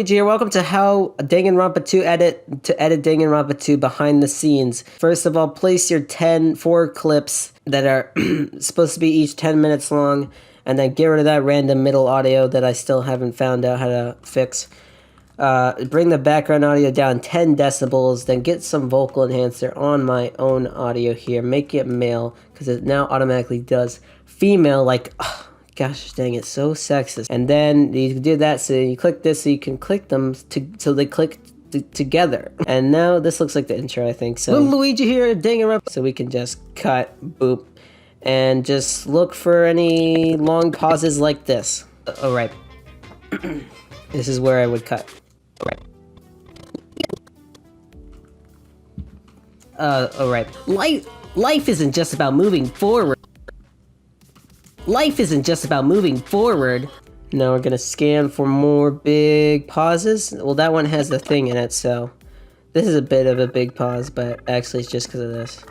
Luigi here. Welcome to how Danganronpa 2 edit Danganronpa 2 behind the scenes. First of all, place your 4 clips that are supposed to be each 10 minutes long, and then get rid of that random middle audio that I still haven't found out how to fix. Bring the background audio down 10 decibels, then get some vocal enhancer on my own audio here. Make it male, because it now automatically does female, like... Gosh dang it, so sexist. And then you do that, so you click this so you can click them so they click together. And now this looks like the intro, I think. So little Luigi here, Danganronpa. So we can just cut, boop, and just look for any long pauses like this. Oh, right. This is where I would cut. Oh, right. Life isn't just about moving forward. Life isn't just about moving forward. Now we're gonna scan for more big pauses. Well, that one has the thing in it, so this is a bit of a big pause, but actually it's just because of this.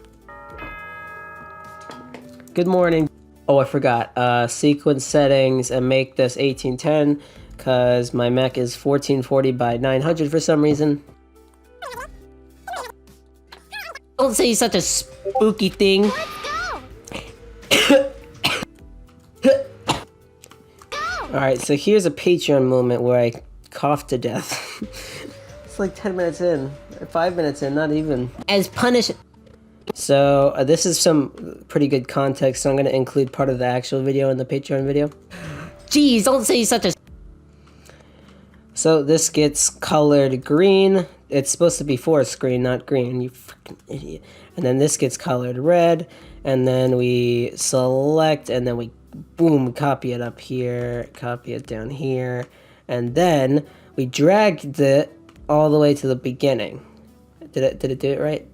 Good morning. Oh, I forgot. Sequence settings, and make this 1810, because my Mac is 1440 by 900 for some reason. Don't say such a spooky thing. Alright, so here's a Patreon moment where I coughed to death. It's like 10 minutes in, or 5 minutes in, not even. As punish. So, this is some pretty good context, so I'm going to include part of the actual video in the Patreon video. Jeez, don't say such a... So, this gets colored green. It's supposed to be forest green, not green, you freaking idiot. And then this gets colored red, and then we select, and then we boom, copy it up here, copy it down here, and then we drag it all the way to the beginning. Did it do it right?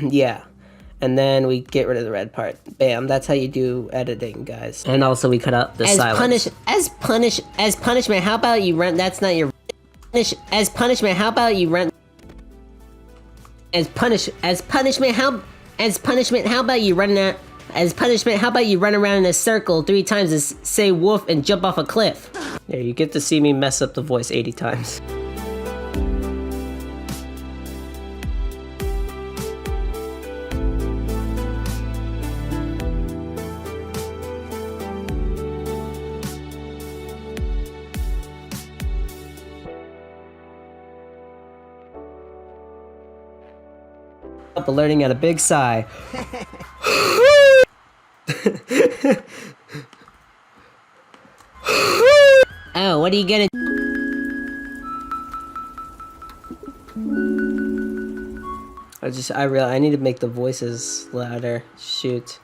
Yeah. And then we get rid of the red part. Bam, that's how you do editing, guys. And also we cut out the silence. As punishment, how about you run, that's not your... As punishment, how about you run... As punishment, how about you run that... As punishment, how about you run around in a circle 3 times and say woof and jump off a cliff? There, you get to see me mess up the voice 80 times. Alerting at a big sigh. Oh, what are you gonna... I need to make the voices louder. Shoot.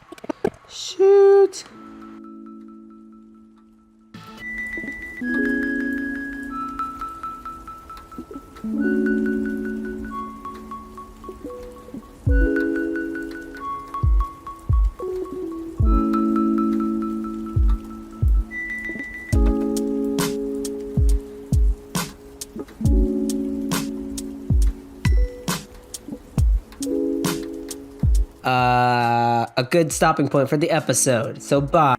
A good stopping point for the episode, so bye.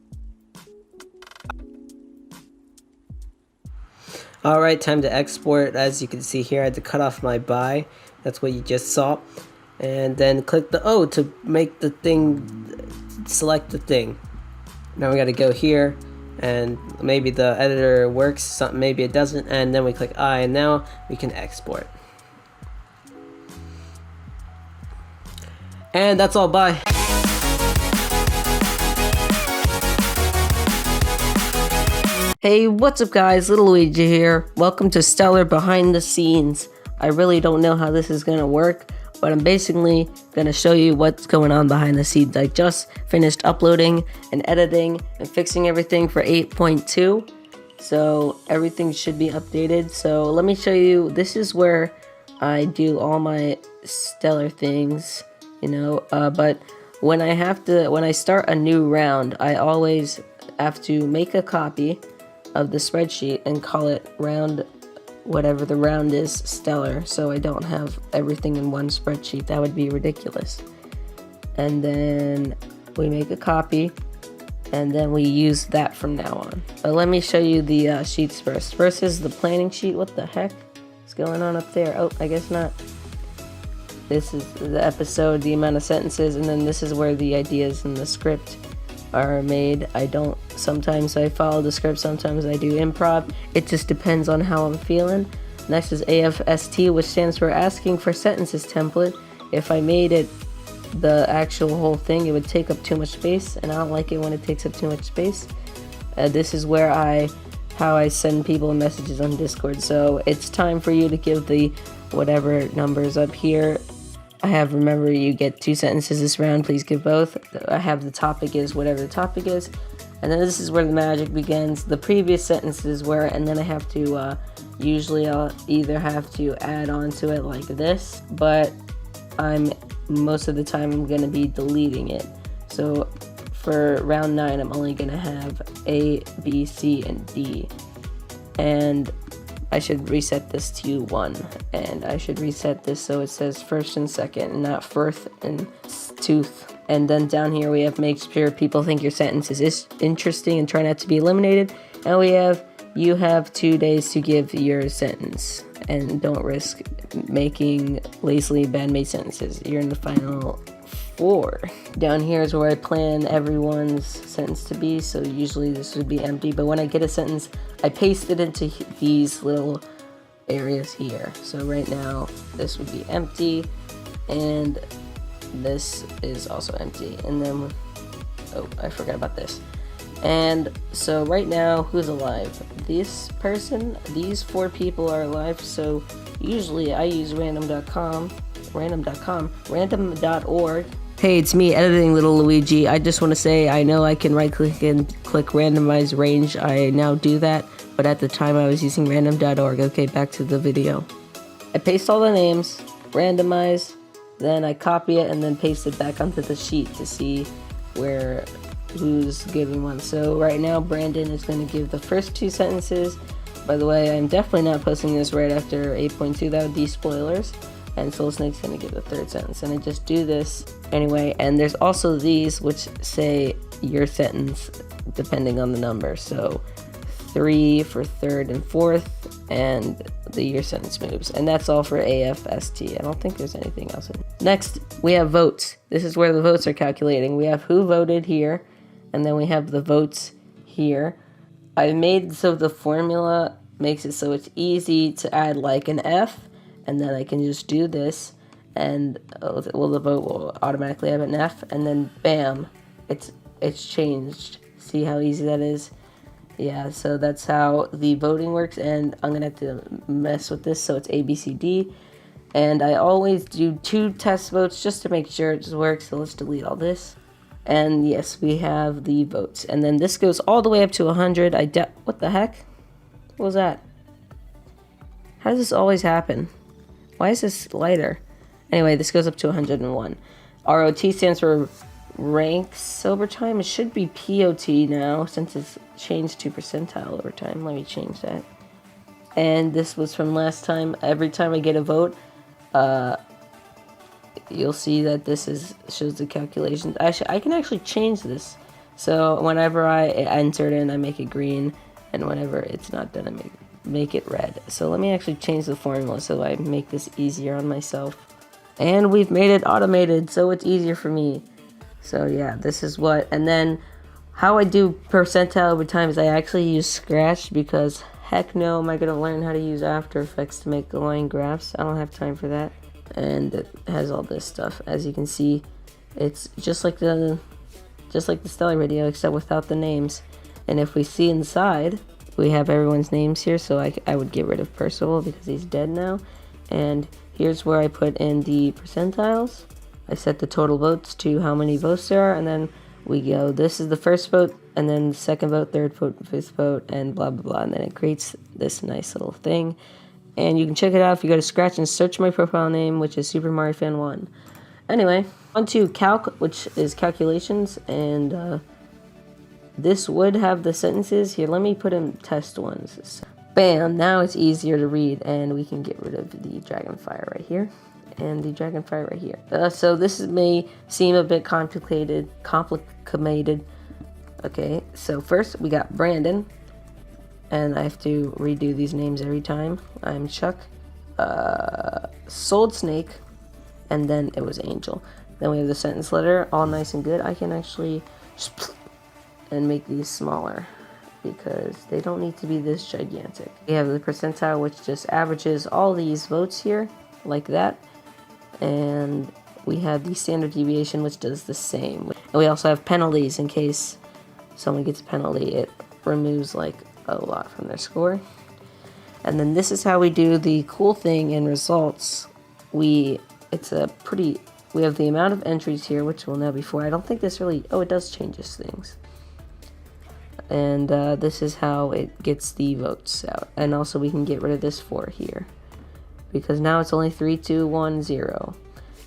Alright, time to export. As you can see here, I had to cut off my bye. That's what you just saw. And then click the O to make the thing, select the thing. Now we gotta go here, and maybe the editor works, maybe it doesn't, and then we click I, and now we can export. And that's all, bye. Hey, what's up guys, Little Luigi here. Welcome to STeller Behind the Scenes. I really don't know how this is gonna work, but I'm basically gonna show you what's going on behind the scenes. I just finished uploading and editing and fixing everything for 8.2, so everything should be updated. So let me show you, this is where I do all my STeller things, you know, but when I start a new round, I always have to make a copy of the spreadsheet and call it round, whatever the round is, STeller, so I don't have everything in one spreadsheet. That would be ridiculous. And then we make a copy, and then we use that from now on. But let me show you the sheets first. First is the planning sheet. What the heck? What's going on up there? Oh, I guess not. This is the episode, the amount of sentences, and then this is where the ideas in the script are made. Sometimes I follow the script, sometimes I do improv. It just depends on how I'm feeling. Next is AFST, which stands for Asking for Sentences Template. If I made it the actual whole thing, it would take up too much space, and I don't like it when it takes up too much space. This is where how I send people messages on Discord. So it's time for you to give the whatever numbers up here. Remember, you get 2 sentences this round, please give both. I have the topic is whatever the topic is, and then this is where the magic begins. The previous sentences were, and then I have to, usually I'll either have to add on to it like this, but most of the time I'm going to be deleting it. So for round 9, I'm only going to have A, B, C, and D. And I should reset this to 1. And I should reset this so it says first and second, and not first and tooth. And then down here we have make sure people think your sentence is interesting and try not to be eliminated. And we have you have 2 days to give your sentence. And don't risk making lazily bad-made sentences. You're in the final 4. Down here is where I plan everyone's sentence to be, so usually this would be empty, but when I get a sentence, I paste it into these little areas here. So right now, this would be empty, and this is also empty, and then, oh, I forgot about this. And so right now, who's alive? This person, these 4 people are alive, so usually I use random.org. Hey, it's me editing little Luigi. I just want to say I know I can right click and click randomize range. I now do that, but at the time I was using random.org. Okay, back to the video. I paste all the names, randomize, then I copy it and then paste it back onto the sheet to see who's giving one. So right now Brandon is going to give the first 2 sentences. By the way, I'm definitely not posting this right after 8.2. That would be spoilers. And Soul Snake's going to give the 3rd sentence. And I just do this anyway. And there's also these which say your sentence depending on the number. So 3 for 3rd and 4th, and the your sentence moves. And that's all for AFST. I don't think there's anything else. Next, we have votes. This is where the votes are calculating. We have who voted here, and then we have the votes here. I made so the formula makes it so it's easy to add like an F, and then I can just do this, and the vote will automatically have an F, and then bam, it's changed. See how easy that is? Yeah, so that's how the voting works, and I'm gonna have to mess with this so it's A, B, C, D, and I always do 2 test votes just to make sure it just works. So let's delete all this, and yes, we have the votes, and then this goes all the way up to 100. What the heck? What was that? How does this always happen? Why is this lighter? Anyway, this goes up to 101. ROT stands for ranks over time. It should be POT now since it's changed to percentile over time. Let me change that. And this was from last time. Every time I get a vote, you'll see that this shows the calculations. I can actually change this. So whenever I enter it in, I make it green, and whenever it's not done, I make it red. So let me actually change the formula so I make this easier on myself. And we've made it automated, so it's easier for me. So yeah, this is what, and then how I do percentile over time is I actually use Scratch, because heck no am I going to learn how to use After Effects to make line graphs. I don't have time for that. And it has all this stuff. As you can see, it's just like the STeller video, except without the names. And if we see inside, we have everyone's names here, so I would get rid of Percival because he's dead now. And here's where I put in the percentiles. I set the total votes to how many votes there are, and then we go, this is the first vote, and then the second vote, third vote, fifth vote, and blah, blah, blah. And then it creates this nice little thing. And you can check it out if you go to Scratch and search my profile name, which is Super Mario Fan 1. Anyway, on to Calc, which is calculations, and this would have the sentences. Here, let me put in test ones. Bam, now it's easier to read, and we can get rid of the Dragonfire right here, and the Dragonfire right here. So this may seem a bit complicated. Okay, so first we got Brandon, and I have to redo these names every time. I'm Chuck, Sold Snake, and then it was Angel. Then we have the sentence letter, all nice and good. I can actually just and make these smaller because they don't need to be this gigantic. We have the percentile, which just averages all these votes here, like that. And we have the standard deviation, which does the same. And we also have penalties in case someone gets a penalty. It removes like a lot from their score. And then this is how we do the cool thing in results. We have the amount of entries here, which we'll know before. I don't think this really, it does changes things. And this is how it gets the votes out. And also we can get rid of this 4 here, because now it's only 3, 2, 1, 0.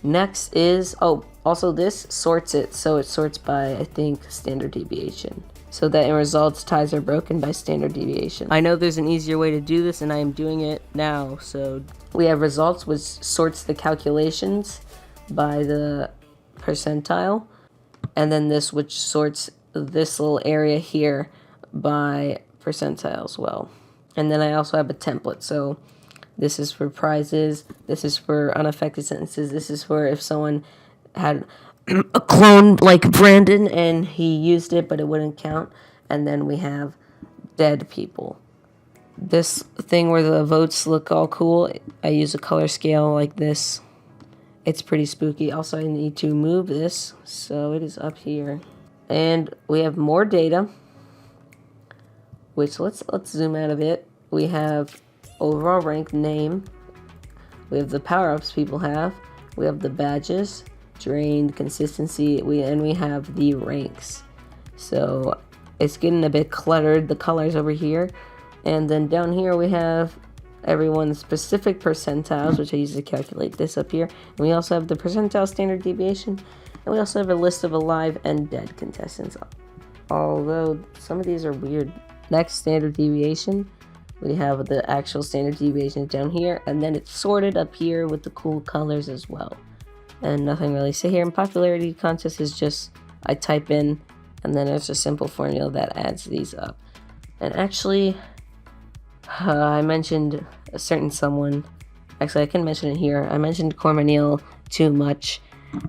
Next is, also this sorts it, so it sorts by, I think, standard deviation. So that in results, ties are broken by standard deviation. I know there's an easier way to do this, and I am doing it now. So we have results, which sorts the calculations by the percentile, and then this, which sorts this little area here by percentile as well. And then I also have a template. So this is for prizes, this is for unaffected sentences, this is for if someone had a clone like Brandon and he used it but it wouldn't count. And then we have dead people. This thing where the votes look all cool, I use a color scale like this. It's pretty spooky. Also, I need to move this so it is up here. And we have more data, which let's zoom out a bit. We have overall rank, name. We have the power-ups people have. We have the badges, drained, consistency. We have the ranks. So it's getting a bit cluttered. The colors over here, and then down here we have everyone's specific percentiles, which I use to calculate this up here. And we also have the percentile standard deviation. And we also have a list of alive and dead contestants, although some of these are weird. Next, standard deviation. We have the actual standard deviation down here, and then it's sorted up here with the cool colors as well. And nothing really to say here. And popularity contest is just, I type in, and then there's a simple formula that adds these up. And actually, I mentioned a certain someone. Actually, I can mention it here. I mentioned Cormanil too much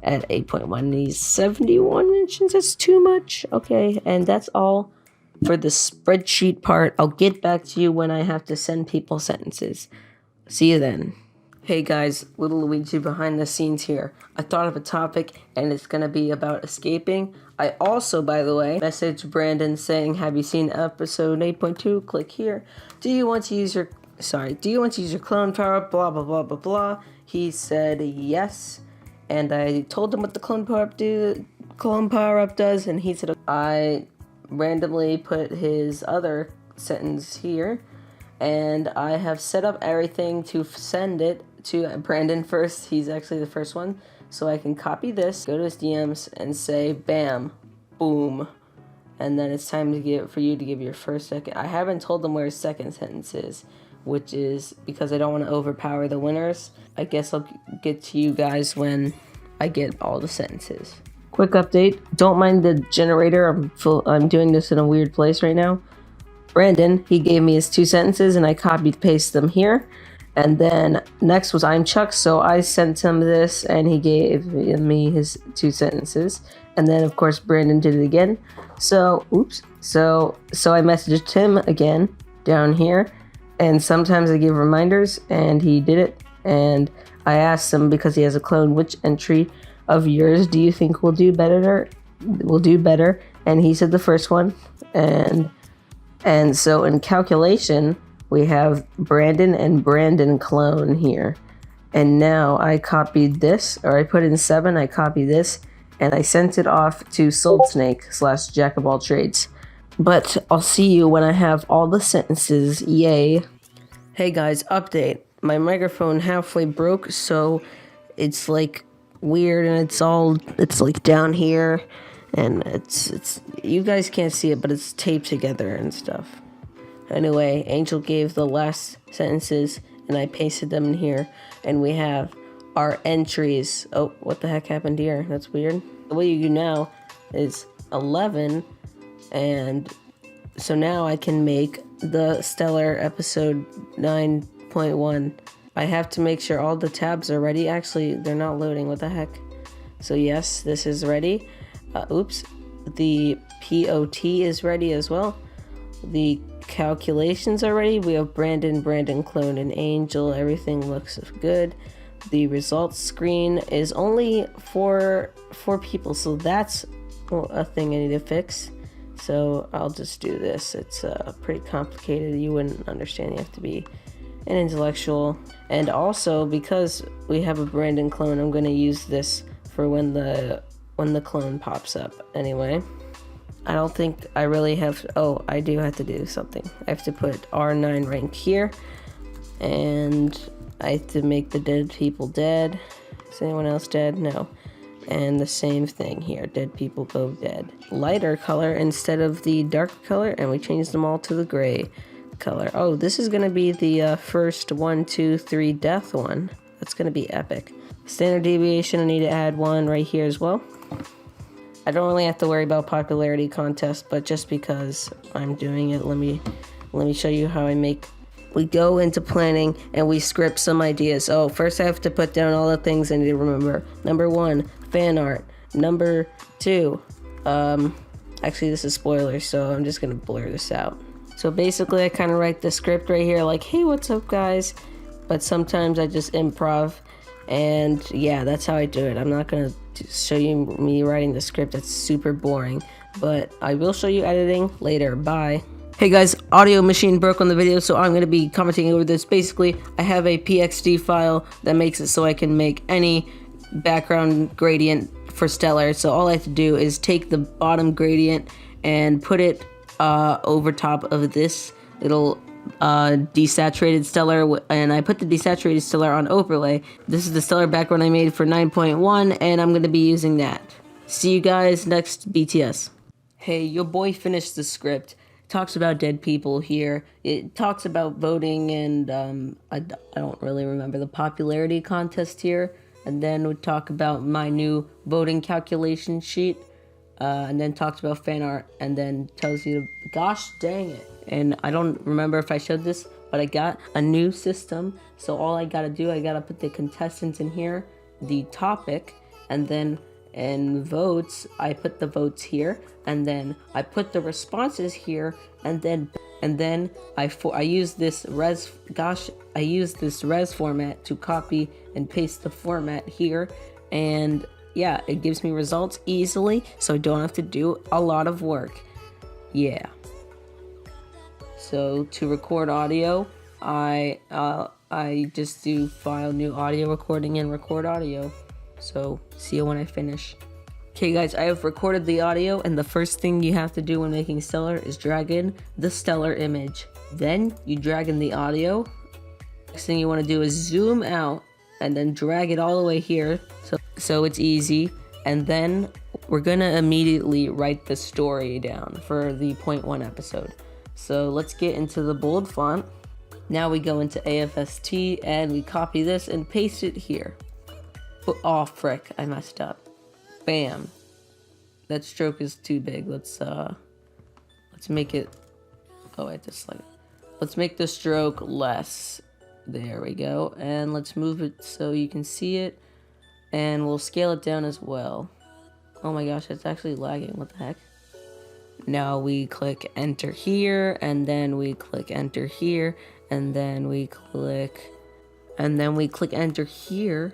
at 8.1. He's 71 mentions. That's too much. Okay, and that's all for the spreadsheet part. I'll get back to you when I have to send people sentences. See you then. Hey guys, little Luigi behind the scenes here. I thought of a topic and it's gonna be about escaping. I also, by the way, messaged Brandon saying, have you seen episode 8.2? Click here. Do you want to use your clone power up? Blah blah blah blah blah. He said yes. And I told him what the clone power up does, and he said I randomly put his other sentence here, and I have set up everything to send it to Brandon first. He's actually the first one, so I can copy this, go to his DMs, and say bam, boom, and then it's time for you to give your first second. I haven't told them where his second sentence is, which is because I don't want to overpower the winners. I guess I'll get to you guys when I get all the sentences. Quick update, don't mind the generator, I'm doing this in a weird place right now. Brandon, he gave me his 2 sentences and I copied paste them here. And then next was I'm Chuck, so I sent him this and he gave me his 2 sentences. And then of course Brandon did it again. So I messaged him again down here, and sometimes I give reminders, and he did it. And I asked him, because he has a clone, which entry of yours do you think will do better? And he said the first one. And so in calculation, we have Brandon and Brandon clone here. And now I copied this, or I put in 7, I copied this, and I sent it off to Soul Snake / Jack of all trades. But I'll see you when I have all the sentences, yay. Hey guys, update. My microphone halfway broke, so it's like weird, and it's like down here, and it's you guys can't see it, but it's taped together and stuff. Anyway, Angel gave the last sentences, and I pasted them in here, and we have our entries. Oh, what the heck happened here? That's weird. The way you do now is 11, and so now I can make the STeller episode 9.1 I have to make sure all the tabs are ready. Actually, they're not loading. What the heck? So yes, this is ready. Oops. The POT is ready as well. The calculations are ready. We have Brandon, Clone, and Angel. Everything looks good. The results screen is only for 4 people, so that's a thing I need to fix. So I'll just do this. It's pretty complicated. You wouldn't understand. You have to be an intellectual. And also, because we have a Brandon clone, I'm going to use this for when the clone pops up. Anyway, I don't think I really have. Oh, I do have to do something. I have to put R9 rank here, and I have to make the dead people dead. Is anyone else dead? No. And the same thing here, dead people go dead. Lighter color instead of the dark color, and we changed them all to the gray color. Oh, this is gonna be the first 1, 2, 3 death one. That's gonna be epic. Standard deviation, I need to add one right here as well. I don't really have to worry about popularity contest, but just because I'm doing it, let me show you how I make. We go into planning and we script some ideas. Oh, first I have to put down all the things I need to remember. Number 1, fan art. Number 2, actually this is spoilers, so I'm just gonna blur this out. So basically I kind of write the script right here like, hey, what's up guys? But sometimes I just improv, and yeah, that's how I do it. I'm not gonna show you me writing the script, that's super boring, but I will show you editing later. Bye. Hey guys, audio machine broke on the video, so I'm going to be commenting over this. Basically, I have a PXD file that makes it so I can make any background gradient for STeller. So all I have to do is take the bottom gradient and put it over top of this little desaturated STeller, and I put the desaturated STeller on overlay. This is the STeller background I made for 9.1, and I'm going to be using that. See you guys next BTS. Hey, your boy finished the script. Talks about dead people here. It talks about voting, and I don't really remember the popularity contest here. And then we talk about my new voting calculation sheet, and then talks about fan art, and then tells you, gosh dang it. And I don't remember if I showed this, but I got a new system. So all I gotta do, I gotta put the contestants in here, the topic, and then in votes, I put the votes here, and then I put the responses here, and then I use this res format to copy and paste the format here, and yeah, it gives me results easily, so I don't have to do a lot of work. Yeah. So to record audio, I just do file new audio recording and record audio. So, see you when I finish. Okay guys, I have recorded the audio, and the first thing you have to do when making STeller is drag in the STeller image. Then, you drag in the audio. Next thing you want to do is zoom out, and then drag it all the way here, so it's easy. And then, we're gonna immediately write the story down for the 0.1 episode. So, let's get into the bold font. Now we go into AFST, and we copy this and paste it here. Oh frick, I messed up. Bam. That stroke is too big. Let's make it, let's make the stroke less. There we go. And let's move it so you can see it, and we'll scale it down as well. Oh my gosh, it's actually lagging. What the heck? Now we click enter here, and then we click enter here, and then we click enter here.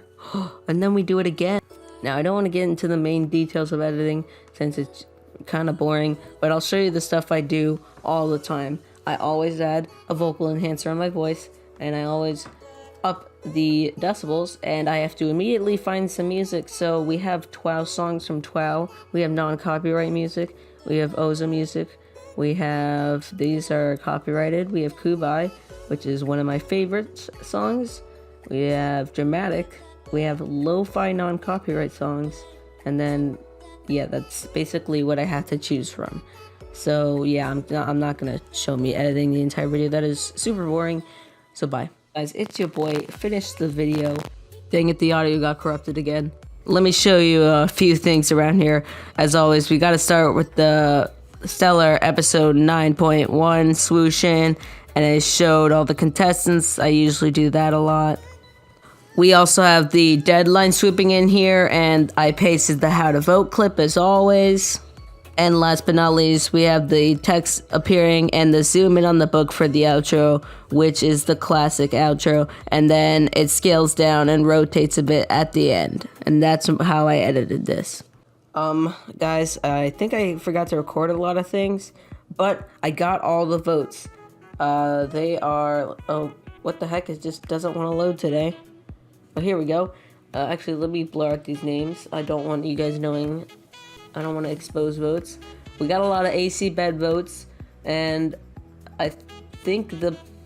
And then we do it again. Now I don't want to get into the main details of editing since it's kind of boring, but I'll show you the stuff I do all the time. I always add a vocal enhancer on my voice, and I always up the decibels, and I have to immediately find some music. So we have 12 songs from 12. We have non-copyright music. We have Oza music. We have, these are copyrighted. We have Kubai, which is one of my favorite songs. We have Dramatic. We have lo-fi non-copyright songs, and then yeah, that's basically what I have to choose from. So yeah, I'm not gonna show me editing the entire video. That is super boring. So bye guys, it's your boy. Finished the video. Dang it, the audio got corrupted again. Let me show you a few things around here. As always, we gotta start with the STeller episode 9.1 swooshin', and I showed all the contestants. I usually do that a lot. We also have the deadline swooping in here, and I pasted the how to vote clip as always. And last but not least, we have the text appearing and the zoom in on the book for the outro, which is the classic outro. And then it scales down and rotates a bit at the end. And that's how I edited this. Guys, I think I forgot to record a lot of things, but I got all the votes. They are, oh, what the heck, it just doesn't want to load today. Oh, here we go. Actually, let me blur out these names. I don't want you guys knowing. I don't want to expose votes. We got a lot of AC bed votes, and I think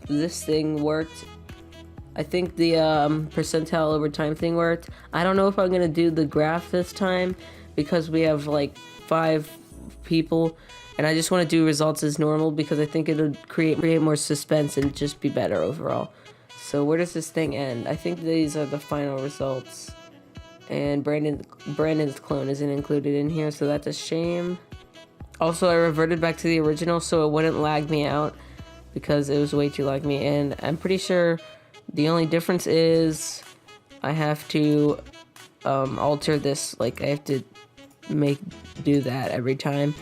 this thing worked. I think the percentile over time thing worked. I don't know if I'm gonna do the graph this time because we have like 5 people, and I just want to do results as normal because I think it'll create more suspense and just be better overall. So where does this thing end? I think these are the final results. And Brandon's clone isn't included in here, so that's a shame. Also, I reverted back to the original so it wouldn't lag me out because it was way too laggy. And I'm pretty sure the only difference is I have to alter this. Like I have to do that every time,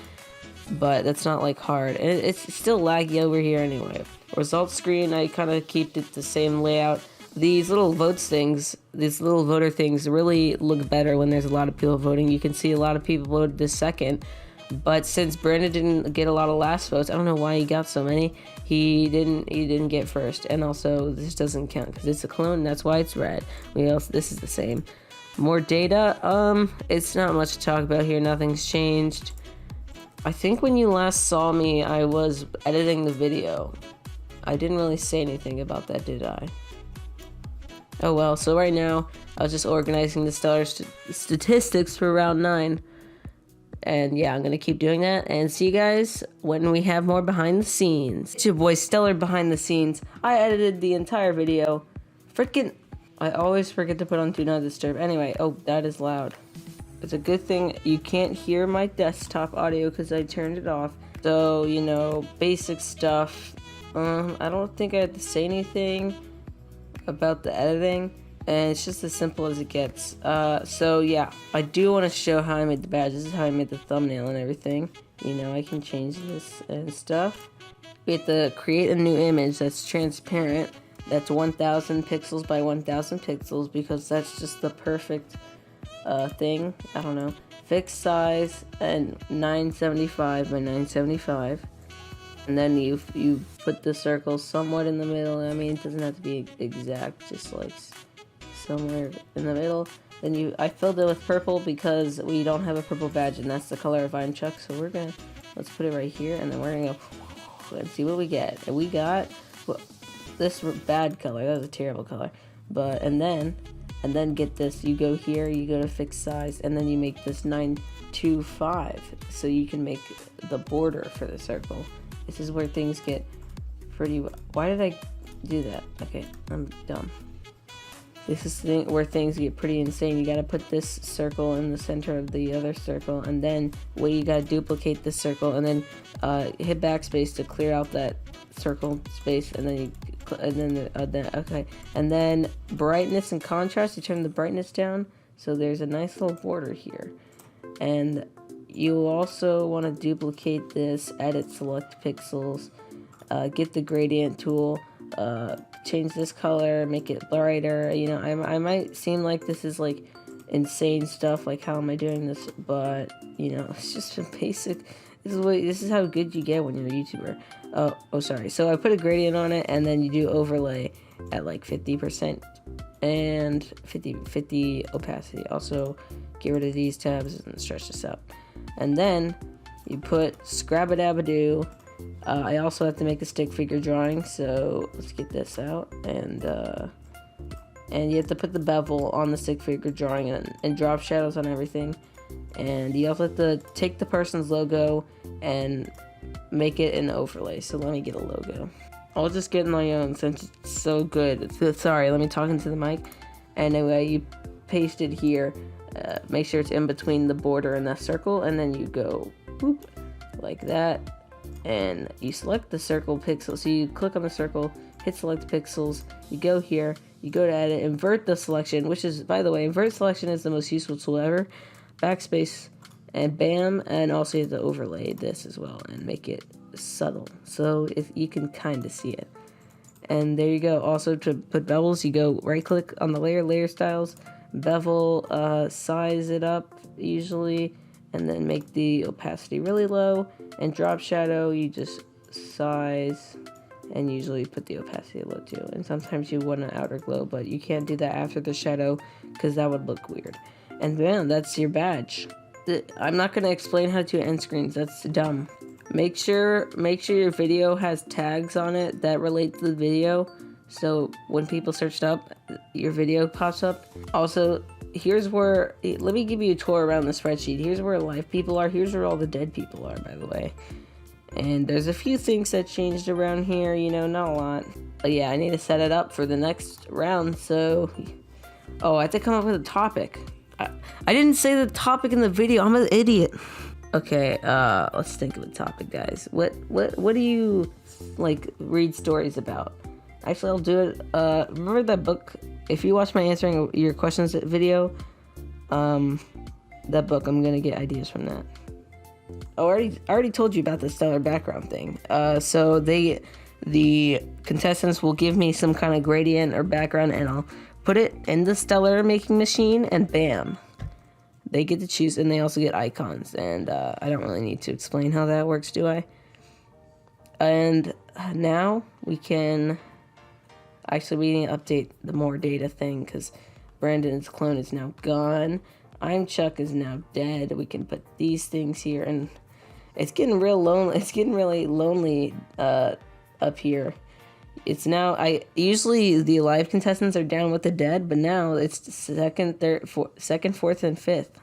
but that's not like hard. And it's still laggy over here anyway. Results screen, I kind of keep it the same layout. These little these little voter things really look better when there's a lot of people voting. You can see a lot of people voted this second, but since Brandon didn't get a lot of last votes, I don't know why he got so many. He didn't get first, and also this doesn't count because it's a clone. And that's why it's red. This is the same. More data. It's not much to talk about here. Nothing's changed. I think when you last saw me, I was editing the video. I didn't really say anything about that, did I? Oh well, so right now, I was just organizing the STeller statistics for round 9. And yeah, I'm gonna keep doing that, and see you guys when we have more behind the scenes. It's your boy STeller behind the scenes. I edited the entire video. I always forget to put on Do Not Disturb. Anyway, oh, that is loud. It's a good thing you can't hear my desktop audio because I turned it off. So, you know, basic stuff. I don't think I had to say anything about the editing, and it's just as simple as it gets. So yeah, I do want to show how I made the badge. This is how I made the thumbnail and everything. You know, I can change this and stuff. We have to create a new image that's transparent. That's 1000 pixels by 1000 pixels because that's just the perfect thing. I don't know. Fixed size and 975 by 975. And then you put the circle somewhat in the middle. I mean, it doesn't have to be exact, just like somewhere in the middle. Then I filled it with purple because we don't have a purple badge, and that's the color of Vine Chuck. So let's put it right here, and then we're gonna go and see what we get. And we got this bad color. That was a terrible color. But and then get this. You go here, you go to fixed size, and then you make this 925, so you can make the border for the circle. This is where things get pretty... Why did I do that? Okay, I'm dumb. This is where things get pretty insane. You gotta put this circle in the center of the other circle, and then you gotta duplicate this circle, and then hit backspace to clear out that circle space, and then and then brightness and contrast. You turn the brightness down, so there's a nice little border here, and you also want to duplicate this, edit select pixels, get the gradient tool, change this color, make it brighter. You know, I might seem like this is like insane stuff, like how am I doing this, but you know, it's just a basic. This is how good you get when you're a YouTuber. Oh sorry. So I put a gradient on it, and then you do overlay at like 50% and 50 opacity. Also, get rid of these tabs and stretch this out. And then you put Scrabadabadoo. I also have to make a stick figure drawing, so let's get this out. And you have to put the bevel on the stick figure drawing and drop shadows on everything. And you also have to take the person's logo and make it an overlay. So let me get a logo. I'll just get my own since it's so good. Sorry, let me talk into the mic. Anyway, you paste it here. Make sure it's in between the border and the circle, and then you go boop, like that, and you select the circle pixel. So you click on the circle, hit select pixels, you go here, you go to edit, invert the selection, which is, by the way, invert selection is the most useful tool ever. Backspace, and bam, and also you have to overlay this as well and make it subtle, so if you can kind of see it. And there you go. Also, to put bevels, you go right click on the layer styles, bevel, size it up usually, and then make the opacity really low, and drop shadow, you just size and usually put the opacity low too. And sometimes you want an outer glow, but you can't do that after the shadow because that would look weird. And bam, that's your badge. I'm not going to explain how to end screens, that's dumb. Make sure your video has tags on it that relate to the video, so when people search up, your video pops up. Also, here's where, let me give you a tour around the spreadsheet. Here's where live people are, here's where all the dead people are, by the way. And there's a few things that changed around here, you know, not a lot. But yeah, I need to set it up for the next round, so... Oh, I have to come up with a topic. I didn't say the topic in the video, I'm an idiot. Okay, let's think of a topic, guys. What do you, like, read stories about? Actually, I'll do it, remember that book? If you watch my answering your questions video, that book, I'm gonna get ideas from that. Oh, I already told you about the STeller background thing. So the contestants will give me some kind of gradient or background, and I'll put it in the STeller making machine, and bam, they get to choose, and they also get icons. And I don't really need to explain how that works, do I? And now we can actually need to update the more data thing because Brandon's clone is now gone. I'm Chuck is now dead. We can put these things here, and it's getting real lonely. It's getting really lonely up here. It's now, usually the live contestants are down with the dead, but now it's second, fourth, and fifth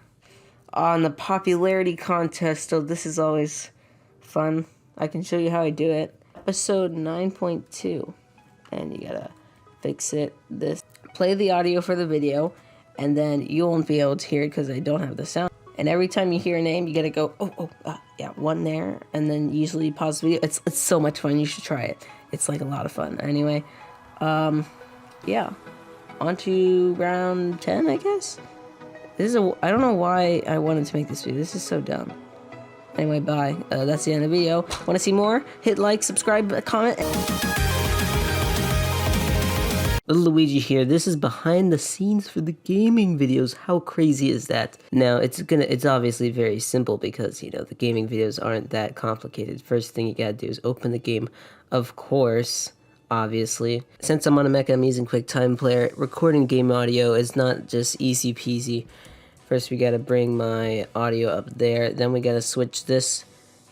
on the popularity contest. So this is always fun. I can show you how I do it. Episode 9.2, and you gotta fix it. Play the audio for the video. And then you won't be able to hear it because I don't have the sound. And every time you hear a name, you gotta go, yeah, one there. And then usually pause the video. It's so much fun. You should try it. It's like a lot of fun. Anyway, yeah. On to round 10, I guess. I don't know why I wanted to make this video. This is so dumb. Anyway, bye. That's the end of the video. Want to see more? Hit like, subscribe, comment. Little Luigi here. This is behind the scenes for the gaming videos. How crazy is that? Now, it's obviously very simple because, you know, the gaming videos aren't that complicated. First thing you gotta do is open the game, of course, obviously. Since I'm on a Mac, I'm using QuickTime Player. Recording game audio is not just easy peasy. First, we gotta bring my audio up there. Then we gotta switch this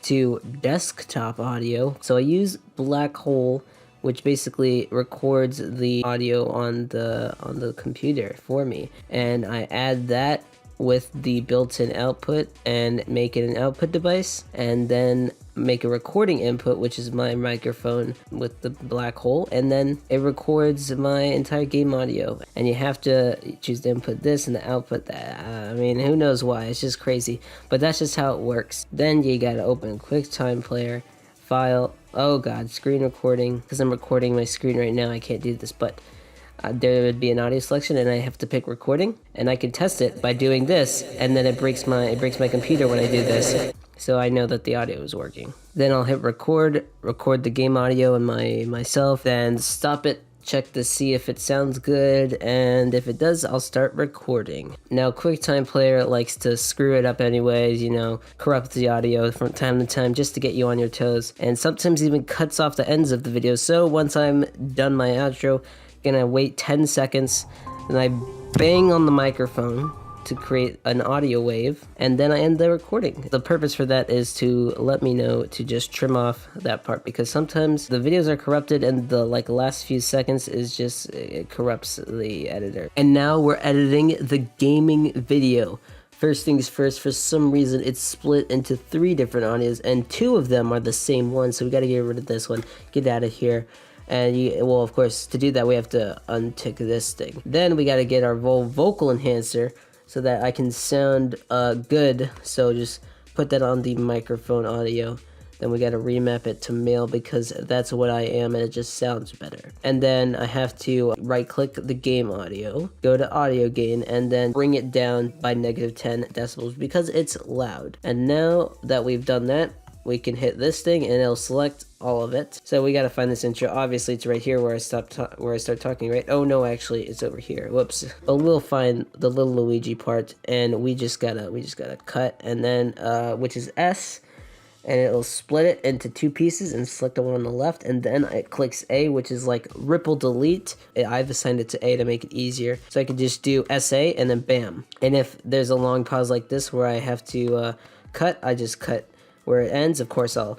to desktop audio. So I use Black Hole, which basically records the audio on the computer for me. And I add that with the built-in output and make it an output device, and then make a recording input, which is my microphone with the Black Hole, and then it records my entire game audio. And you have to choose to input this and the output that. I mean, who knows why, it's just crazy, but that's just how it works. Then you gotta open QuickTime Player, file, oh god, screen recording, because I'm recording my screen right now, I can't do this, but there would be an audio selection and I have to pick recording, and I can test it by doing this, and then it breaks my computer when I do this, so I know that the audio is working. Then I'll hit record the game audio and myself, then stop it, check to see if it sounds good, and if it does, I'll start recording. Now, QuickTime Player likes to screw it up anyways, you know, corrupt the audio from time to time just to get you on your toes, and sometimes even cuts off the ends of the video. So once I'm done my outro, gonna wait 10 seconds, and I bang on the microphone to create an audio wave, and then I end the recording. The purpose for that is to let me know to just trim off that part, because sometimes the videos are corrupted and the last few seconds is just, it corrupts the editor. And now we're editing the gaming video. First things first, for some reason it's split into 3 different audios, and 2 of them are the same one, so we gotta get rid of this one, get out of here. And well, of course, to do that we have to untick this thing. Then we gotta get our vocal enhancer, so that I can sound good. So just put that on the microphone audio. then we gotta remap it to male because that's what I am and it just sounds better. And then I have to right click the game audio, go to audio gain, and then bring it down by -10 decibels because it's loud. And now that we've done that, we can hit this thing and it'll select all of it. So we gotta find this intro. Obviously it's right here where I start talking, right? Oh no, actually it's over here. Whoops. But we'll find the little Luigi part, and we just gotta cut, and then which is S, and it'll split it into 2 pieces and select the one on the left, and then it clicks A, which is like ripple delete. I've assigned it to A to make it easier, so I can just do SA and then bam. And if there's a long pause like this where I have to cut, I just cut where it ends. Of course I'll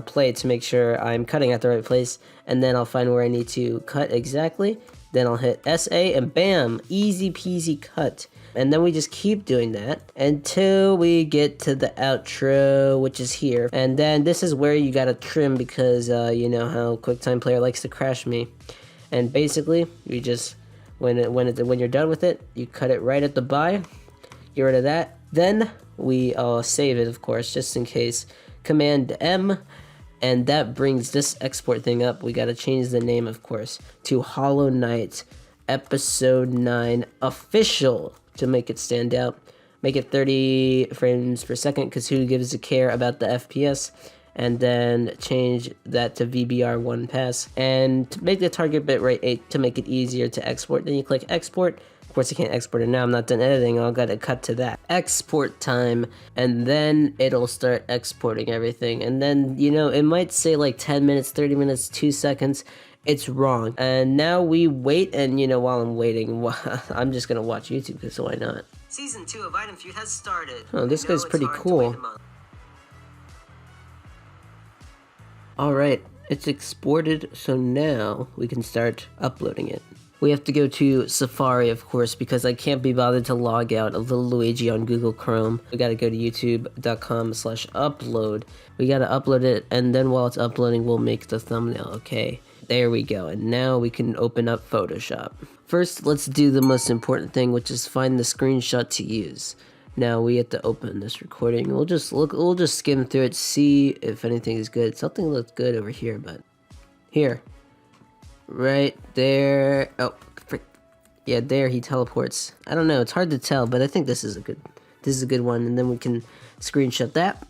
play it to make sure I'm cutting at the right place, and then I'll find where I need to cut exactly. Then I'll hit SA and bam, easy peasy cut. And then we just keep doing that until we get to the outro, which is here. And then this is where you gotta trim because you know how QuickTime Player likes to crash me. And basically, you just when you're done with it, you cut it right at the buy. Get rid of that. Then we save it, of course, just in case. Command M, and that brings this export thing up. We gotta change the name, of course, to Hollow Knight Episode 9 Official to make it stand out. Make it 30 frames per second because who gives a care about the FPS? And then change that to VBR 1 pass, and to make the target bitrate 8 to make it easier to export. Then you click export. Of course I can't export it now, I'm not done editing, I'll gotta cut to that. Export time, and then it'll start exporting everything. And then, you know, it might say like 10 minutes, 30 minutes, 2 seconds. It's wrong. And now we wait, and you know, while I'm waiting, I'm just gonna watch YouTube, because why not? Season 2 of Item Feud has started. Oh, this guy's pretty cool. Alright, it's exported, so now we can start uploading it. We have to go to Safari, of course, because I can't be bothered to log out of Little Luigi on Google Chrome. We gotta go to youtube.com/upload. We gotta upload it, and then while it's uploading, we'll make the thumbnail, okay? There we go, and now we can open up Photoshop. First, let's do the most important thing, which is find the screenshot to use. Now we have to open this recording. We'll just skim through it, see if anything is good. Something looks good over here, but here. Right there. Oh, frick. Yeah, there he teleports. I don't know, it's hard to tell, but I think this is a good one. And then we can screenshot that.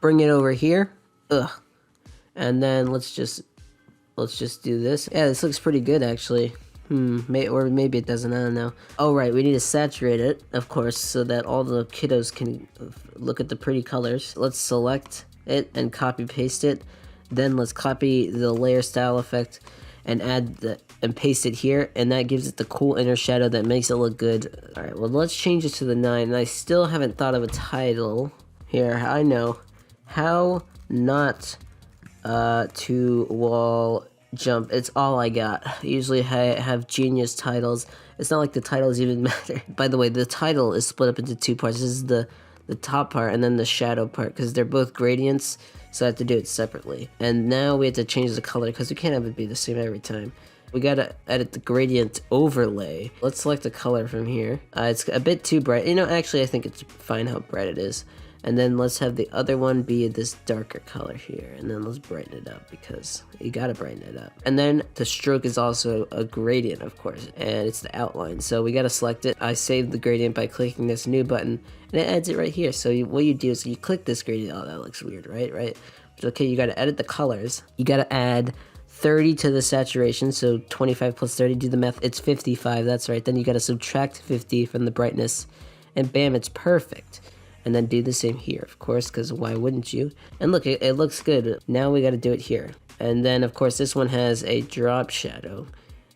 Bring it over here. Ugh. And then let's just do this. Yeah, this looks pretty good actually. Or maybe it doesn't, I don't know. Oh right, we need to saturate it, of course, so that all the kiddos can look at the pretty colors. Let's select it and copy paste it. Then let's copy the layer style effect and and paste it here, and that gives it the cool inner shadow that makes it look good. Alright, well let's change it to the 9, and I still haven't thought of a title. Here, I know. How not to wall jump. It's all I got. Usually I have genius titles. It's not like the titles even matter. By the way, the title is split up into 2 parts. This is the top part and then the shadow part, because they're both gradients, so I have to do it separately. And now we have to change the color because we can't have it be the same every time. We gotta edit the gradient overlay. Let's select the color from here. It's a bit too bright. You know, actually I think it's fine how bright it is. And then let's have the other one be this darker color here. And then let's brighten it up, because you gotta brighten it up. And then the stroke is also a gradient, of course, and it's the outline. So we gotta select it. I saved the gradient by clicking this new button, and it adds it right here. So what you do is you click this gradient. Oh, that looks weird, right? But okay, you gotta edit the colors. You gotta add 30 to the saturation, so 25 plus 30, do the math, it's 55, that's right. Then you gotta subtract 50 from the brightness, and bam, it's perfect. And then do the same here, of course, because why wouldn't you? And look, it looks good. Now we gotta do it here. And then, of course, this one has a drop shadow.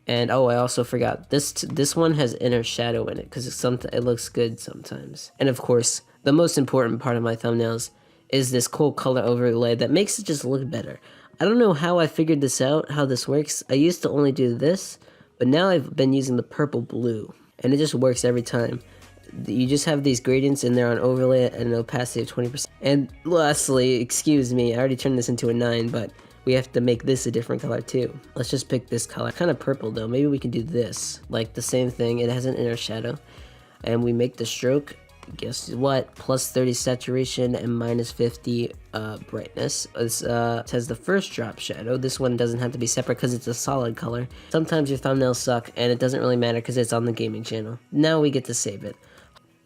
And oh, I also forgot, this one has inner shadow in it, because it looks good sometimes. And of course, the most important part of my thumbnails is this cool color overlay that makes it just look better. I don't know how I figured this out, how this works. I used to only do this, but now I've been using the purple blue, and it just works every time. You just have these gradients and they're on overlay at an opacity of 20%. And lastly, excuse me, I already turned this into a 9, but we have to make this a different color too. Let's just pick this color. Kind of purple though. Maybe we can do this. Like the same thing. It has an inner shadow. And we make the stroke guess what? Plus 30 saturation and minus 50 brightness. It has the first drop shadow. This one doesn't have to be separate because it's a solid color. Sometimes your thumbnails suck and it doesn't really matter because it's on the gaming channel. Now we get to save it.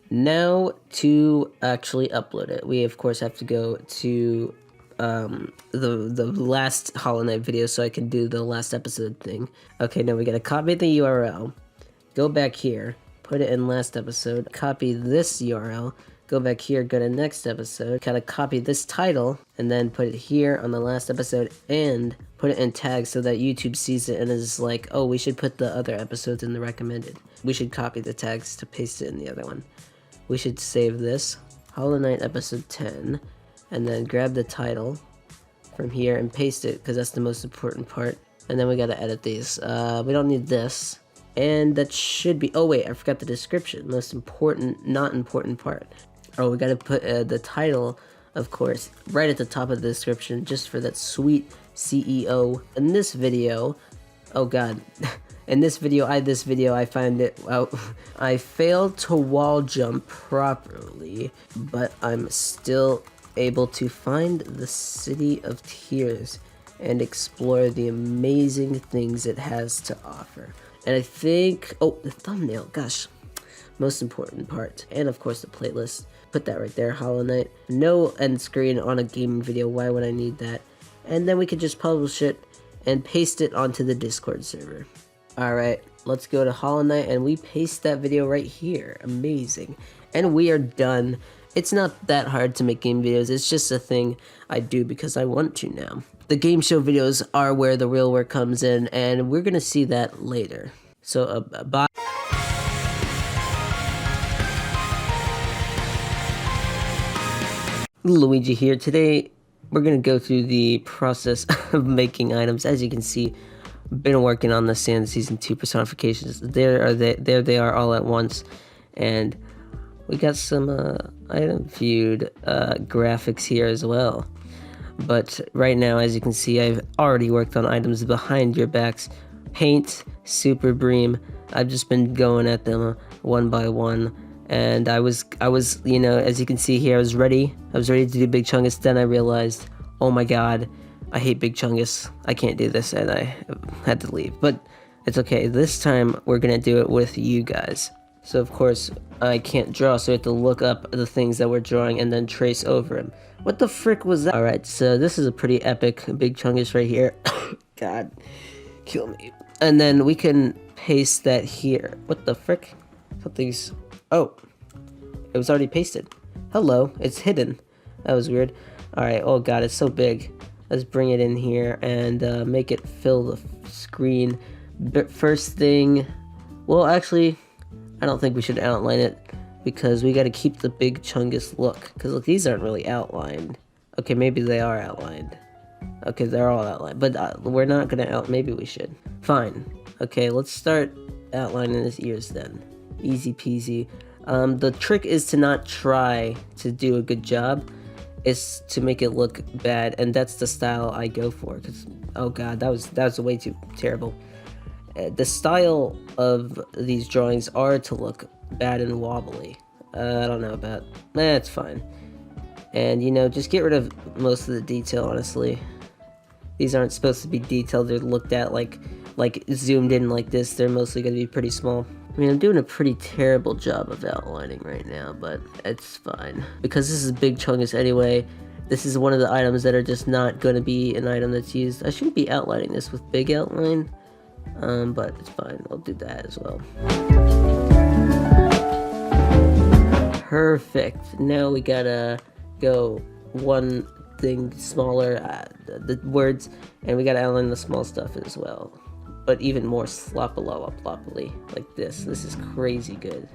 Now to actually upload it, we of course have to go to the last Hollow Knight video so I can do the last episode thing. Okay, now we gotta copy the URL, go back here, put it in last episode, copy this URL, go back here, go to next episode, gotta copy this title, and then put it here on the last episode, and put it in tags so that YouTube sees it and is like, oh, we should put the other episodes in the recommended. We should copy the tags to paste it in the other one. We should save this, Hollow Knight episode 10, and then grab the title from here and paste it because that's the most important part. And then we gotta edit these. We don't need this. And that should be, oh wait, I forgot the description. Most important, not important part. Oh, we gotta put the title, of course, right at the top of the description just for that sweet CEO. In this video, oh god. In this video, I find it, I failed to wall jump properly, but I'm still able to find the City of Tears and explore the amazing things it has to offer. And I think, oh, the thumbnail, gosh, most important part. And of course the playlist, put that right there, Hollow Knight. No end screen on a gaming video, why would I need that? And then we could just publish it and paste it onto the Discord server. Alright, let's go to Hollow Knight and we paste that video right here. Amazing. And we are done. It's not that hard to make game videos, it's just a thing I do because I want to now. The game show videos are where the real work comes in, and we're gonna see that later. So, bye. Luigi here. Today, we're gonna go through the process of making items. As you can see, been working on the Sand Season 2 personifications. There they are all at once, and we got some item Feud graphics here as well. But right now, as you can see, I've already worked on items behind your backs. Paint, Super Bream. I've just been going at them one by one, and I was, you know, as you can see here, I was ready to do Big Chungus. Then I realized, oh my god, I hate Big Chungus. I can't do this, and I had to leave. But it's okay. This time, we're gonna do it with you guys. So of course, I can't draw, so I have to look up the things that we're drawing and then trace over them. What the frick was that? Alright, so this is a pretty epic Big Chungus right here. God, kill me. And then we can paste that here. What the frick? Something's... oh, it was already pasted. Hello, it's hidden. That was weird. Alright, oh god, it's so big. Let's bring it in here and make it fill the screen. But first thing... well, actually... I don't think we should outline it because we got to keep the Big Chungus look. Because look, these aren't really outlined. Okay, maybe they are outlined. Okay, they're all outlined. But we're not going to maybe we should. Fine. Okay, let's start outlining his ears then. Easy peasy. The trick is to not try to do a good job. It's to make it look bad. And that's the style I go for. Because, oh god, that was way too terrible. The style of these drawings are to look bad and wobbly. I don't know about... it's fine. And, you know, just get rid of most of the detail, honestly. These aren't supposed to be detailed. They're looked at like zoomed in like this. They're mostly going to be pretty small. I mean, I'm doing a pretty terrible job of outlining right now, but it's fine. Because this is Big Chungus anyway, this is one of the items that are just not going to be an item that's used. I shouldn't be outlining this with big outline. But it's fine, I'll do that as well. Perfect. Now we gotta go one thing smaller, the words, and we gotta outline the small stuff as well. But even more sloppily, like this. This is crazy good.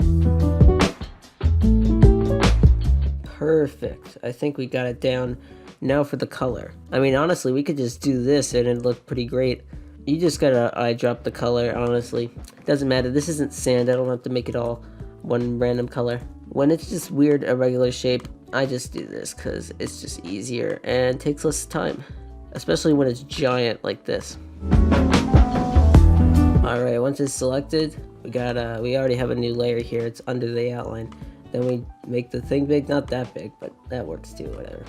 Perfect. I think we got it down. Now for the color. I mean, honestly, we could just do this and it'd look pretty great. You just gotta eyedrop the color, honestly. Doesn't matter, this isn't sand, I don't have to make it all one random color. When it's just weird, irregular shape, I just do this because it's just easier and takes less time. Especially when it's giant like this. Alright, once it's selected, we already have a new layer here, it's under the outline. Then we make the thing big, not that big, but that works too, whatever.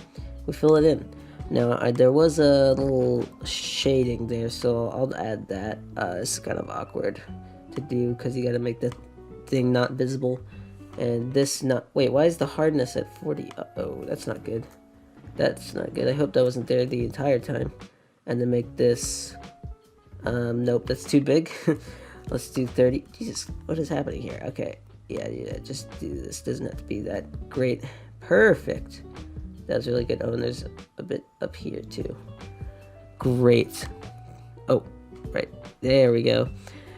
We fill it in. Now, there was a little shading there, so I'll add that. It's kind of awkward to do because you gotta make the thing not visible. And this not, wait, why is the hardness at 40? Uh-oh, that's not good. That's not good. I hope that wasn't there the entire time. And then make this, nope, that's too big. Let's do 30. Jesus, what is happening here? Okay, yeah, just do this. Doesn't have to be that great. Perfect. That was really good. Oh, and there's a bit up here too. Great. Oh, right. There we go.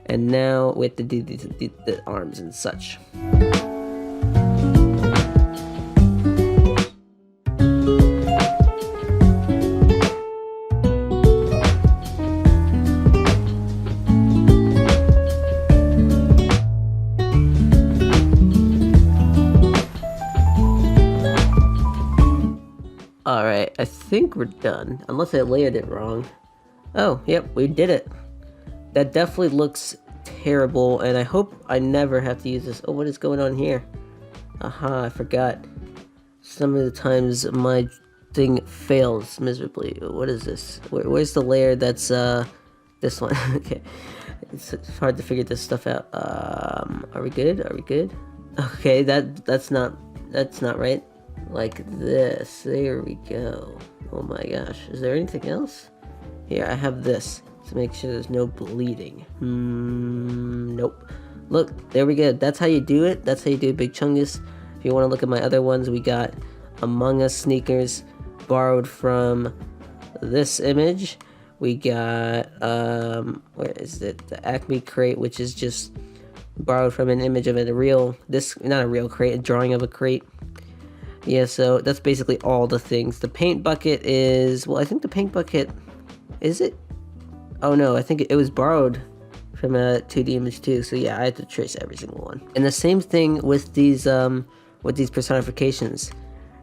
And now we have to do the arms and such. Alright, I think we're done. Unless I layered it wrong. Oh, yep, we did it. That definitely looks terrible, and I hope I never have to use this. Oh, what is going on here? Aha, I forgot. Some of the times my thing fails miserably. What is this? Where's the layer that's, this one? Okay. It's hard to figure this stuff out. Are we good? Are we good? Okay, that's not right. Like this. There we go. Oh my gosh. Is there anything else? Here, I have this to make sure there's no bleeding. Nope. Look, there we go. That's how you do it. That's how you do Big Chungus. If you want to look at my other ones, we got Among Us sneakers borrowed from this image. We got, where is it? The Acme crate, which is just borrowed from an image of a real, not a real crate, a drawing of a crate. Yeah, so that's basically all the things. The paint bucket is, well, I think the paint bucket, is it? Oh no, I think it was borrowed from a 2D image too. So yeah, I had to trace every single one. And the same thing with these personifications.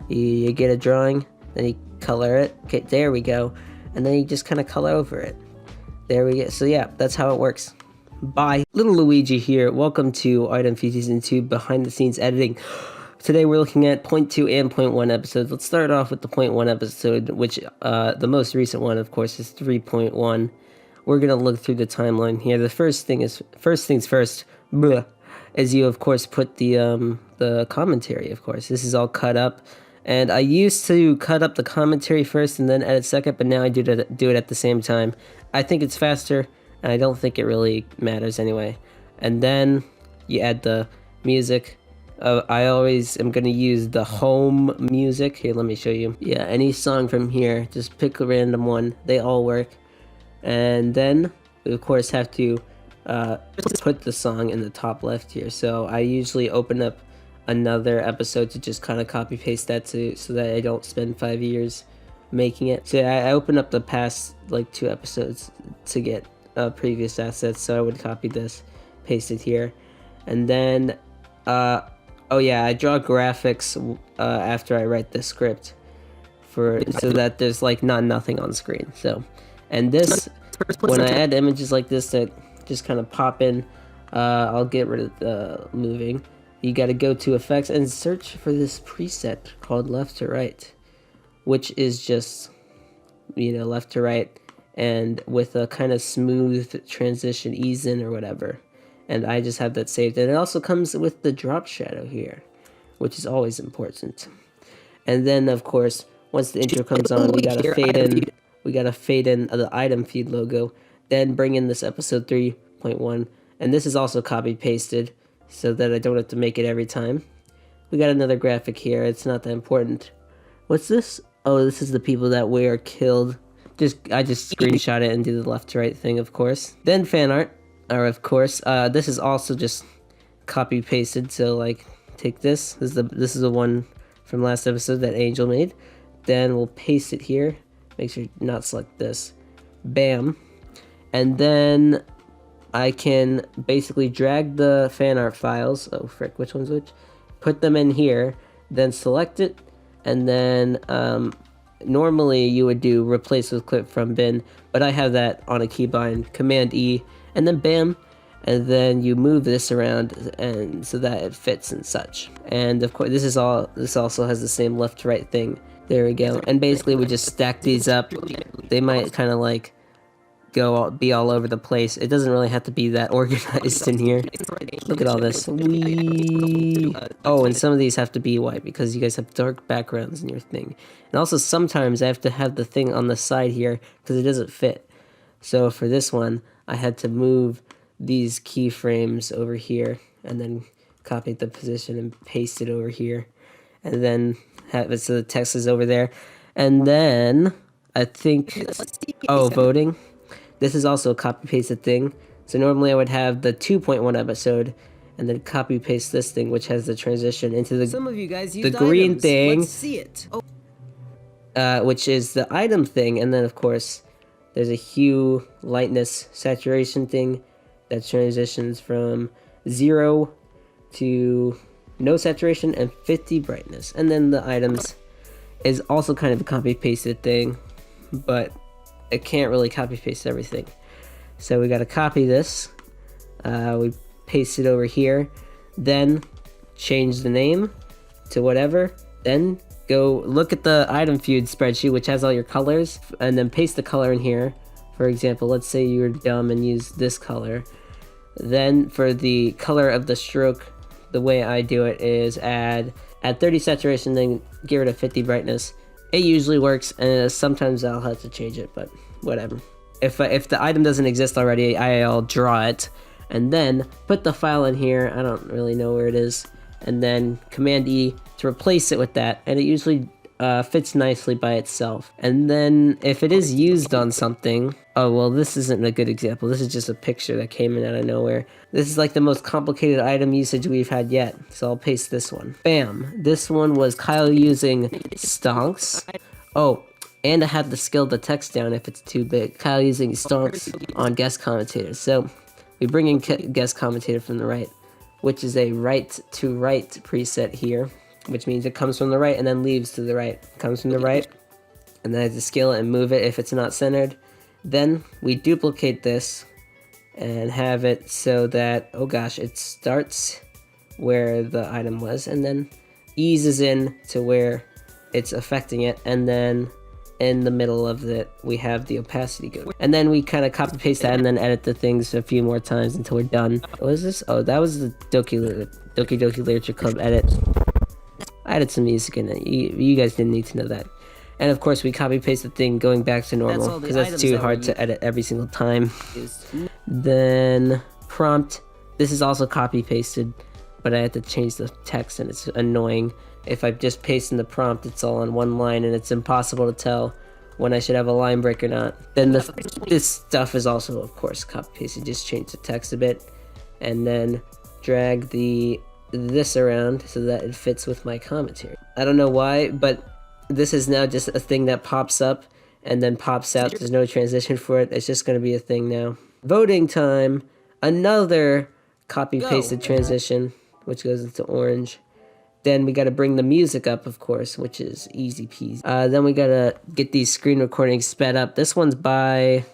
You get a drawing, then you color it. Okay, there we go. And then you just kind of color over it. There we go. So yeah, that's how it works. Bye. Little Luigi here. Welcome to Item Feud Season 2 behind the scenes editing. Today we're looking at 0.2 and 0.1 episodes. Let's start off with the 0.1 episode, which the most recent one, of course, is 3.1. We're gonna look through the timeline here. The first things first, is you of course put the commentary. Of course, this is all cut up, and I used to cut up the commentary first and then edit second, but now I do it at the same time. I think it's faster, and I don't think it really matters anyway. And then you add the music. I always am going to use the home music. Here, let me show you. Yeah, any song from here. Just pick a random one. They all work. And then, we of course have to put the song in the top left here. So I usually open up another episode to just kind of copy paste that so that I don't spend 5 years making it. So I open up the past like 2 episodes to get previous assets. So I would copy this, paste it here. And then... oh yeah, I draw graphics after I write the script so that there's like nothing on screen. So, and this, when I add images like this that just kind of pop in, I'll get rid of the moving. You got to go to effects and search for this preset called left to right, which is just, left to right and with a kind of smooth transition, ease in or whatever. And I just have that saved. And it also comes with the drop shadow here, which is always important. And then, of course, once the intro comes on, we gotta fade in. We gotta fade in the item feed logo. Then bring in this episode 3.1. And this is also copy pasted so that I don't have to make it every time. We got another graphic here. It's not that important. What's this? Oh, this is the people that were killed. I just screenshot it and do the left to right thing, of course. Then fan art. Or of course, this is also just copy pasted. So like, take this. This is the one from last episode that Angel made. Then we'll paste it here. Make sure not select this. Bam. And then I can basically drag the fan art files. Oh frick, which one's which? Put them in here. Then select it. And then normally you would do replace with clip from bin, but I have that on a keybind. Command E. And then bam, and then you move this around and so that it fits and such. And of course this also has the same left to right thing. There we go. And basically we just stack these up. They might kind of like be all over the place. It doesn't really have to be that organized in here. Look at all this. Whee! Oh, and some of these have to be white because you guys have dark backgrounds in your thing. And also sometimes I have to have the thing on the side here because it doesn't fit. So for this one, I had to move these keyframes over here and then copy the position and paste it over here. And then have it so the text is over there. And then I think, oh, voting. This is also a copy-pasted thing. So normally I would have the 2.1 episode and then copy-paste this thing, which has the transition into the, Some of you guys the green items. thing, Let's see it. Oh. which is the item thing. And then, of course, there's a hue, lightness, saturation thing that transitions from 0 to no saturation and 50 brightness. And then the items is also kind of a copy-pasted thing, but it can't really copy paste everything. So we got to copy this, we paste it over here, then change the name to whatever, then go look at the item feud spreadsheet which has all your colors, and then paste the color in here. For example, let's say you're dumb and use this color. Then for the color of the stroke, the way I do it is add 30 saturation, then give it a 50 brightness. It usually works, and sometimes I'll have to change it, but whatever. If the item doesn't exist already, I'll draw it, and then put the file in here. I don't really know where it is, and then Command E to replace it with that, and it usually fits nicely by itself. And then if it is used on something, oh well, this isn't a good example. This is just a picture that came in out of nowhere. This is like the most complicated item usage we've had yet, so I'll paste this one. Bam! This one was Kyle using stonks. Oh, and I have to scale the text down if it's too big. Kyle using stonks on guest commentators. So we bring in guest commentator from the right, which is a right to right preset here, which means it comes from the right and then leaves to the right. Comes from the right, and then I have to scale it and move it if it's not centered. Then we duplicate this and have it so that, oh gosh, it starts where the item was and then eases in to where it's affecting it, and then in the middle of it we have the opacity go. And then we kind of copy paste that and then edit the things a few more times until we're done. What is this? Oh, that was the Doki Doki Literature Club edit. I added some music in it. You guys didn't need to know that. And of course we copy paste the thing going back to normal because that's too hard to edit every single time. Then prompt. This is also copy pasted, but I had to change the text and it's annoying. If I just paste in the prompt, it's all on one line and it's impossible to tell when I should have a line break or not. Then this stuff is also, of course, copy pasted. Just change the text a bit and then drag this around so that it fits with my commentary. I don't know why, but this is now just a thing that pops up and then pops out. There's no transition for it. It's just going to be a thing now. Voting time. Another copy pasted transition, which goes into orange. Then we got to bring the music up, of course, which is easy peasy. Then we got to get these screen recordings sped up. This one's by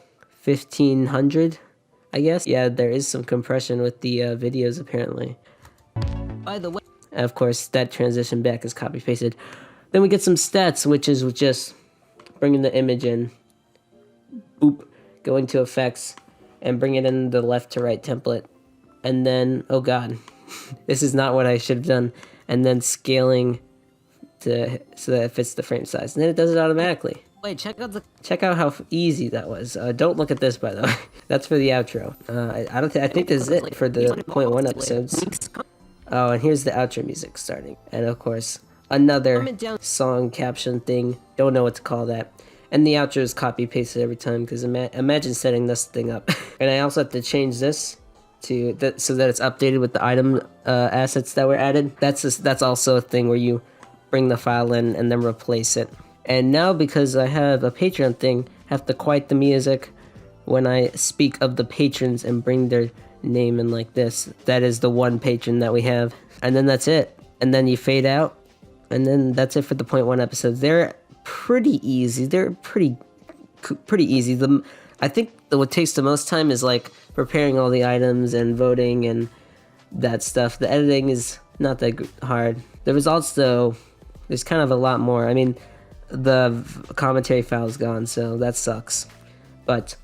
1500, I guess. Yeah, there is some compression with the videos, apparently. By the way, and of course, that transition back is copy pasted. Then we get some stats, which is just bringing the image in. Boop. Going to effects and bring it in the left to right template. And then, oh god, this is not what I should have done. And then scaling so that it fits the frame size, and then it does it automatically. wait, check out how easy that was. Don't look at this, by the way. That's for the outro. I think this is it for the 0.1 episodes. Oh, and here's the outro music starting, and of course another song caption thing. Don't know what to call that. And the outro is copy pasted every time because imagine setting this thing up. And I also have to change this so that it's updated with the item assets that were added. That's also a thing where you bring the file in and then replace it. And now because I have a Patreon thing, I have to quiet the music when I speak of the patrons and bring their name in like this. That is the one patron that we have. And then that's it. And then you fade out. And then that's it for the 0.1 episodes. They're pretty easy. They're pretty easy. I think what takes the most time is like preparing all the items and voting and that stuff. The editing is not that hard. The results, though, there's kind of a lot more. I mean, the commentary file is gone, so that sucks. But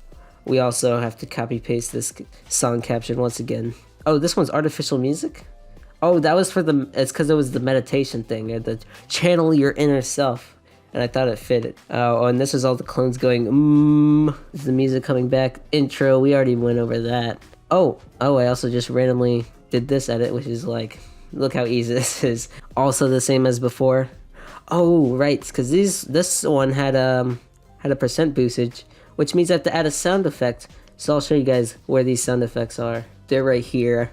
we also have to copy paste this song caption once again. Oh, this one's artificial music? Oh, that was for it's because it was the meditation thing, or the channel your inner self. And I thought it fitted. Oh, and this is all the clones going, Is the music coming back? Intro, we already went over that. Oh, I also just randomly did this edit, which is like, look how easy this is. Also the same as before. Oh, right, because this one had a percent boostage, which means I have to add a sound effect. So I'll show you guys where these sound effects are. They're right here.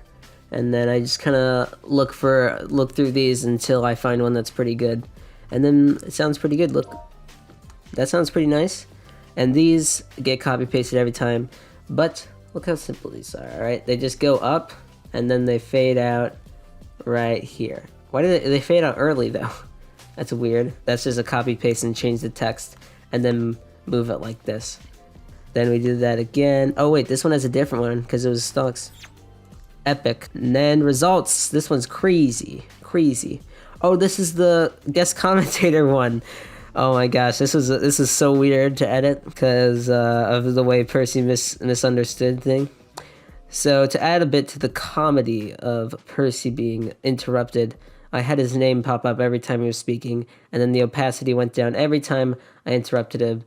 And then I just kind of look through these until I find one that's pretty good. And then it sounds pretty good. Look, that sounds pretty nice. And these get copy pasted every time. But look how simple these are, alright? They just go up and then they fade out right here. Why do they fade out early though? That's weird. That's just a copy paste and change the text and then move it like this. Then we do that again. Oh wait, this one has a different one because it was stocks. Epic. And then results. This one's crazy. Oh, this is the guest commentator one. Oh my gosh, this is so weird to edit because of the way Percy misunderstood thing. So to add a bit to the comedy of Percy being interrupted, I had his name pop up every time he was speaking, and then the opacity went down every time I interrupted him.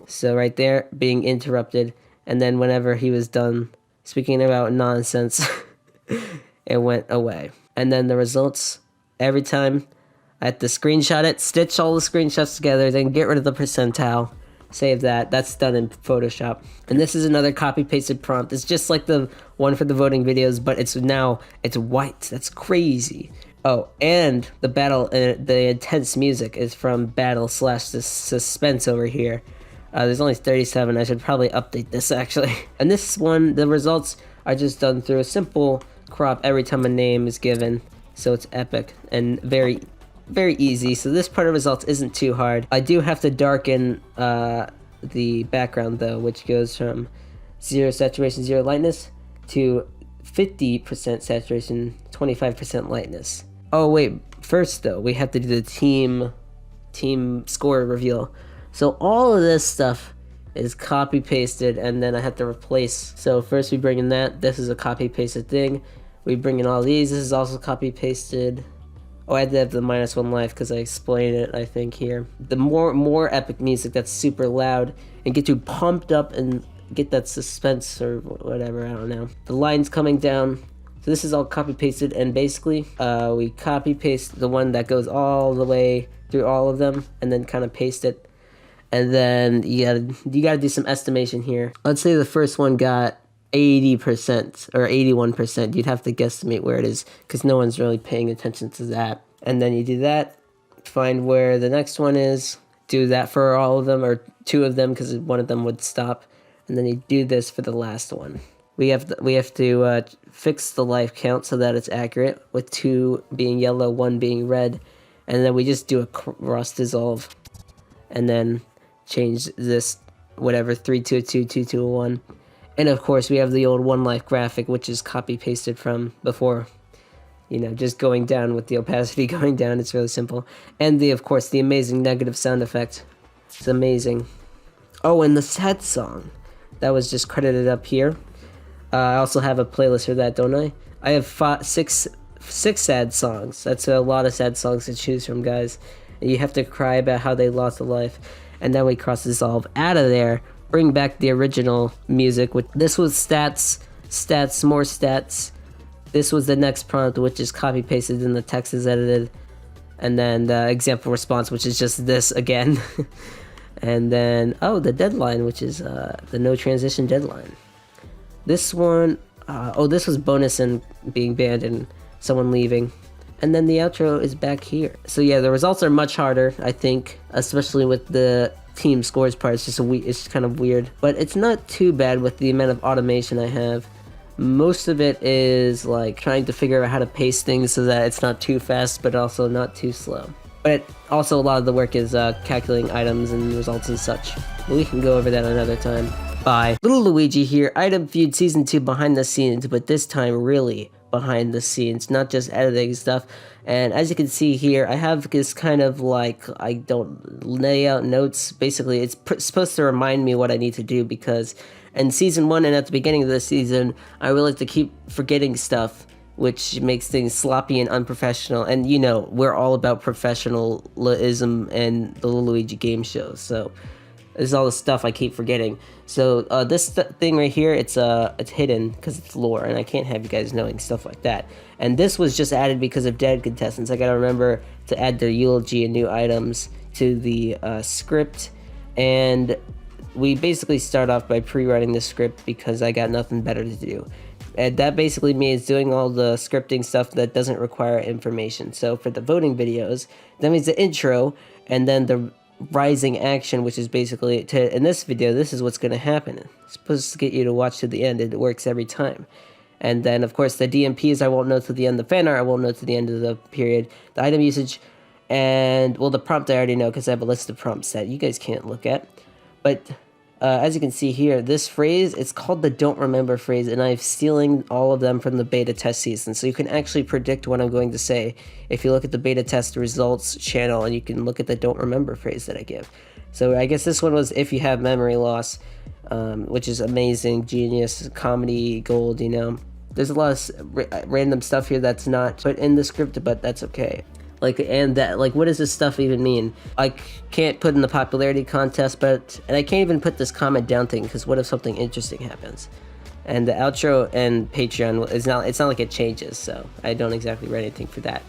So right there, being interrupted, and then whenever he was done speaking about nonsense, it went away. And then the results, every time I had to screenshot it, stitch all the screenshots together, then get rid of the percentile, save that. That's done in Photoshop. And this is another copy-pasted prompt. It's just like the one for the voting videos, but it's white. That's crazy. Oh, and the intense music is from Battle / Suspense over here. There's only 37. I should probably update this actually. And this one, the results are just done through a simple crop every time a name is given. So it's epic and very, very easy. So this part of results isn't too hard. I do have to darken the background though, which goes from 0 saturation, 0 lightness to 50% saturation, 25% lightness. Oh wait, first though, we have to do the team score reveal. So all of this stuff is copy pasted and then I have to replace. So first we bring in that. This is a copy pasted thing. We bring in all these. This is also copy pasted. Oh, I had to have the -1 life because I explained it, I think, here. The more epic music that's super loud and get you pumped up and get that suspense or whatever, I don't know. The lines coming down. So this is all copy pasted, and basically we copy paste the one that goes all the way through all of them and then kind of paste it. And then you gotta do some estimation here. Let's say the first one got 80% or 81%. You'd have to guesstimate where it is because no one's really paying attention to that. And then you do that, find where the next one is, do that for all of them or 2 of them because one of them would stop, and then you do this for the last one. We have to fix the life count so that it's accurate, with 2 being yellow, 1 being red, and then we just do a cross dissolve, and then change this whatever 3 to a 2, 2 to a 1. And of course we have the old 1 life graphic, which is copy pasted from before, you know, just going down with the opacity going down. It's really simple. And of course the amazing negative sound effect. It's amazing. Oh, and the sad song that was just credited up here. I also have a playlist for that, don't I? I have 6 sad songs. That's a lot of sad songs to choose from, guys. And you have to cry about how they lost a life. And then we cross dissolve out of there, bring back the original music. This was stats, more stats. This was the next prompt, which is copy pasted and the text is edited. And then the example response, which is just this again. And then, oh, the deadline, which is the no transition deadline. This one, this was bonus and being banned and someone leaving. And then the outro is back here. So yeah, the results are much harder, I think, especially with the team scores part. It's just kind of weird, but it's not too bad with the amount of automation I have. Most of it is like trying to figure out how to pace things so that it's not too fast, but also not too slow. But also a lot of the work is calculating items and results and such. But we can go over that another time. Bye. Little Luigi here, Item Feud Season 2 behind the scenes, but this time really behind the scenes, not just editing stuff. And as you can see here, I have this kind of like, I don't lay out notes. Basically, it's supposed to remind me what I need to do, because in Season 1 and at the beginning of the season, I really like to keep forgetting stuff, which makes things sloppy and unprofessional. And you know, we're all about professionalism and the Little Luigi game show, so this is all the stuff I keep forgetting. So this thing right here, it's hidden because it's lore, and I can't have you guys knowing stuff like that. And this was just added because of dead contestants. I gotta remember to add their eulogy and new items to the script. And we basically start off by pre-writing the script because I got nothing better to do. And that basically means doing all the scripting stuff that doesn't require information. So for the voting videos, that means the intro, and then the rising action, which is basically, in this video, this is what's going to happen. It's supposed to get you to watch to the end. It works every time. And then, of course, the DMPs I won't know to the end. The fan art I won't know to the end of the period. The item usage, and, well, the prompt I already know because I have a list of prompts that you guys can't look at. But as you can see here, this phrase, it's called the don't remember phrase, and I'm stealing all of them from the beta test season. So you can actually predict what I'm going to say if you look at the beta test results channel, and you can look at the don't remember phrase that I give. So I guess this one was if you have memory loss, which is amazing, genius, comedy, gold, you know. There's a lot of random stuff here that's not put in the script, but that's okay. Like, and that, like, what does this stuff even mean? I can't put in the popularity contest, and I can't even put this comment down thing, because what if something interesting happens? And the outro and Patreon it's not like it changes, so I don't exactly write anything for that.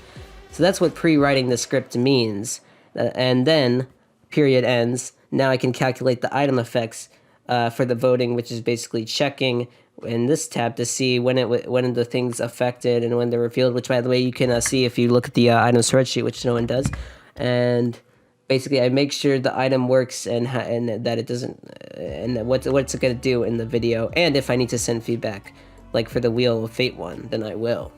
So that's what pre-writing the script means. And then, period ends. Now I can calculate the item effects for the voting, which is basically checking in this tab to see when the things affected and when they're revealed, which, by the way, you can see if you look at the item spreadsheet, which no one does. And basically I make sure the item works and that it doesn't, and what's it going to do in the video. And if I need to send feedback, like for the Wheel of Fate one, then I will.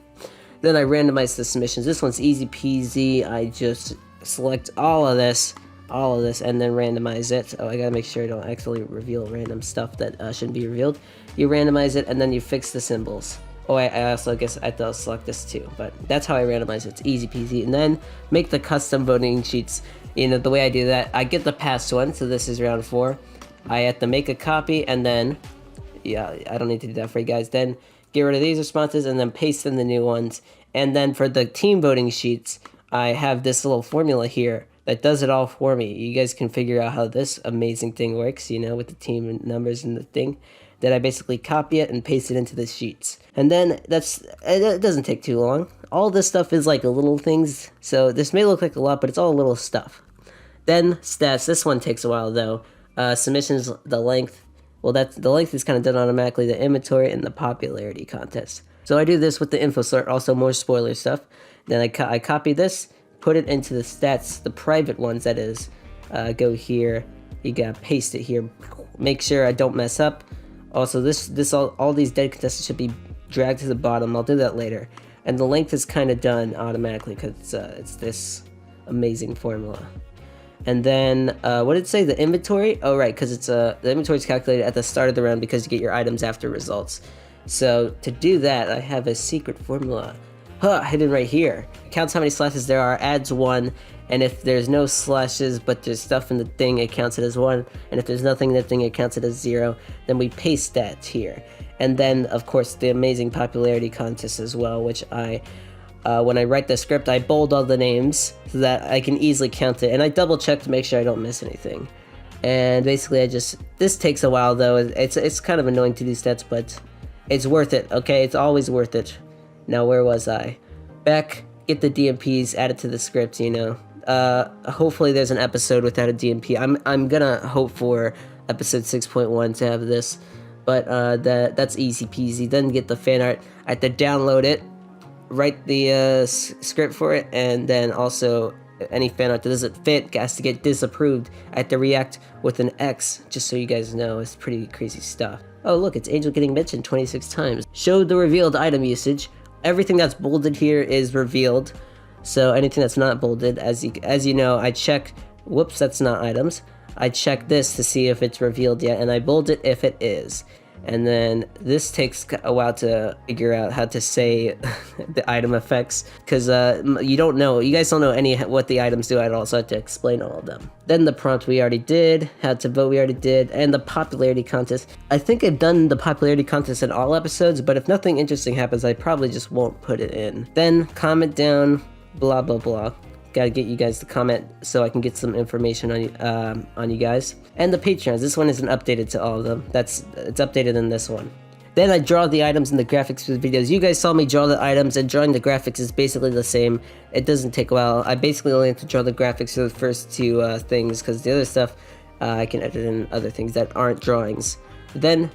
Then I randomize the submissions. This one's easy peasy. I just select all of this, and then randomize it. Oh, I gotta make sure I don't accidentally reveal random stuff that shouldn't be revealed. You randomize it, and then you fix the symbols. Oh, I also guess I thought I'll select this too, but that's how I randomize it. It's easy peasy. And then make the custom voting sheets. You know, the way I do that, I get the past one, so this is round 4. I have to make a copy, and then, yeah, I don't need to do that for you guys. Then get rid of these responses, and then paste in the new ones. And then for the team voting sheets, I have this little formula here that does it all for me. You guys can figure out how this amazing thing works, you know, with the team numbers and the thing. Then I basically copy it and paste it into the sheets. And then it doesn't take too long. All this stuff is like little things, so this may look like a lot, but it's all little stuff. Then stats. This one takes a while though. Submissions, the length. Well, the length is kind of done automatically. The inventory and the popularity contest. So I do this with the info sort, also more spoiler stuff. Then I copy this, put it into the stats, the private ones that is. Go here. You gotta paste it here. Make sure I don't mess up. Also, all these dead contestants should be dragged to the bottom. I'll do that later. And the length is kind of done automatically because it's this amazing formula. And then, what did it say? The inventory? Oh, right, because the inventory is calculated at the start of the round because you get your items after results. So to do that, I have a secret formula. Hidden right here. It counts how many slashes there are, adds 1, and if there's no slashes but there's stuff in the thing, it counts it as 1, and if there's nothing in the thing, it counts it as 0. Then we paste that here. And then, of course, the amazing popularity contest as well, which when I write the script, I bold all the names so that I can easily count it, and I double check to make sure I don't miss anything. And basically, this takes a while though. It's kind of annoying to do stats, but it's worth it, okay? It's always worth it. Now, where was I? Back, get the DMPs added to the script, you know. Hopefully there's an episode without a DMP. I'm gonna hope for episode 6.1 to have this, but that's easy peasy. Then get the fan art. I have to download it, write the script for it, and then also any fan art that doesn't fit has to get disapproved. I have to react with an X, just so you guys know. It's pretty crazy stuff. Oh, look, it's Angel getting mentioned 26 times. Show the revealed item usage. Everything that's bolded here is revealed, so anything that's not bolded, as you know, I check. Whoops, that's not items. I check this to see if it's revealed yet, and I bold it if it is. And then this takes a while to figure out how to say the item effects, because you don't know, you guys don't know what the items do at all, so I have to explain all of them. Then the prompt we already did, how to vote we already did, and the popularity contest. I think I've done the popularity contest in all episodes, but if nothing interesting happens, I probably just won't put it in. Then comment down, blah blah blah. Gotta get you guys to comment so I can get some information on you guys. And the Patreons, this one isn't updated to all of them. It's updated in this one. Then I draw the items and the graphics for the videos. You guys saw me draw the items, and drawing the graphics is basically the same. It doesn't take a while. I basically only have to draw the graphics for the first two things, because the other stuff I can edit in other things that aren't drawings. Then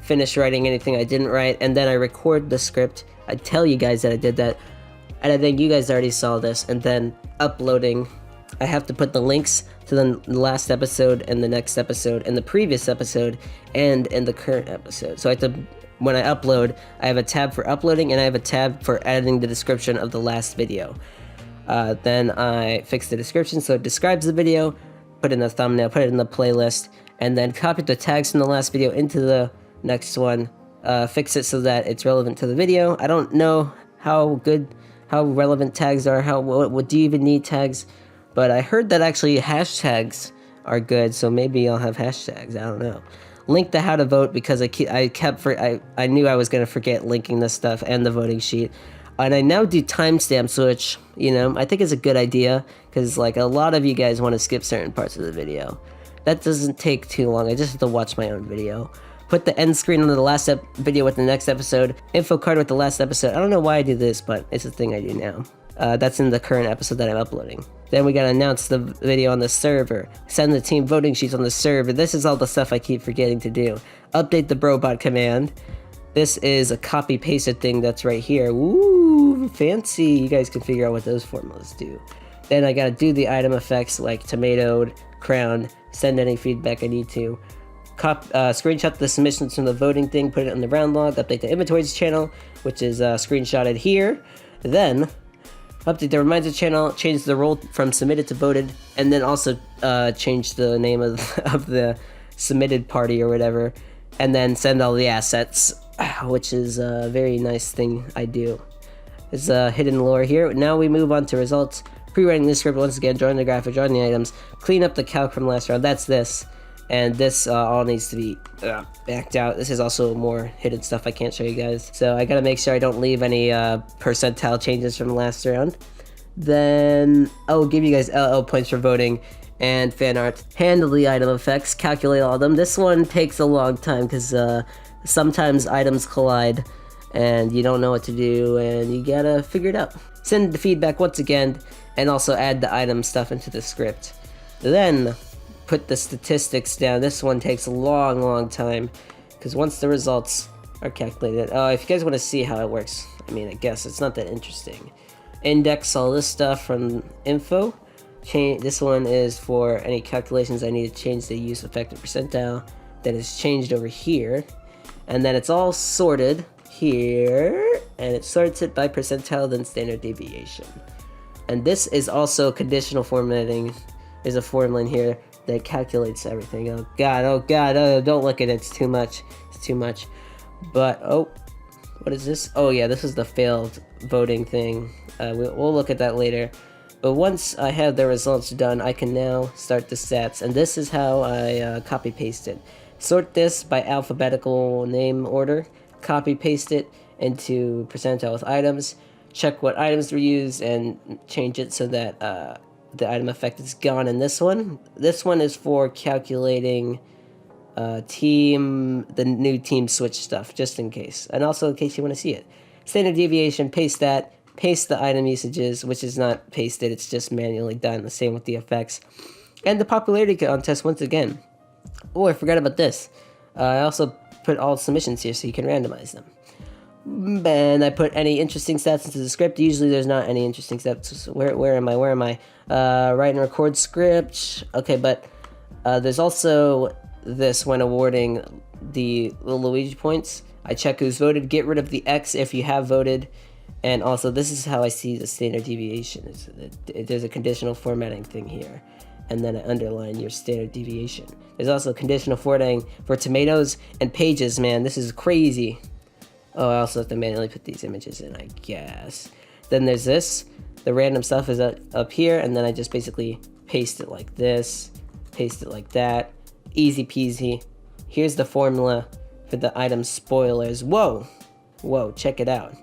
finish writing anything I didn't write, and then I record the script. I tell you guys that I did that. And I think you guys already saw this, and then uploading. I have to put the links to the last episode and the next episode and the previous episode and in the current episode. So I have to, when I upload, I have a tab for uploading and I have a tab for editing the description of the last video. Then I fix the description so it describes the video, put in the thumbnail, put it in the playlist, and then copy the tags from the last video into the next one, fix it so that it's relevant to the video. I don't know how relevant tags are, what do you even need tags, but I heard that actually hashtags are good, so maybe I'll have hashtags, I don't know. Link the how to vote, because I knew I was going to forget linking this stuff and the voting sheet. And I now do timestamps, which, you know, I think is a good idea, because like a lot of you guys want to skip certain parts of the video. That doesn't take too long, I just have to watch my own video. Put the end screen on the last video with the next episode. Info card with the last episode. I don't know why I do this, but it's a thing I do now. That's in the current episode that I'm uploading. Then we gotta announce the video on the server. Send the team voting sheets on the server. This is all the stuff I keep forgetting to do. Update the brobot command. This is a copy-pasted thing that's right here. Ooh, fancy. You guys can figure out what those formulas do. Then I gotta do the item effects like tomatoed, crowned, send any feedback I need to. Screenshot the submissions from the voting thing, put it on the round log, update the inventories channel, which is screenshotted here. Then update the reminder channel, change the role from submitted to voted, and then also change the name of the submitted party or whatever, and then send all the assets, which is a very nice thing I do. There's hidden lore here. Now we move on to results. Pre-writing the script once again, drawing the graphic, drawing the items, clean up the calc from last round. That's this. And this all needs to be backed out. This is also more hidden stuff I can't show you guys. So I gotta make sure I don't leave any percentile changes from last round. Then I'll give you guys LL points for voting and fan art. Handle the item effects, calculate all of them. This one takes a long time because sometimes items collide and you don't know what to do and you gotta figure it out. Send the feedback once again and also add the item stuff into the script. Then put the statistics down. This one takes a long time because once the results are calculated, if you guys want to see how it works, I mean, I guess it's not that interesting. Index all this stuff from info. This one is for any calculations I need to change the use effective percentile. Then it's changed over here, and then it's all sorted here, and it sorts it by percentile, then standard deviation. And this is also conditional formatting. There's a formula in here that calculates everything. Oh god, don't look at it, it's too much. But what is this? Oh yeah, this is the failed voting thing. We'll look at that later. But once I have the results done, I can now start the stats, and this is how I copy paste it. Sort this by alphabetical name order, copy paste it into percentile with items, check what items were used, and change it so that the item effect is gone in this one. This one is for calculating the new team switch stuff, just in case. And also in case you want to see it. Standard deviation, paste that. Paste the item usages, which is not pasted, it's just manually done. The same with the effects. And the popularity contest once again. Oh, I forgot about this. I also put all submissions here so you can randomize them. And I put any interesting stats into the script. Usually there's not any interesting stats. Where am I? Write and record script. Okay, but there's also this when awarding the Luigi points. I check who's voted. Get rid of the X if you have voted. And also, this is how I see the standard deviation. There's a conditional formatting thing here. and then I underline your standard deviation. There's also conditional formatting for tomatoes and pages, man. This is crazy. Oh, I also have to manually put these images in, I guess. Then there's this. The random stuff is up here, and then I just basically paste it like this, paste it like that. Easy peasy. Here's the formula for the item spoilers. Whoa, check it out.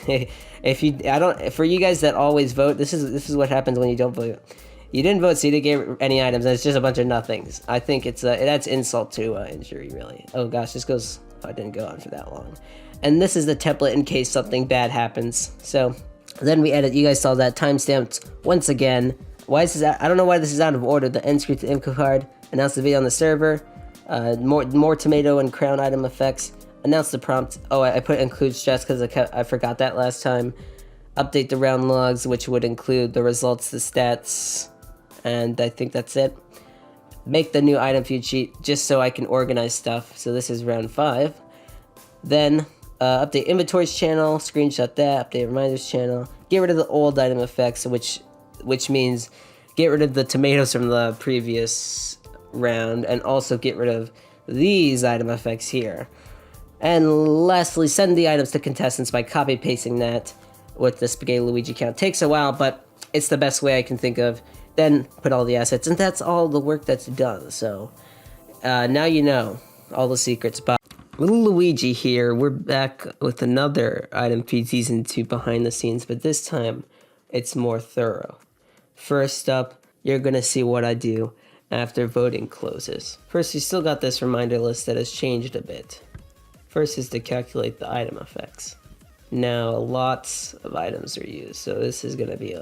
For you guys that always vote, this is what happens when you don't vote. You didn't vote, so you didn't get any items, and it's just a bunch of nothings. I think it adds insult to injury, really. Oh gosh, this goes. Oh, I didn't go on for that long. And this is the template in case something bad happens. So then we edit. You guys saw that timestamped once again. Why is this? I don't know why this is out of order. The end screen to info card. Announce the video on the server. More tomato and crown item effects. Announce the prompt. Oh, I put include stress because I forgot that last time. Update the round logs, which would include the results, the stats, and I think that's it. Make the new item feud sheet just so I can organize stuff. So this is round 5. Then update inventories channel, screenshot that, update reminders channel, get rid of the old item effects, which means get rid of the tomatoes from the previous round, and also get rid of these item effects here. And lastly, send the items to contestants by copy pasting that with the Spaghetti Luigi count. Takes a while, but it's the best way I can think of. Then put all the assets, and that's all the work that's done. So now you know all the secrets. But little Luigi here, we're back with another item feed season 2 behind the scenes, but this time it's more thorough. First up, you're gonna see what I do after voting closes. First, you still got this reminder list that has changed a bit. First is to calculate the item effects. Now, lots of items are used, so this is going to be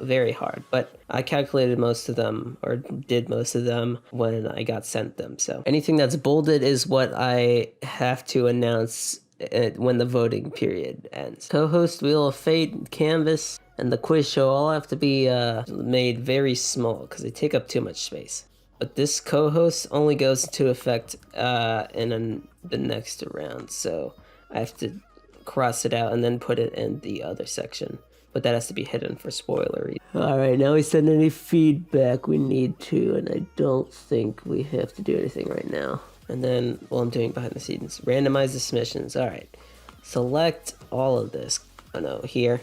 very hard. But I calculated most of them, or did most of them, when I got sent them. So anything that's bolded is what I have to announce when the voting period ends. Co-host, Wheel of Fate, Canvas, and the quiz show all have to be made very small because they take up too much space. But this co-host only goes into effect in the next round, so I have to cross it out and then put it in the other section, but that has to be hidden for spoiler. Alright, now we send any feedback we need to, and I don't think we have to do anything right now. And then, well, I'm doing behind the scenes, randomize the submissions. Alright, select all of this, here,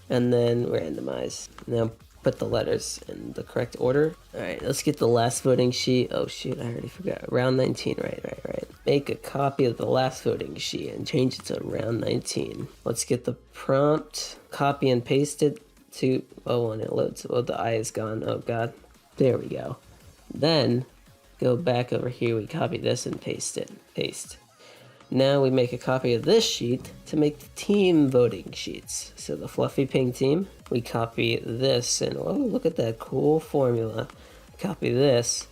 and then randomize. Now put the letters in the correct order. Alright, let's get the last voting sheet. Oh shoot, I already forgot. Round 19, right. Make a copy of the last voting sheet and change it to round 19. Let's get the prompt, copy and paste it to, when it loads, the I is gone, oh god. There we go. Then, go back over here, we copy this and paste it, paste. Now we make a copy of this sheet to make the team voting sheets. So the Fluffy Pink team, we copy this, and oh, look at that cool formula. Copy this,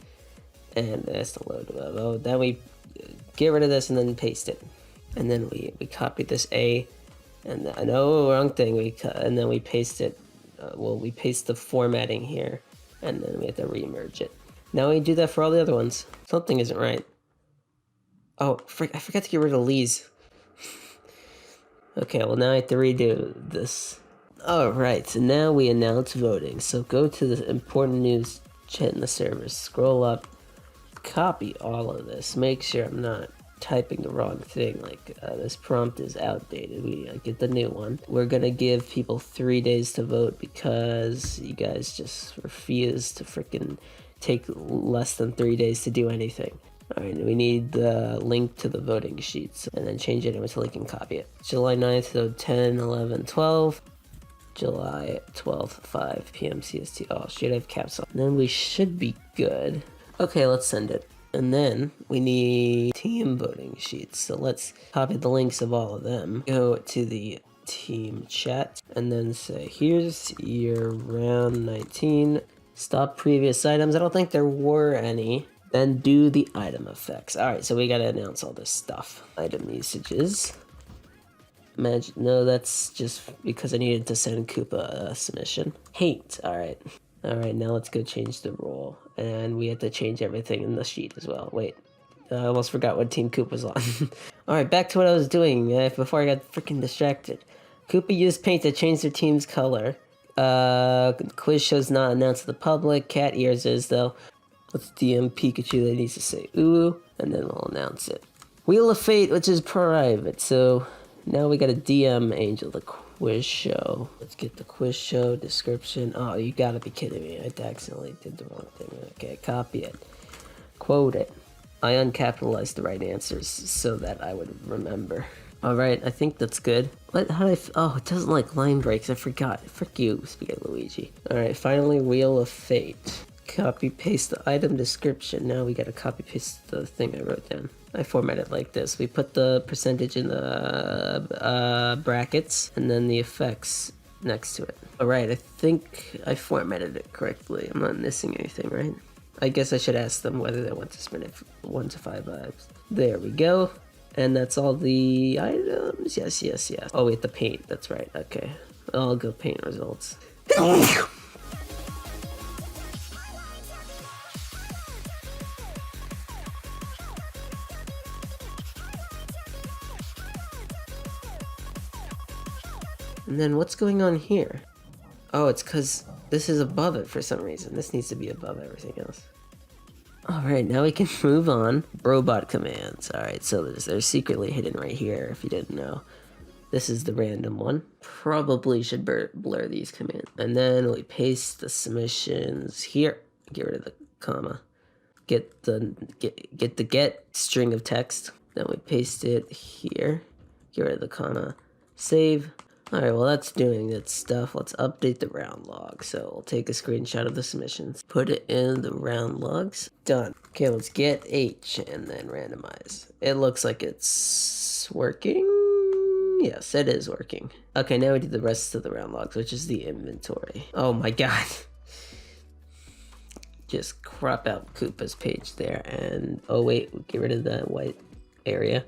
and that's the load above. Oh, then we get rid of this and then paste it. And then we copy this A, and no, wrong thing. And then we paste it. We paste the formatting here, and then we have to remerge it. Now we do that for all the other ones. Something isn't right. Oh, I forgot to get rid of Lee's. Okay, well now I have to redo this. Alright, so now we announce voting. So go to the important news chat in the server, scroll up, copy all of this. Make sure I'm not typing the wrong thing, like this prompt is outdated. We get the new one. We're gonna give people 3 days to vote because you guys just refuse to freaking take less than 3 days to do anything. Alright, we need the link to the voting sheets, and then change it until we can copy it. July 9th, so 10, 11, 12. July 12th, 5 p.m. CST. Oh, should I have caps on? Then we should be good. Okay, let's send it. And then we need team voting sheets. So let's copy the links of all of them. Go to the team chat, and then say, here's your round 19. Stop previous items. I don't think there were any. Then do the item effects. Alright, so we gotta announce all this stuff. Item usages. No, that's just because I needed to send Koopa a submission. Hate, alright. Alright, now let's go change the role. And we have to change everything in the sheet as well. Wait, I almost forgot what Team Koopa was on. Alright, back to what I was doing before I got freaking distracted. Koopa used paint to change their team's color. Quiz show's not announced to the public. Cat ears is, though. Let's DM Pikachu that needs to say ooh, and then we'll announce it. Wheel of Fate, which is private, so now we got a DM Angel, the quiz show. Let's get the quiz show description. Oh, you gotta be kidding me. I accidentally did the wrong thing. Okay, copy it. Quote it. I uncapitalized the right answers so that I would remember. Alright, I think that's good. How did oh, it doesn't like line breaks. I forgot. Frick you, Spaghetti Luigi. Alright, finally, Wheel of Fate. Copy paste the item description. Now we gotta copy paste the thing I wrote down. I formatted it like this. We put the percentage in the brackets and then the effects next to it. Alright, I think I formatted it correctly. I'm not missing anything, right? I guess I should ask them whether they want to spin it 1 to 5 lives. There we go. And that's all the items. Yes. Oh wait, the paint. That's right. Okay. I'll go paint results. And then what's going on here? Oh, it's because this is above it for some reason. This needs to be above everything else. Alright, now we can move on. Robot commands. Alright, so they're secretly hidden right here if you didn't know. This is the random one. Probably should blur these commands. And then we paste the submissions here. Get rid of the comma. Get the get string of text. Then we paste it here. Get rid of the comma. Save. Alright, well that's doing that stuff. Let's update the round log. So we'll take a screenshot of the submissions. Put it in the round logs. Done. Okay, let's get H and then randomize. It looks like it's working. Yes, it is working. Okay, now we do the rest of the round logs, which is the inventory. Oh my god. Just crop out Koopa's page there and oh wait, get rid of that white area.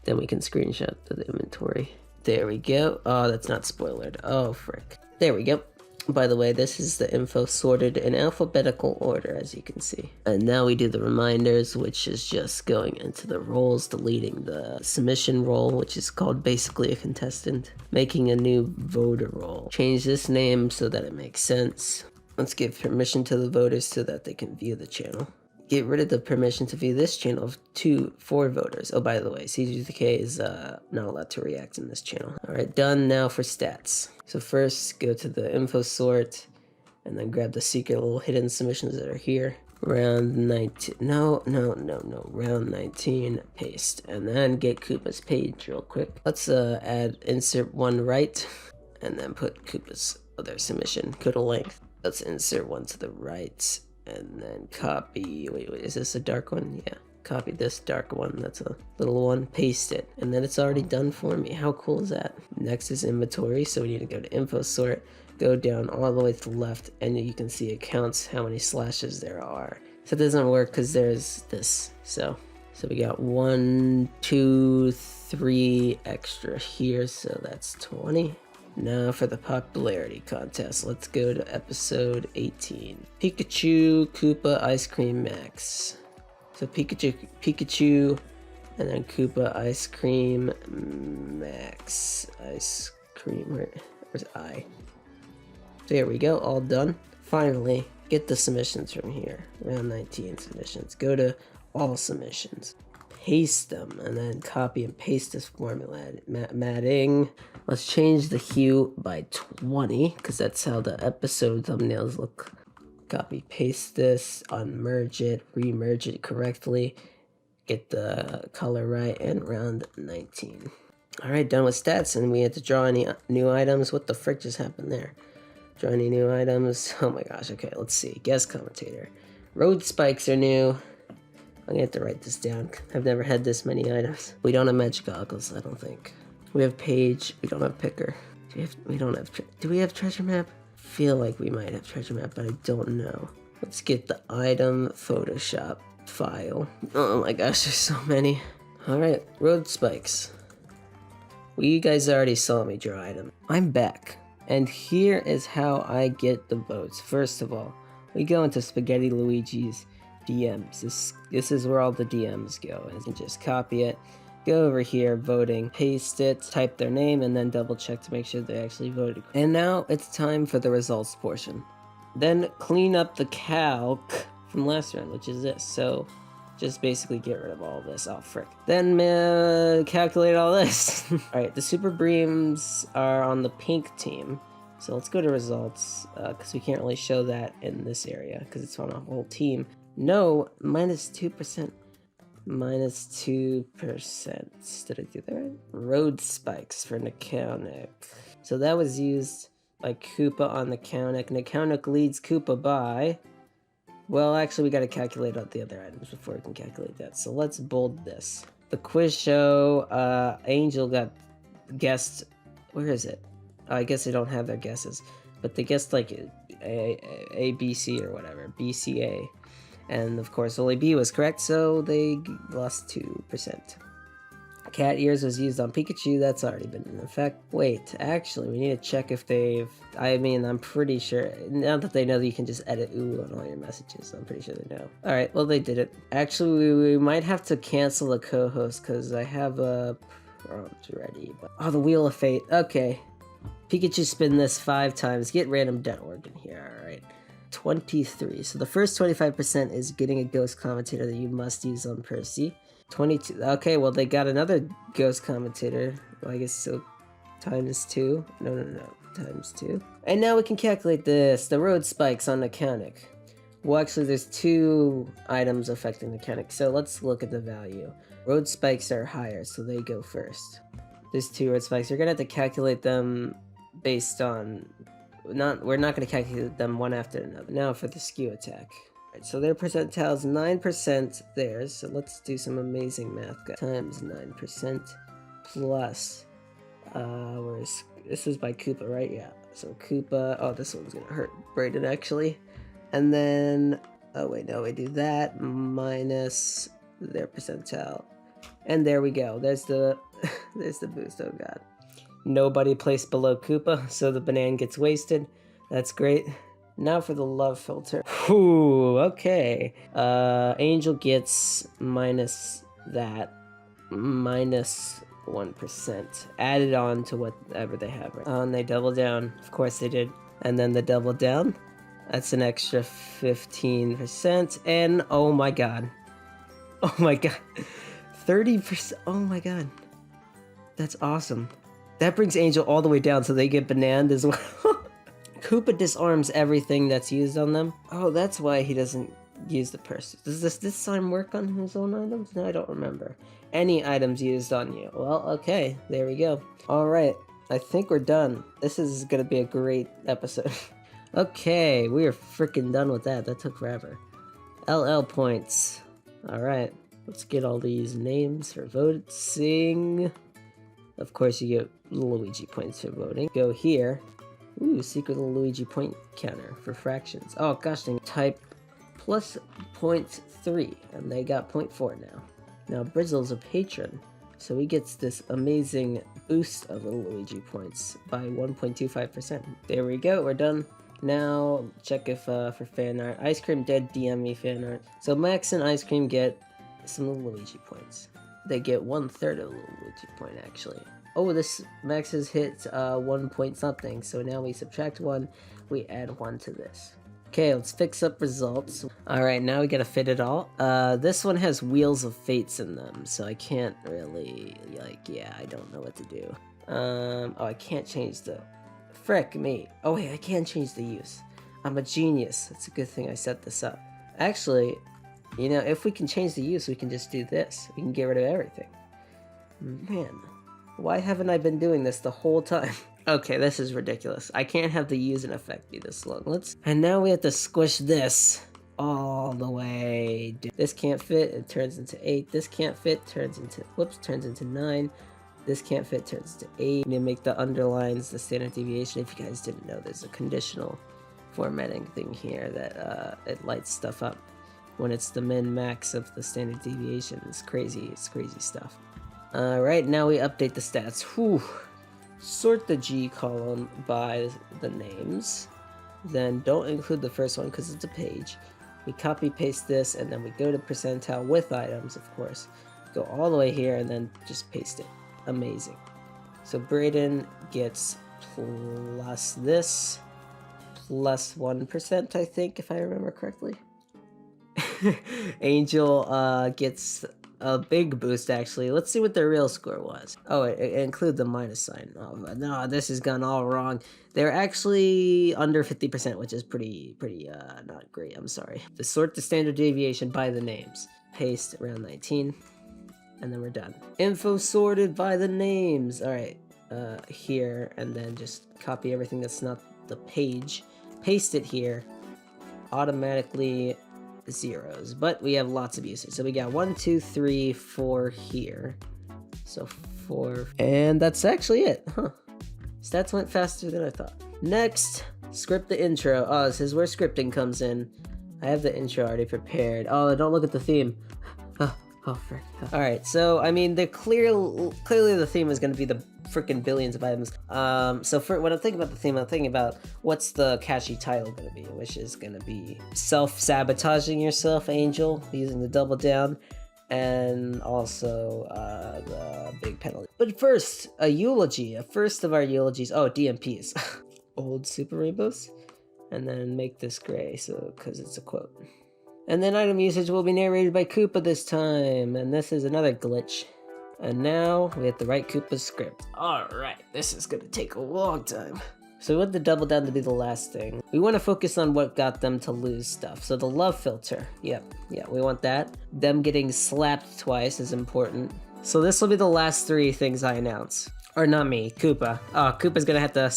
Then we can screenshot the inventory. There we go. Oh, that's not spoilered. Oh, frick. There we go. By the way, this is the info sorted in alphabetical order, as you can see. And now we do the reminders, which is just going into the roles, deleting the submission role, which is called basically a contestant, making a new voter role. Change this name so that it makes sense. Let's give permission to the voters so that they can view the channel. Get rid of the permission to view this channel of 4 voters. Oh, by the way, CG2K is not allowed to react in this channel. Alright, done now for stats. So first, go to the info sort, and then grab the secret little hidden submissions that are here. Round 19, no, round 19, paste. And then get Koopa's page real quick. Let's add insert one right, and then put Koopa's other submission. Go to length. Let's insert one to the right. And then copy, wait, is this a dark one? Yeah, copy this dark one, that's a little one, paste it, and then it's already done for me. How cool is that? Next is inventory, so we need to go to info sort, go down all the way to the left, and you can see it counts how many slashes there are. So it doesn't work because there's this, so we got 1, 2, 3 extra here, so that's 20. Now for the popularity contest, let's go to episode 18. Pikachu, Koopa, Ice Cream Max. So Pikachu, and then Koopa, Ice Cream Max. Ice Cream, where's I? There we go, all done. Finally, get the submissions from here. Round 19 submissions. Go to all submissions. Paste them and then copy and paste this formula matting. Let's change the hue by 20 because that's how the episode thumbnails look. Copy paste this, unmerge it, remerge it correctly, get the color right, and round 19. Alright, done with stats, and we had to draw any new items. What the frick just happened there? Draw any new items? Oh my gosh, okay, let's see. Guest commentator. Road spikes are new. I'm gonna have to write this down. I've never had this many items. We don't have magic goggles, I don't think. We have page, we don't have picker. Do we have treasure map? I feel like we might have treasure map, but I don't know. Let's get the item Photoshop file. Oh my gosh, there's so many. Alright, road spikes. Well, you guys already saw me draw item. I'm back. And here is how I get the votes. First of all, we go into Spaghetti Luigi's DMs. This is where all the DMs go, and just copy it, go over here, voting, paste it, type their name, and then double check to make sure they actually voted. And now it's time for the results portion. Then clean up the calc from last round, which is this. So just basically get rid of all this. Oh, frick. Then calculate all this. Alright, the Super Breams are on the pink team. So let's go to results, because we can't really show that in this area, because it's on a whole team. No, minus 2%. Minus 2%. Did I do that right? Road spikes for Neconic. So that was used by Koopa on Neconic. Neconic leads Koopa by... Well, actually, we gotta calculate out the other items before we can calculate that. So let's bold this. The quiz show, Angel got guessed... Where is it? Oh, I guess they don't have their guesses. But they guessed like A, B, C or whatever. B, C, A. And of course, only B was correct, so they lost 2%. Cat ears was used on Pikachu, that's already been in effect. Wait, actually, we need to check if they've... I mean, I'm pretty sure... Now that they know that you can just edit ooh on all your messages, I'm pretty sure they know. Alright, well, they did it. Actually, we might have to cancel the co-host, because I have a prompt ready. But... Oh, the Wheel of Fate. Okay. Pikachu spin this 5 times. Get random dent organ here, alright. 23. So the first 25% is getting a ghost commentator that you must use on Percy. 22. Okay, well, they got another ghost commentator. Well, I guess so. Times 2. No. Times 2. And now we can calculate this. The road spikes on Neconic. Well, actually, there's 2 items affecting Neconic. So let's look at the value. Road spikes are higher, so they go first. There's 2 road spikes. You're gonna have to calculate them based on... We're not going to calculate them one after another. Now for the skew attack. Right, so their percentile's 9% theirs. So let's do some amazing math. Times 9% plus... where's... This is by Koopa, right? Yeah. So Koopa... Oh, this one's going to hurt Brayden, actually. And then... Oh, wait, no, we do that minus their percentile. And there we go. There's the... There's the boost. Oh, God. Nobody placed below Koopa, so the banana gets wasted. That's great. Now for the love filter. Whew, okay. Angel gets minus that. Minus 1%. Added on to whatever they have. Right? Oh, and they double down. Of course they did. And then the double down. That's an extra 15%. And oh my god. Oh my god. 30%. Oh my god. That's awesome. That brings Angel all the way down, so they get bananaed as well. Koopa disarms everything that's used on them. Oh, that's why he doesn't use the purse. Does this disarm work on his own items? No, I don't remember. Any items used on you. Well, okay, there we go. Alright, I think we're done. This is gonna be a great episode. Okay, we are freaking done with that. That took forever. LL points. Alright, let's get all these names for voting. Of course, you get Luigi points for voting. Go here. Ooh, secret Luigi point counter for fractions. Oh, gosh dang. Type plus 0.3, and they got 0.4 now. Now, Brizzle's a patron, so he gets this amazing boost of the Luigi points by 1.25%. There we go, we're done. Now, check if for fan art. Ice Cream Dead DM me fan art. So Max and Ice Cream get some Luigi points. They get 1/3 of the Luigi point, actually. Oh, this Max has hit 1 point something, so now we subtract 1, we add 1 to this. Okay, let's fix up results. Alright, now we gotta fit it all. This one has Wheels of Fates in them, so I can't really, I don't know what to do. Oh, I can't change the... Frick me. Oh wait, I can change the use. I'm a genius. It's a good thing I set this up. Actually, you know, if we can change the use, we can just do this. We can get rid of everything. Man, why haven't I been doing this the whole time? Okay, this is ridiculous. I can't have the use and effect be this long. And now we have to squish this all the way. This can't fit, it turns into 8. This can't fit, turns into 9. This can't fit, turns into 8. And make the underlines the standard deviation. If you guys didn't know, there's a conditional formatting thing here that it lights stuff up when it's the min-max of the standard deviation. It's crazy stuff. Alright, now we update the stats. Whew. Sort the G column by the names. Then don't include the first one because it's a page. We copy paste this and then we go to percentile with items, of course. Go all the way here and then just paste it. Amazing. So Brayden gets plus this, plus 1%, I think, if I remember correctly. Angel gets a big boost actually. Let's see what their real score was. Oh, it include the minus sign. Oh no, this has gone all wrong. They're actually under 50%, which is pretty not great. I'm sorry. To sort the standard deviation by the names. Paste around 19, and then we're done. Info sorted by the names. All right, here, and then just copy everything that's not the page. Paste it here. Automatically zeros, but we have lots of uses. So we got 1, 2, 3, 4 here. So 4, and that's actually it, huh? Stats went faster than I thought. Next, script the intro. Oh, this is where scripting comes in. I have the intro already prepared. Oh, don't look at the theme. Oh, frick. All right, so I mean, clearly the theme is going to be the freaking billions of items. So for when I'm thinking about the theme, I'm thinking about what's the catchy title going to be, which is going to be self-sabotaging yourself, Angel, using the double down, and also the big penalty. But first, a eulogy, a first of our eulogies. Oh, DMPs, old super rainbows, and then make this gray, so because it's a quote. And then item usage will be narrated by Koopa this time, and this is another glitch. And now we have to write Koopa's script. Alright, this is gonna take a long time. So we want the double down to be the last thing. We want to focus on what got them to lose stuff. So the love filter, yeah, we want that. Them getting slapped twice is important. So this will be the last 3 things I announce. Or not me, Koopa. Oh, Koopa's gonna have to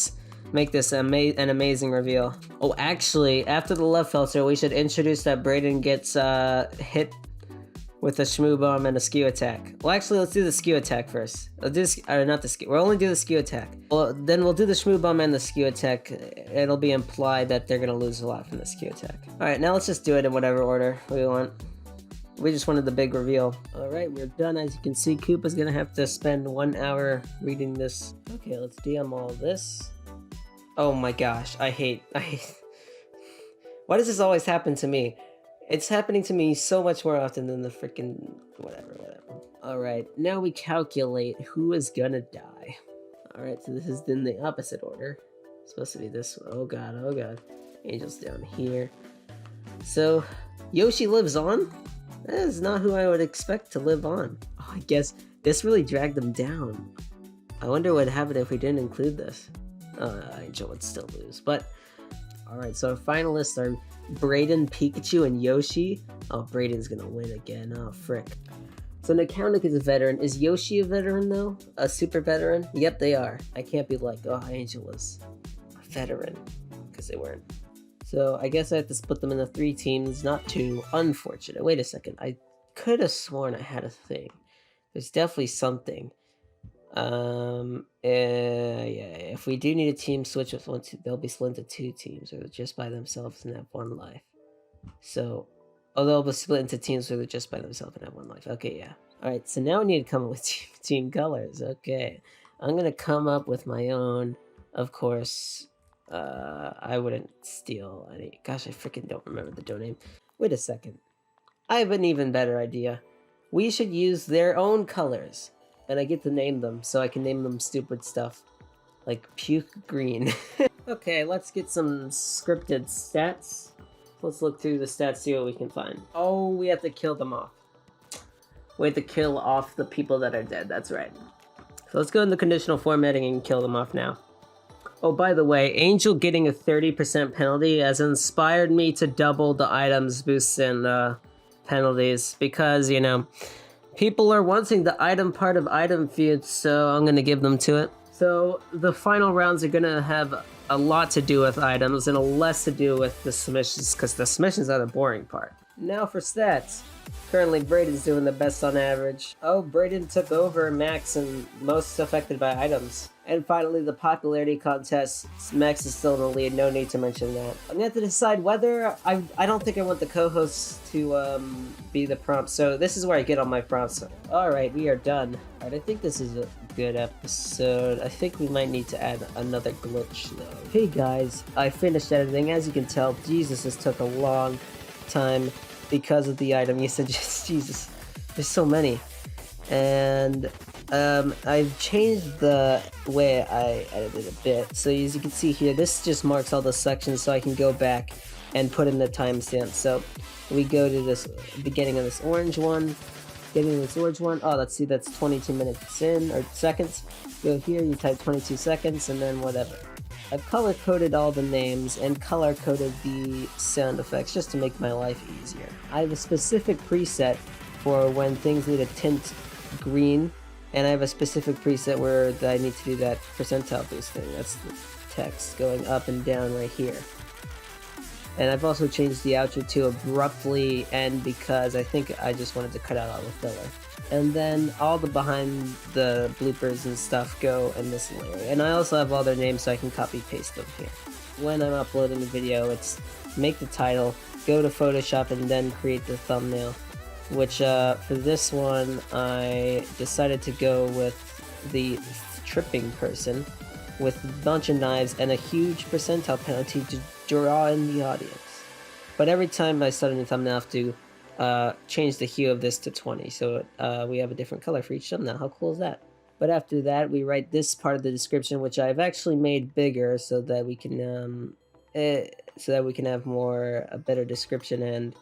make this an amazing reveal. Oh, actually, after the love filter, we should introduce that Brayden gets hit with a shmoo bomb and a skew attack. Well, actually, let's do the skew attack first. Not the skew. We'll only do the skew attack. Well, then we'll do the shmoo bomb and the skew attack. It'll be implied that they're gonna lose a lot from the skew attack. All right, now let's just do it in whatever order we want. We just wanted the big reveal. All right, we're done. As you can see, Koopa's gonna have to spend 1 hour reading this. Okay, let's DM all this. Oh my gosh, I hate. Why does this always happen to me? It's happening to me so much more often than the freaking whatever. Alright, now we calculate who is gonna die. Alright, so this is in the opposite order. It's supposed to be this one. Oh god. Angel's down here. So, Yoshi lives on? That is not who I would expect to live on. Oh, I guess this really dragged them down. I wonder what would happen if we didn't include this. Angel would still lose, but alright, so our finalists are Brayden, Pikachu, and Yoshi. Oh, Brayden's gonna win again. Oh, frick. So Naconic is a veteran. Is Yoshi a veteran, though? A super veteran? Yep, they are. I can't be like, oh, Angel was a veteran, because they weren't. So I guess I have to split them into 3 teams, not 2. Unfortunate. Wait a second. I could have sworn I had a thing. There's definitely something. Yeah, if we do need a team switch with 1, 2, they'll be split into 2 teams, or just by themselves and have 1 life. So, they'll be split into teams where they're just by themselves and have 1 life. Okay, yeah. Alright, so now we need to come up with team colors. Okay. I'm gonna come up with my own, of course. I wouldn't steal any. Gosh, I freaking don't remember the domain. Wait a second. I have an even better idea. We should use their own colors. And I get to name them, so I can name them stupid stuff. Like puke green. Okay, let's get some scripted stats. Let's look through the stats, see what we can find. Oh, we have to kill them off. We have to kill off the people that are dead, that's right. So let's go into conditional formatting and kill them off now. Oh, by the way, Angel getting a 30% penalty has inspired me to double the items, boosts, and penalties. Because, you know, people are wanting the item part of item feud, so I'm going to give them to it. So the final rounds are going to have a lot to do with items and a less to do with the submissions, because the submissions are the boring part. Now for stats. Currently, Brayden's doing the best on average. Oh, Brayden took over Max and most affected by items. And finally, the popularity contest. Max is still in the lead, no need to mention that. I'm gonna have to decide whether I don't think I want the co-hosts to be the prompts, so this is where I get all my prompts. Alright, we are done. Alright, I think this is a good episode. I think we might need to add another glitch though. Hey guys, I finished editing. As you can tell, Jesus, this took a long time because of the item usage. Jesus, there's so many. And I've changed the way I edited a bit. So as you can see here, this just marks all the sections so I can go back and put in the timestamp. So we go to this beginning of this orange one, oh, let's see, that's 22 minutes in, or seconds. Go here, you type 22 seconds, and then whatever. I've color-coded all the names and color-coded the sound effects just to make my life easier. I have a specific preset for when things need a tint green, and I have a specific preset where I need to do that percentile boost thing. That's the text going up and down right here. And I've also changed the outro to abruptly end because I think I just wanted to cut out all the filler. And then all the behind the bloopers and stuff go in this layer. And I also have all their names so I can copy paste them here. When I'm uploading a video, it's make the title, go to Photoshop, and then create the thumbnail. Which for this one, I decided to go with the tripping person with a bunch of knives and a huge percentile penalty to draw in the audience. But every time I start a new thumbnail, I have to change the hue of this to 20, so we have a different color for each thumbnail. How cool is that? But after that, we write this part of the description, which I've actually made bigger so that we can have a better description and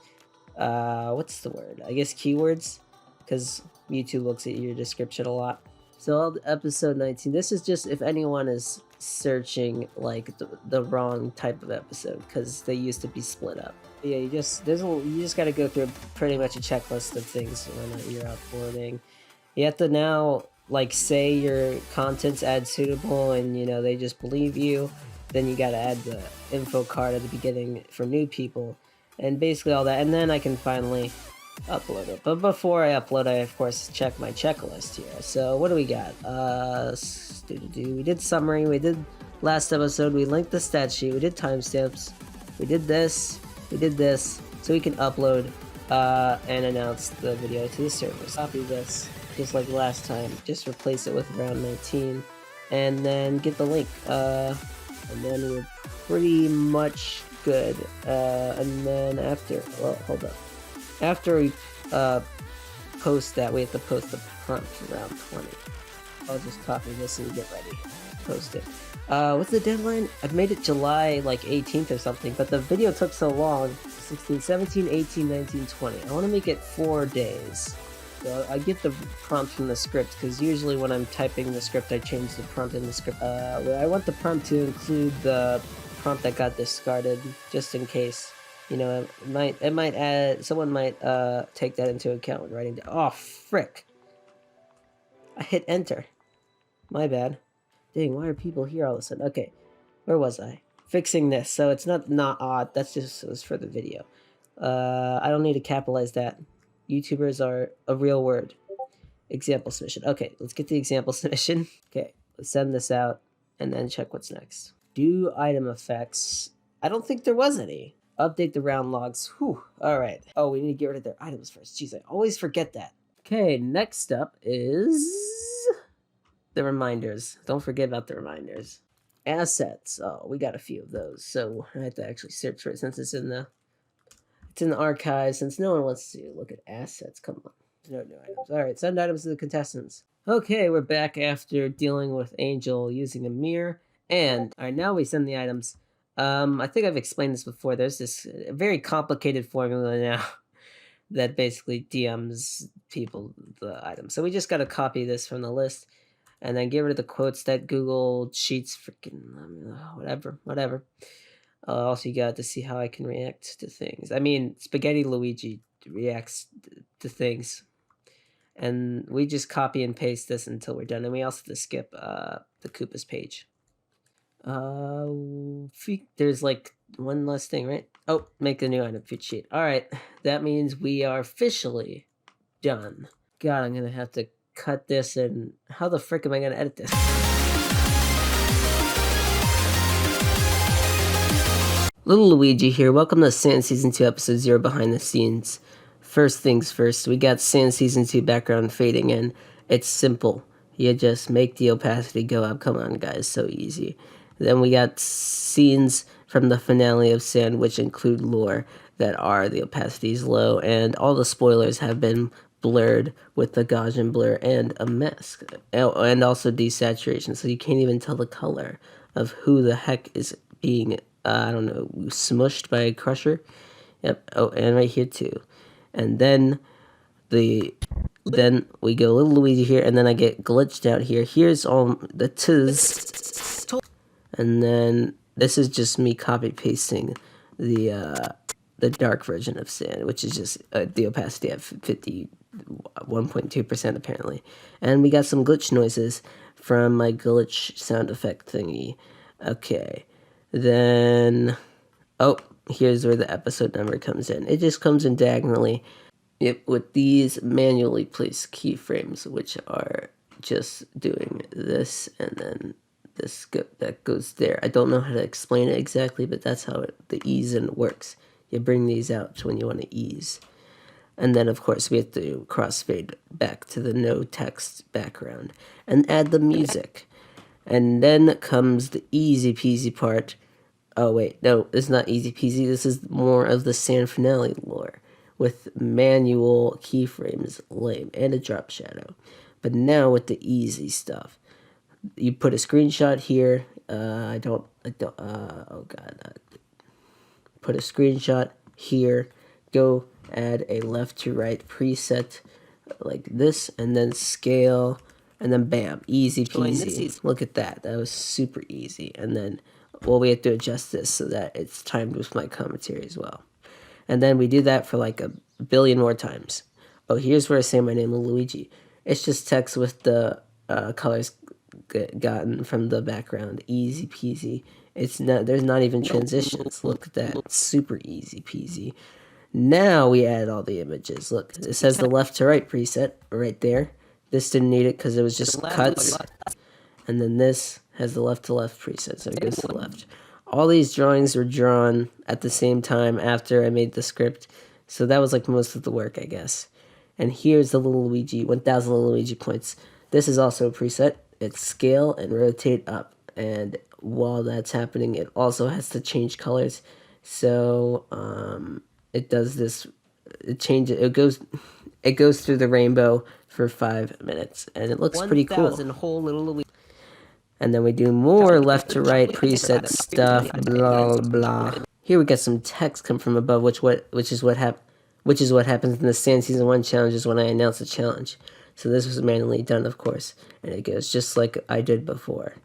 what's the word? I guess keywords, because YouTube looks at your description a lot. So episode 19, this is just if anyone is searching like the wrong type of episode, because they used to be split up. Yeah, you just gotta go through pretty much a checklist of things when you're uploading. You have to now like say your content's ad suitable, and you know they just believe you. Then you gotta add the info card at the beginning for new people, and basically all that, and then I can finally upload it. But before I upload, I of course check my checklist here. So what do we got? We did summary, we did last episode, we linked the stat sheet, we did timestamps, we did this, so we can upload and announce the video to the servers. Copy this, just like last time, just replace it with round 19, and then get the link, and then we're pretty much good. And then after we post that, we have to post the prompt for round 20. I'll just copy this and get ready. Post it. What's the deadline? I've made it July like 18th or something, but the video took so long. 16, 17, 18, 19, 20. I want to make it 4 days. So I get the prompt from the script, because usually when I'm typing the script, I change the prompt in the script. I want the prompt to include the prompt that got discarded, just in case. You know, someone might take that into account when writing down. Oh, frick. I hit enter. My bad. Dang, why are people here all of a sudden? Okay, where was I? Fixing this, so it's not odd. That's just was for the video. I don't need to capitalize that. YouTubers are a real word. Example submission. Okay, let's get the example submission. Okay, let's send this out and then check what's next. Do item effects. I don't think there was any. Update the round logs. Whew. Alright. Oh, we need to get rid of their items first. Jeez, I always forget that. Okay, next up is the reminders. Don't forget about the reminders. Assets. Oh, we got a few of those. So I have to actually search for it since it's in the archives, since no one wants to look at assets. Come on. There's no new items. Alright, send items to the contestants. Okay, we're back after dealing with Angel using a mirror. And alright, now we send the items. I think I've explained this before. There's this very complicated formula now that basically DMs people the items. So we just got to copy this from the list and then get rid of the quotes that Google Sheets freaking whatever. Also, you got to see how I can react to things. I mean, Spaghetti Luigi reacts to things. And we just copy and paste this until we're done. And we also have to skip the Koopa's page. There's like one last thing, right? Oh, make a new item feed sheet. Alright, that means we are officially done. God, I'm gonna have to cut this, and how the frick am I gonna edit this? Little Luigi here. Welcome to Sand Season 2 Episode 0 Behind the Scenes. First things first, we got Sand Season 2 background fading in. It's simple. You just make the opacity go up. Come on, guys, so easy. Then we got scenes from the finale of Sand, which include lore that are the opacities low, and all the spoilers have been blurred with the Gaussian blur and a mask, and also desaturation, so you can't even tell the color of who the heck is being I don't know, smushed by a crusher. Yep. Oh, and right here too. And then then we get a little Luigi here, and then I get glitched out here. Here's all the tiz, and then this is just me copy pasting the dark version of sand, which is just the opacity at 51.2% apparently. And we got some glitch noises from my glitch sound effect thingy. Okay, then here's where the episode number comes in. It just comes in diagonally. Yep, with these manually placed keyframes, which are just doing this and then this that goes there. I don't know how to explain it exactly, but that's how the ease in works. You bring these out when you want to ease. And then, of course, we have to crossfade back to the no text background and add the music. And then comes the easy peasy part. Oh, wait, no, it's not easy peasy. This is more of the Sand Finale lore with manual keyframes, lame, and a drop shadow. But now with the easy stuff. You put a screenshot here. Oh god. Put a screenshot here. Go add a left to right preset like this, and then scale, and then bam, easy peasy. Look at that. That was super easy. And then, well, we have to adjust this so that it's timed with my commentary as well. And then we do that for like a billion more times. Oh, here's where I say my name, Luigi. It's just text with the colors gotten from the background. Easy peasy. There's not even transitions. Look at that. It's super easy peasy. Now we add all the images. Look, it says the left to right preset right there. This didn't need it because it was just cuts. And then this has the left to left preset, so it goes to the left. All these drawings were drawn at the same time after I made the script, so that was like most of the work, I guess. And here's the little Luigi, 1000 little Luigi points. This is also a preset. It's scale and rotate up, and while that's happening, it also has to change colors. So it does this. It changes. It goes through the rainbow for 5 minutes, and it looks pretty cool. Whole little Luigi. And then we do more left to right preset stuff, blah blah. Here we got some text come from above, which is what happens in the Sand Season 1 challenges when I announce a challenge. So this was manually done, of course, and it goes just like I did before.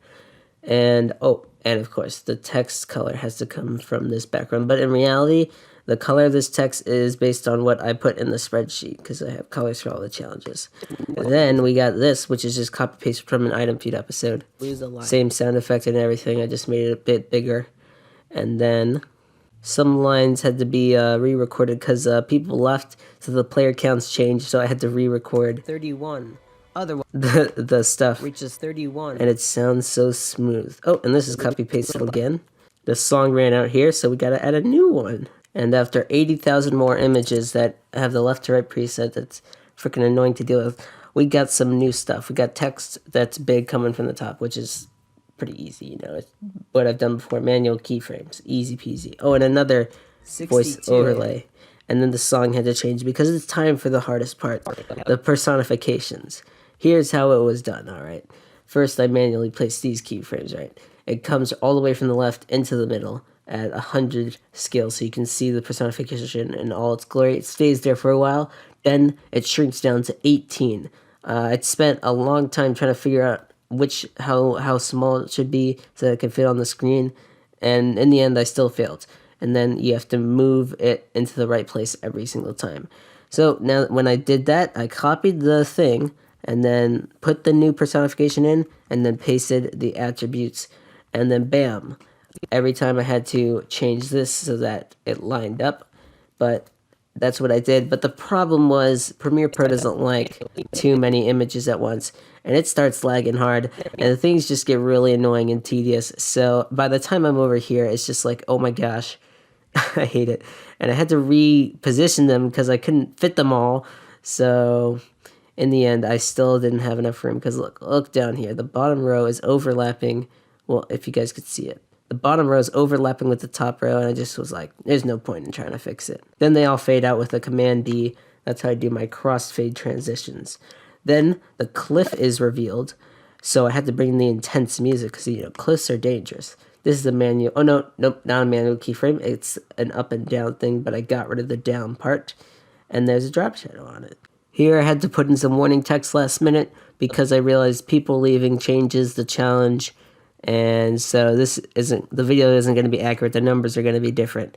And and of course the text color has to come from this background, but in reality, the color of this text is based on what I put in the spreadsheet because I have colors for all the challenges. And then we got this, which is just copy paste from an item feed episode. Same sound effect and everything. I just made it a bit bigger. And then some lines had to be re-recorded because people left, so the player counts changed. So I had to re-record 31. The stuff reaches 31, and it sounds so smooth. Oh, and this is copy pasted again. The song ran out here, so we gotta add a new one. And after 80,000 more images that have the left to right preset that's freaking annoying to deal with, we got some new stuff. We got text that's big coming from the top, which is pretty easy, you know. It's what I've done before. Manual keyframes, easy peasy. Oh, and another 62. Voice overlay. And then the song had to change because it's time for the hardest part, the personifications. Here's how it was done, all right. First, I manually placed these keyframes, right. It comes all the way from the left into the middle at 100 scale, so you can see the personification in all its glory. It stays there for a while, then it shrinks down to 18. It spent a long time trying to figure out how small it should be so that it could fit on the screen, and in the end I still failed. And then you have to move it into the right place every single time. So now when I did that, I copied the thing and then put the new personification in and then pasted the attributes, and then bam, every time I had to change this so that it lined up, but that's what I did. But the problem was Premiere Pro doesn't like too many images at once, and it starts lagging hard, and the things just get really annoying and tedious. So by the time I'm over here, it's just like, oh my gosh, I hate it. And I had to reposition them because I couldn't fit them all. So in the end, I still didn't have enough room because look down here. The bottom row is overlapping. Well, if you guys could see it. The bottom row is overlapping with the top row, and I just was like, there's no point in trying to fix it. Then they all fade out with a Command D. That's how I do my crossfade transitions. Then the cliff is revealed, so I had to bring in the intense music because, you know, cliffs are dangerous. This is a manual. Oh, no, nope, not a manual keyframe. It's an up and down thing, but I got rid of the down part. And there's a drop shadow on it. Here I had to put in some warning text last minute because I realized people leaving changes the challenge. And so the video isn't going to be accurate. The numbers are going to be different.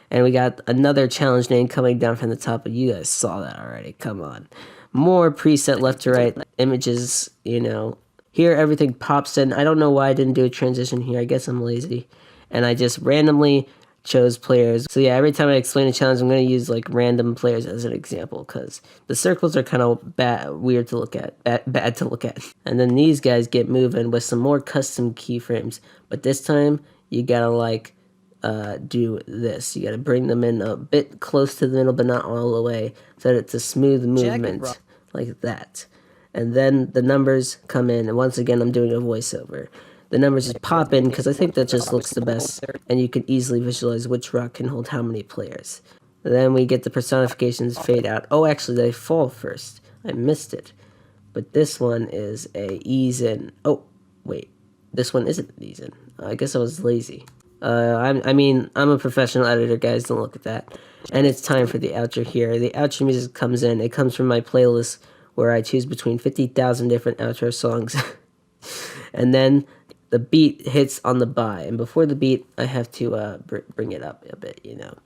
And we got another challenge name coming down from the top, but you guys saw that already. Come on. More preset left to right images, you know. Here everything pops in. I don't know why I didn't do a transition here. I guess I'm lazy. And I just randomly chose players. So yeah, every time I explain a challenge, I'm going to use like random players as an example because the circles are kind of weird to look at, bad to look at. And then these guys get moving with some more custom keyframes. But this time you gotta like do this. You gotta bring them in a bit close to the middle, but not all the way, so that it's a smooth movement like that. And then the numbers come in, and once again I'm doing a voiceover. The numbers just pop in because I think that just looks the best, and you can easily visualize which rock can hold how many players. Then we get the personifications fade out. Oh, actually they fall first. I missed it. But this one is a ease in. Oh, wait. This one isn't an ease in. I guess I was lazy. I'm a professional editor, guys. Don't look at that. And it's time for the outro here. The outro music comes in. It comes from my playlist where I choose between 50,000 different outro songs. And then the beat hits on the buy. And before the beat, I have to bring it up a bit, you know.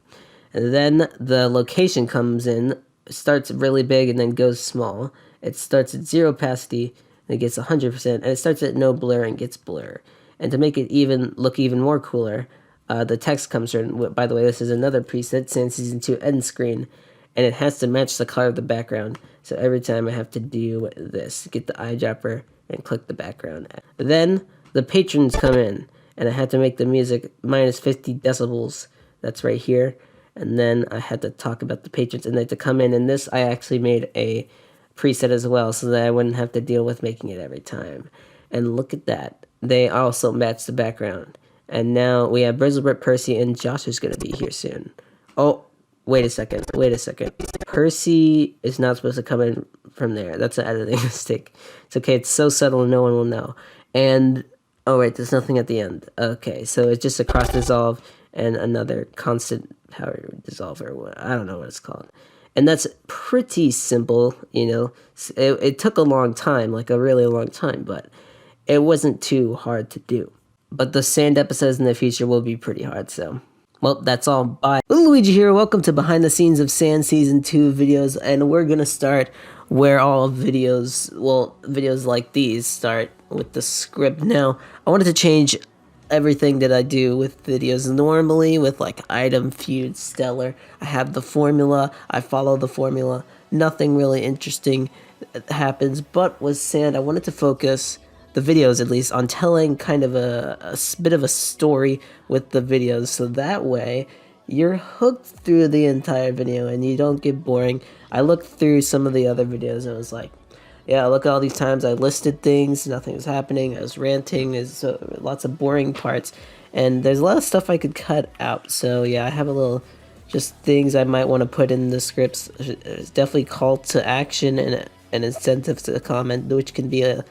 And then the location comes in, starts really big and then goes small. It starts at 0 opacity and it gets 100%. And it starts at no blur and gets blur. And to make it look even more cooler, the text comes in. By the way, this is another preset, Sand Season 2 end screen, and it has to match the color of the background. So every time I have to do this, get the eyedropper and click the background. Then the patrons come in, and I had to make the music minus 50 decibels. That's right here. And then I had to talk about the patrons, and they had to come in. And this I actually made a preset as well, so that I wouldn't have to deal with making it every time. And look at that. They also match the background. And now we have Brizzlebrett, Percy, and Josh is going to be here soon. Oh, wait a second. Percy is not supposed to come in from there. That's an editing mistake. It's okay. It's so subtle no one will know. And, oh wait, there's nothing at the end. Okay, so it's just a cross dissolve and another constant power dissolve, or I don't know what it's called. And that's pretty simple, you know. It took a long time, like a really long time, but it wasn't too hard to do. But the sand episodes in the future will be pretty hard, so. Well, that's all. Bye. Luigi here. Welcome to Behind the Scenes of Sand Season 2 videos. And we're going to start where all videos like these start, with the script. Now, I wanted to change everything that I do with videos. Normally, with like item, feud, STeller, I have the formula. I follow the formula. Nothing really interesting happens. But with sand, I wanted to focus the videos, at least, on telling kind of a bit of a story with the videos, so that way you're hooked through the entire video and you don't get boring. I looked through some of the other videos and I was like, yeah, look at all these times I listed things, nothing was happening, I was ranting, there's lots of boring parts, and there's a lot of stuff I could cut out. So yeah, I have a little just things I might want to put in the scripts. There's definitely call to action and an incentive to comment, which can be a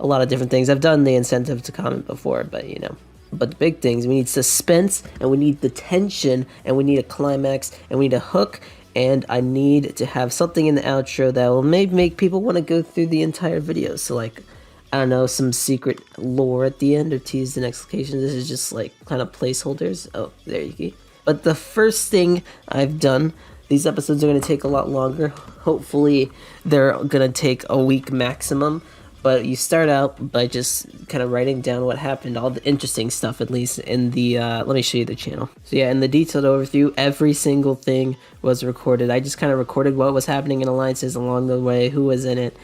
lot of different things. I've done the incentive to comment before, but you know. But the big things, we need suspense, and we need the tension, and we need a climax, and we need a hook, and I need to have something in the outro that will maybe make people want to go through the entire video. So like, I don't know, some secret lore at the end, or tease the next location. This is just like kind of placeholders. Oh, there you go. But the first thing I've done, these episodes are going to take a lot longer. Hopefully they're going to take a week maximum. But you start out by just kind of writing down what happened, all the interesting stuff, at least, in the, let me show you the channel. So yeah, in the detailed overview, every single thing was recorded. I just kind of recorded what was happening in alliances along the way, who was in it,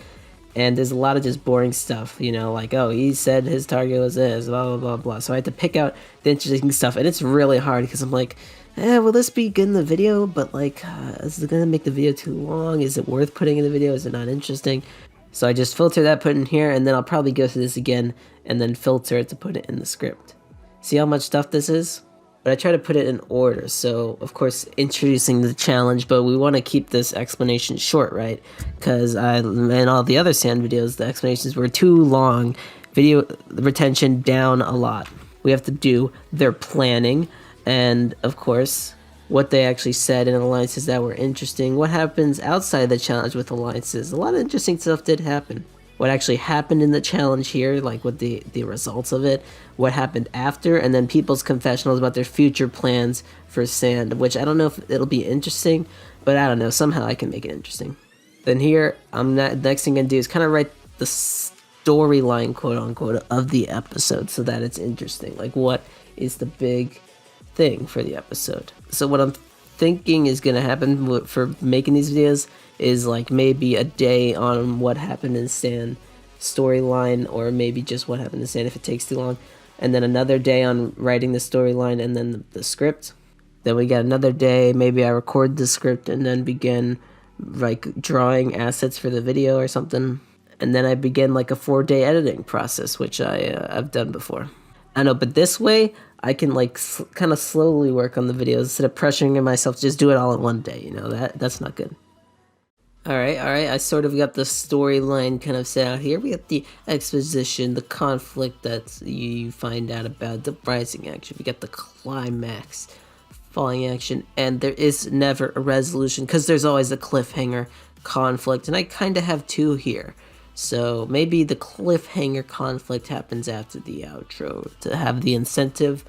and there's a lot of just boring stuff, you know, like, oh, he said his target was this, blah, blah, blah, blah. So I had to pick out the interesting stuff, and it's really hard, because I'm like, will this be good in the video? But like, is it going to make the video too long? Is it worth putting in the video? Is it not interesting? So I just filter that, put it in here, and then I'll probably go through this again, and then filter it to put it in the script. See how much stuff this is? But I try to put it in order, so of course introducing the challenge, but we want to keep this explanation short, right? Because in all the other sand videos, the explanations were too long, video retention down a lot. We have to do their planning, and of course, what they actually said in alliances that were interesting. What happens outside the challenge with alliances? A lot of interesting stuff did happen. What actually happened in the challenge here, like what the results of it, what happened after, and then people's confessionals about their future plans for Sand, which I don't know if it'll be interesting, but I don't know, somehow I can make it interesting. Then here, next thing I'm gonna do is kind of write the storyline, quote unquote, of the episode so that it's interesting. Like, what is the big thing for the episode? So what I'm thinking is gonna happen for making these videos is like maybe a day on what happened in Sand storyline, or maybe just what happened in Sand if it takes too long, and then another day on writing the storyline and then the script. Then we got another day, maybe I record the script and then begin like drawing assets for the video or something, and then I begin like a 4-day editing process, which I've done before. I know, but this way I can like kind of slowly work on the videos instead of pressuring myself to just do it all in one day. You know, that's not good. All right, I sort of got the storyline kind of set out here. We got the exposition, the conflict that you find out about, the rising action. We got the climax, falling action, and there is never a resolution because there's always a cliffhanger conflict, and I kind of have two here. So maybe the cliffhanger conflict happens after the outro to have the incentive,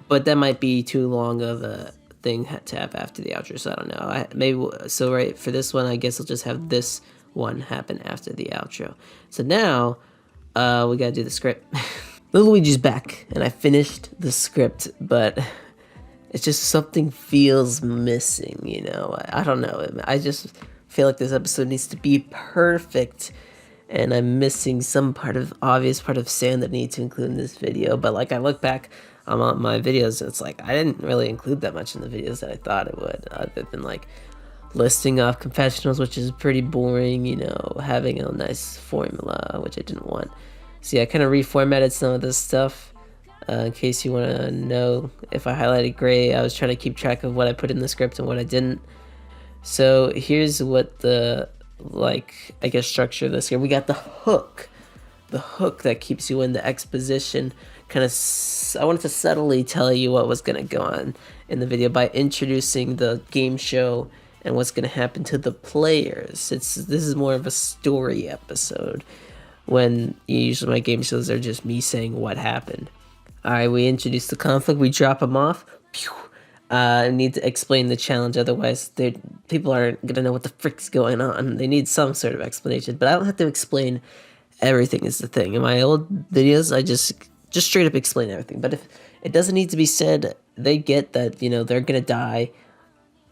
but that might be too long of a thing to have after the outro, so I don't know. Right, for this one, I guess I'll just have this one happen after the outro. So now, we gotta do the script. Luigi's back, and I finished the script, but it's just something feels missing, you know? I don't know, I just feel like this episode needs to be perfect, and I'm missing some obvious part of Sand that I need to include in this video. But like, I look back on my videos, and it's like I didn't really include that much in the videos that I thought it would, other than like listing off confessionals, which is pretty boring, you know, having a nice formula, which I didn't want. See, I kind of reformatted some of this stuff, in case you want to know. If I highlighted gray, I was trying to keep track of what I put in the script and what I didn't. So here's what the, like, I guess structure of this here. We got the hook that keeps you in the exposition. I wanted to subtly tell you what was going to go on in the video by introducing the game show and what's going to happen to the players. This is more of a story episode, when usually my game shows are just me saying what happened. Alright, we introduce the conflict, we drop them off. I need to explain the challenge, otherwise people aren't going to know what the frick's going on. They need some sort of explanation, but I don't have to explain everything is the thing. In my old videos, I just straight up explain everything. But if it doesn't need to be said, they get that, you know, they're going to die.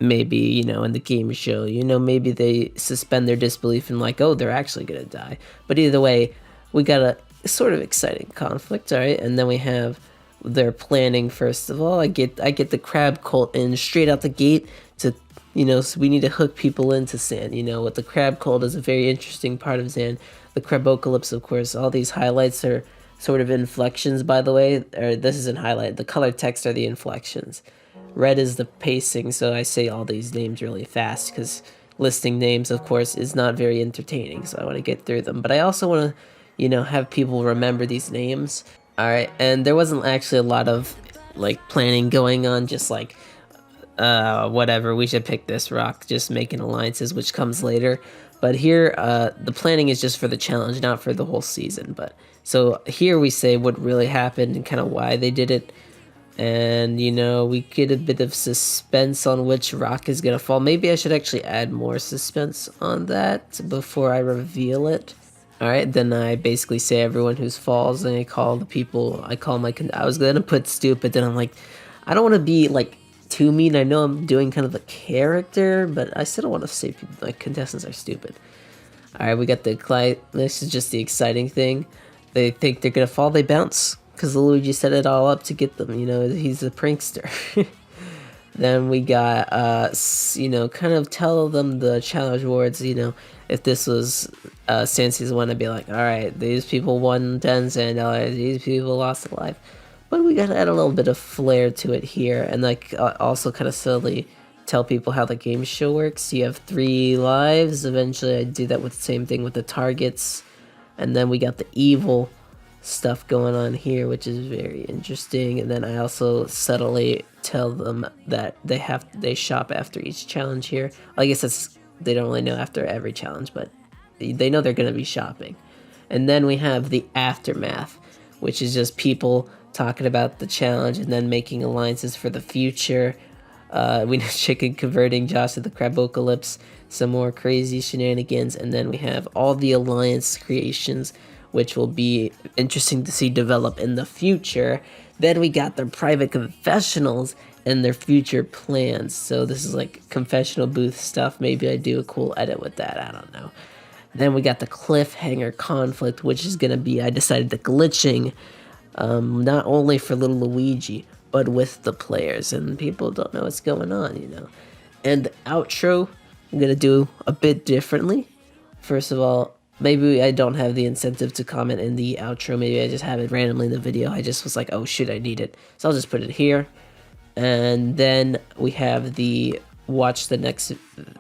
Maybe, you know, in the game show, you know, maybe they suspend their disbelief and like, oh, they're actually going to die. But either way, we got a sort of exciting conflict, all right? And then we have their planning. First of all, I get the crab cult in straight out the gate to, you know, so we need to hook people into Sand. You know, what the crab cult is a very interesting part of Sand. The Crabocalypse, of course. All these highlights are sort of inflections, by the way. Or this isn't highlight. The colored text are the inflections. Red is the pacing, so I say all these names really fast because listing names, of course, is not very entertaining. So I want to get through them, but I also want to, you know, have people remember these names. All right, and there wasn't actually a lot of like planning going on. Just like, whatever, we should pick this rock. Just making alliances, which comes later. But here, the planning is just for the challenge, not for the whole season. But so here we say what really happened and kind of why they did it. And, you know, we get a bit of suspense on which rock is going to fall. Maybe I should actually add more suspense on that before I reveal it. Alright, then I basically say everyone who falls, and I call the people, I was going to put stupid, then I'm like, I don't want to be, like, too mean. I know I'm doing kind of a character, but I still don't want to say people, like, contestants are stupid. Alright, we got this is just the exciting thing. They think they're going to fall, they bounce. Because Luigi set it all up to get them, you know, he's a prankster. Then we got, you know, kind of tell them the challenge awards, you know, if this was Sand Season 1, I'd be like, alright, these people won $10, these people lost a life. But we gotta add a little bit of flair to it here, and like also kind of subtly tell people how the game show works. You have 3 lives, eventually I do that with the same thing with the targets. And then we got the evil stuff going on here, which is very interesting. And then I also subtly tell them that they shop after each challenge here. I guess they don't really know after every challenge, but they know they're going to be shopping. And then we have the aftermath, which is just people talking about the challenge and then making alliances for the future. We know Chicken converting Josh to the Crabocalypse, some more crazy shenanigans, and then we have all the alliance creations, which will be interesting to see develop in the future. Then we got their private confessionals and their future plans. So this is like confessional booth stuff. Maybe I do a cool edit with that, I don't know. Then we got the cliffhanger conflict, which is gonna be, I decided the glitching, not only for little Luigi, but with the players, and people don't know what's going on, you know. And the outro, I'm gonna do a bit differently. First of all, maybe I don't have the incentive to comment in the outro, maybe I just have it randomly in the video. I just was like, oh shoot, I need it. So I'll just put it here. And then we have the watch the next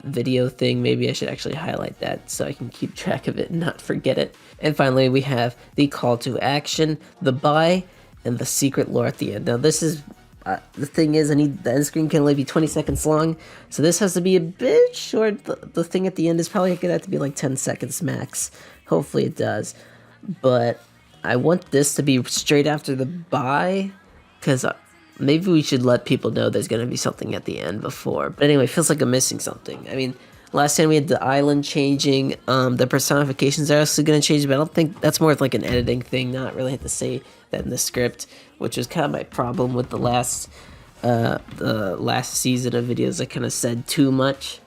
video thing. Maybe I should actually highlight that so I can keep track of it and not forget it. And finally, we have the call to action, the buy, and the secret lore at the end. Now this is, the thing is, the end screen can only be 20 seconds long, so this has to be a bit short. The thing at the end is probably gonna have to be like 10 seconds max. Hopefully it does. But I want this to be straight after the buy, because maybe we should let people know there's gonna be something at the end before. But anyway, it feels like I'm missing something. I mean, last time we had the island changing, the personifications are also gonna change, but I don't think that's more of like an editing thing, not really have to say that in the script, which was kind of my problem with the last season of videos. I kind of said too much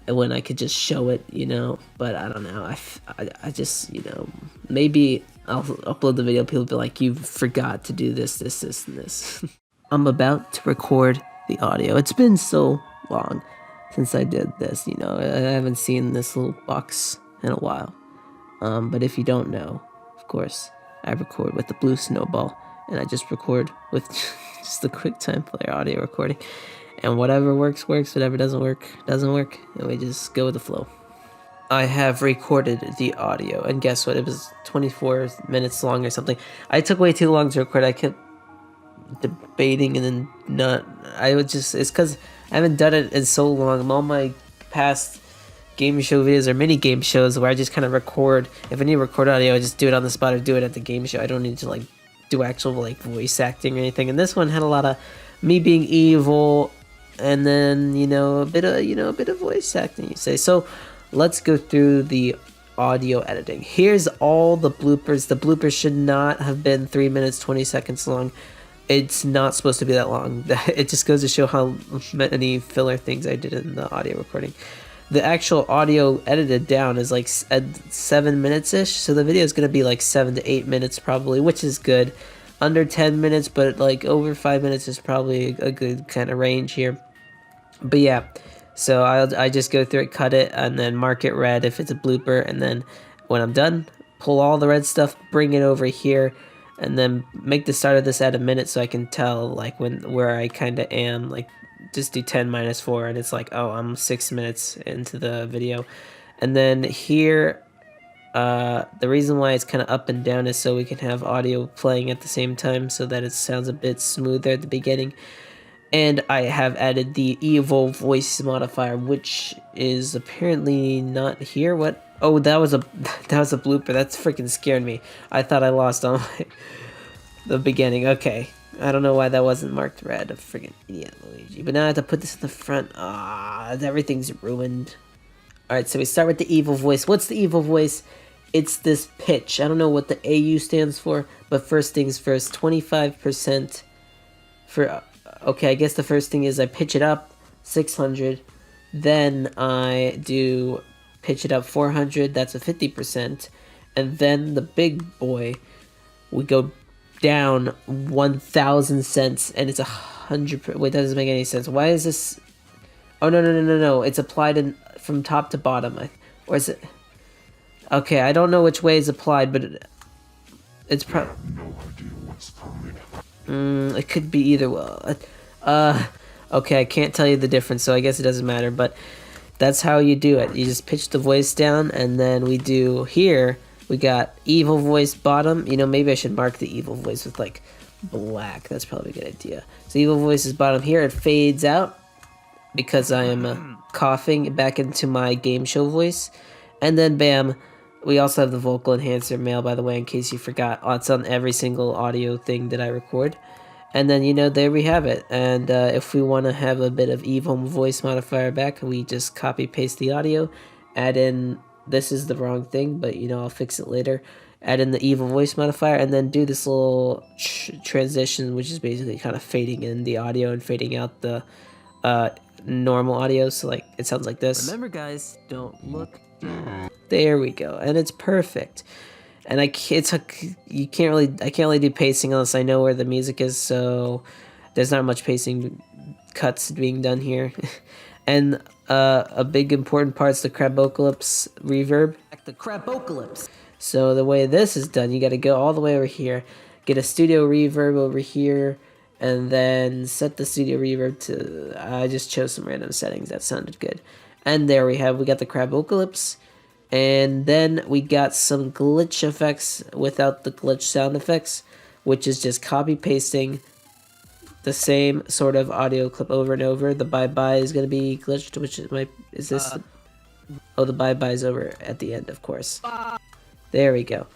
when I could just show it, you know. But I don't know. I just, you know, maybe I'll upload the video. People will be like, you forgot to do this, and this. I'm about to record the audio. It's been so long since I did this, you know. I haven't seen this little box in a while. But if you don't know, of course, I record with the Blue Snowball, and I just record with just the QuickTime Player audio recording. And whatever works, works. Whatever doesn't work, doesn't work. And we just go with the flow. I have recorded the audio, and guess what? It was 24 minutes long or something. I took way too long to record. I kept debating and then it's because I haven't done it in so long. All my past game show videos or mini game shows where I just kind of record. If I need to record audio, I just do it on the spot or do it at the game show. I don't need to like do actual like voice acting or anything. And this one had a lot of me being evil, and then a bit of voice acting, you say. So let's go through the audio editing. Here's all the bloopers. The bloopers should not have been 3 minutes 20 seconds long. It's not supposed to be that long. It just goes to show how many filler things I did in the audio recording. The actual audio edited down is like 7 minutes-ish, so the video is going to be like 7 to 8 minutes probably, which is good. Under 10 minutes, but like over 5 minutes is probably a good kind of range here. But yeah, so I just go through it, cut it, and then mark it red if it's a blooper, and then when I'm done, pull all the red stuff, bring it over here, and then make the start of this at a minute so I can tell like where I kind of am. Like just do 10 minus 4 and it's like, oh, I'm 6 minutes into the video. And then here, the reason why it's kind of up and down is so we can have audio playing at the same time so that it sounds a bit smoother at the beginning. And I have added the evil voice modifier, which is apparently not here. What? Oh, that was a blooper. That's freaking scared me. I thought I lost on the beginning. Okay. I don't know why that wasn't marked red. A freaking idiot, Luigi. But now I have to put this in the front. Everything's ruined. Alright, so we start with the evil voice. What's the evil voice? It's this pitch. I don't know what the AU stands for, but first things first, 25% for... Okay, I guess the first thing is I pitch it up 600. Then I do pitch it up 400. That's a 50%. And then the big boy, we go down 1,000 cents, and it's 100. Wait, that doesn't make any sense. Why is this? Oh no! It's applied from top to bottom. Or is it? Okay, I don't know which way it's applied, but it's probably. It could be either. Okay, I can't tell you the difference, so I guess it doesn't matter. But that's how you do it. You just pitch the voice down, and then we do here We got evil voice bottom. You know, maybe I should mark the evil voice with like black. That's probably a good idea. So evil voice is bottom here. It fades out because I am coughing back into my game show voice. And then bam, we also have the vocal enhancer male, by the way, in case you forgot. Oh, it's on every single audio thing that I record. And then, you know, there we have it. And if we want to have a bit of evil voice modifier back, we just copy paste the audio, add in, this is the wrong thing, but you know, I'll fix it later. Add in the evil voice modifier and then do this little transition, which is basically kind of fading in the audio and fading out the normal audio. So like, it sounds like this. Remember guys, don't look down. There we go. And it's perfect. And I can't really do pacing unless I know where the music is, so there's not much pacing cuts being done here. And a big important part is the Crabocalypse reverb. The Crabocalypse. So the way this is done, you got to go all the way over here, get a studio reverb over here, and then set the studio reverb to, I just chose some random settings that sounded good. And there we got the Crabocalypse. And then we got some glitch effects without the glitch sound effects, which is just copy pasting the same sort of audio clip over and over. The bye bye is going to be glitched, which is this? Oh, the bye bye is over at the end, of course. There we go.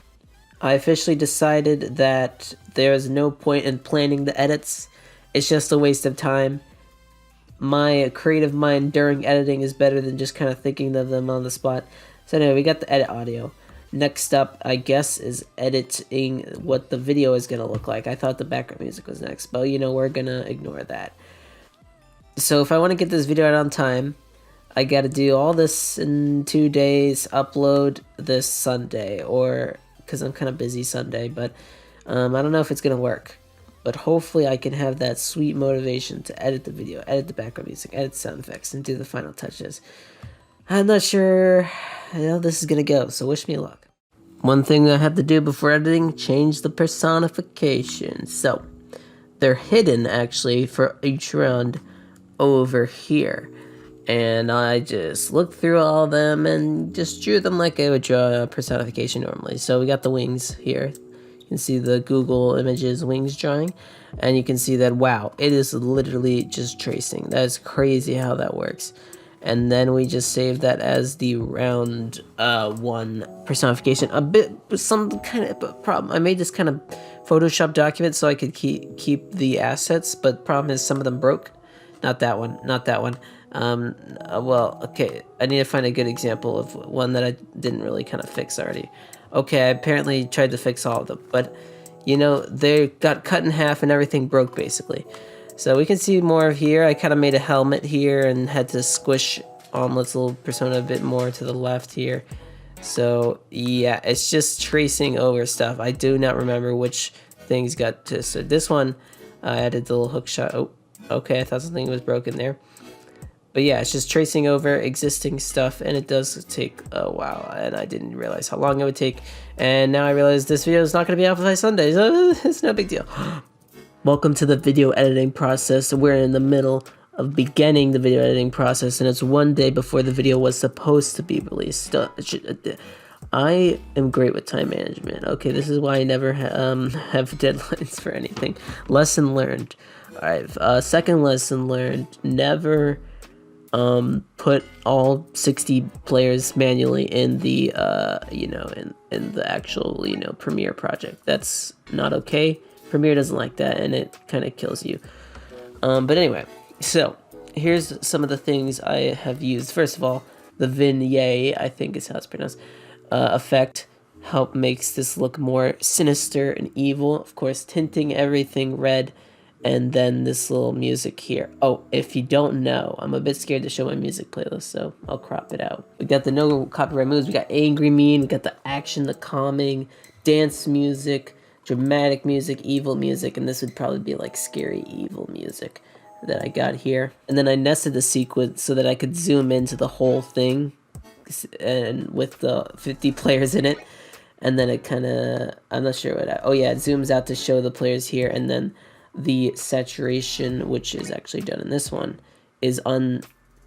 I officially decided that there is no point in planning the edits. It's just a waste of time. My creative mind during editing is better than just kind of thinking of them on the spot. So anyway, we got the edit audio. Next up, I guess, is editing what the video is going to look like. I thought the background music was next, but you know, we're going to ignore that. So if I want to get this video out on time, I got to do all this in 2 days, upload this Sunday, or because I'm kind of busy Sunday, but I don't know if it's going to work. But hopefully I can have that sweet motivation to edit the video, edit the background music, edit sound effects, and do the final touches. I'm not sure how this is going to go, so wish me luck. One thing I have to do before editing, change the personification. So, they're hidden, actually, for each round over here. And I just looked through all of them and just drew them like I would draw a personification normally. So we got the wings here. You can see the Google Images wings drawing. And you can see that, wow, it is literally just tracing. That is crazy how that works. And then we just save that as the round 1 personification. Some kind of problem. I made this kind of Photoshop document so I could keep the assets, but problem is some of them broke. Not that one, not that one. Well, okay, I need to find a good example of one that I didn't really kind of fix already. Okay, I apparently tried to fix all of them, but you know, they got cut in half and everything broke basically. So we can see more of here. I kind of made a helmet here and had to squish Omelet's little persona a bit more to the left here. So yeah, it's just tracing over stuff. I do not remember which things got to. So this one, I added the little hook shot. Oh, okay, I thought something was broken there. But yeah, it's just tracing over existing stuff, and it does take a while, and I didn't realize how long it would take. And now I realize this video is not going to be out by Sunday, so it's no big deal. Welcome to the video editing process. We're in the middle of beginning the video editing process, and it's 1 day before the video was supposed to be released. I am great with time management. Okay, this is why I never have deadlines for anything. Lesson learned. Alright, second lesson learned. Never put all 60 players manually in the in the actual Premiere project. That's not okay. Premiere doesn't like that, and it kind of kills you. But anyway, so here's some of the things I have used. First of all, the vignette, I think is how it's pronounced, effect makes this look more sinister and evil. Of course, tinting everything red, and then this little music here. Oh, if you don't know, I'm a bit scared to show my music playlist, so I'll crop it out. We got the no copyright moves. We got angry mean. We got the action, the calming, dance music, dramatic music, evil music, and this would probably be like scary evil music that I got here. And then I nested the sequence so that I could zoom into the whole thing, and with the 50 players in it. And then it kind of, I'm not sure what oh yeah, it zooms out to show the players here, and then the saturation, which is actually done in this one, is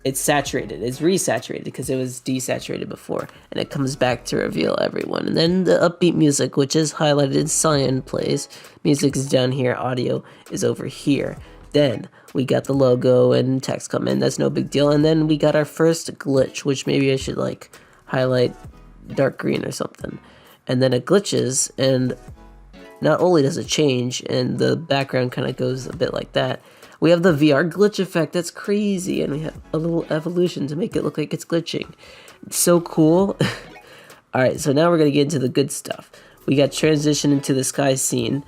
it's saturated. It's resaturated because it was desaturated before, and it comes back to reveal everyone. And then the upbeat music, which is highlighted in cyan, plays. Music is down here. Audio is over here. Then we got the logo and text come in. That's no big deal. And then we got our first glitch, which maybe I should like highlight dark green or something. And then it glitches, and not only does it change, and the background kind of goes a bit like that. We have the VR glitch effect. That's crazy, and we have a little evolution to make it look like it's glitching. It's so cool. All right, so now we're gonna get into the good stuff. We got transition into the sky scene.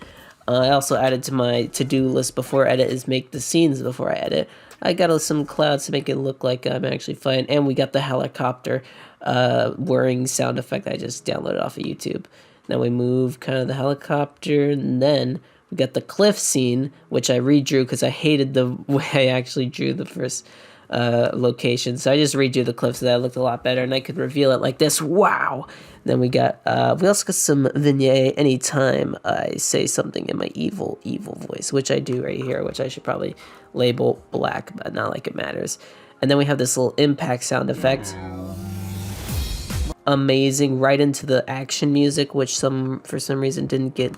I also added to my to-do list before edit is make the scenes before I edit. I got some clouds to make it look like I'm actually flying, and we got the helicopter whirring sound effect I just downloaded off of YouTube. Then we move kind of the helicopter, and then we got the cliff scene, which I redrew because I hated the way I actually drew the first location. So I just redrew the cliff so that it looked a lot better, and I could reveal it like this. Wow! Then we got, we also got some vignette anytime I say something in my evil voice, which I do right here, which I should probably label black, but not like it matters. And then we have this little impact sound effect. Amazing, right into the action music, which for some reason didn't get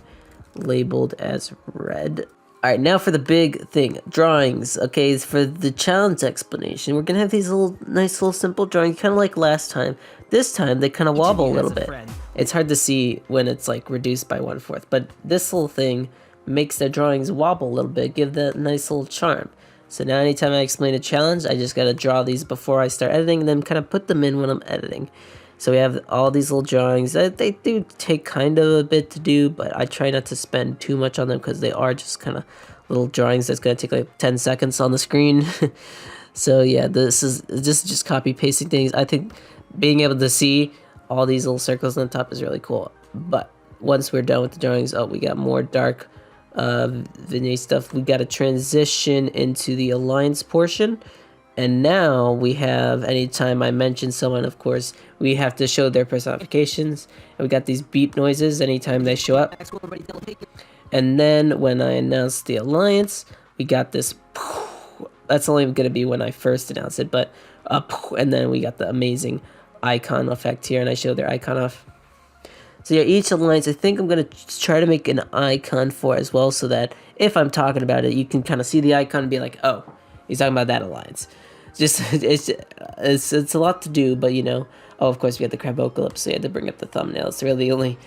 labeled as red. All right, now for the big thing, drawings. Okay, for the challenge explanation, we're gonna have these nice little simple drawings, kind of like last time. This time they kind of wobble a little bit. It's hard to see when it's like reduced by 1/4, but this little thing makes the drawings wobble a little bit, give that nice little charm. So now anytime I explain a challenge, I just gotta draw these before I start editing, and then kind of put them in when I'm editing. So we have all these little drawings. They do take kind of a bit to do, but I try not to spend too much on them because they are just kind of little drawings that's going to take like 10 seconds on the screen. So yeah, this is just copy pasting things. I think being able to see all these little circles on the top is really cool. But once we're done with the drawings, oh, we got more dark vignette stuff. We got to transition into the alliance portion. And now we have, anytime I mention someone, of course, we have to show their personifications. And we got these beep noises anytime they show up. And then when I announce the alliance, we got this. That's only going to be when I first announce it, but and then we got the amazing icon effect here, and I show their icon off. So yeah, each alliance, I think I'm going to try to make an icon for as well, so that if I'm talking about it, you can kind of see the icon and be like, oh, he's talking about that alliance. It's a lot to do, but you know. Oh, of course we had the Crabocalypse, so I had to bring up the thumbnail. It's really the only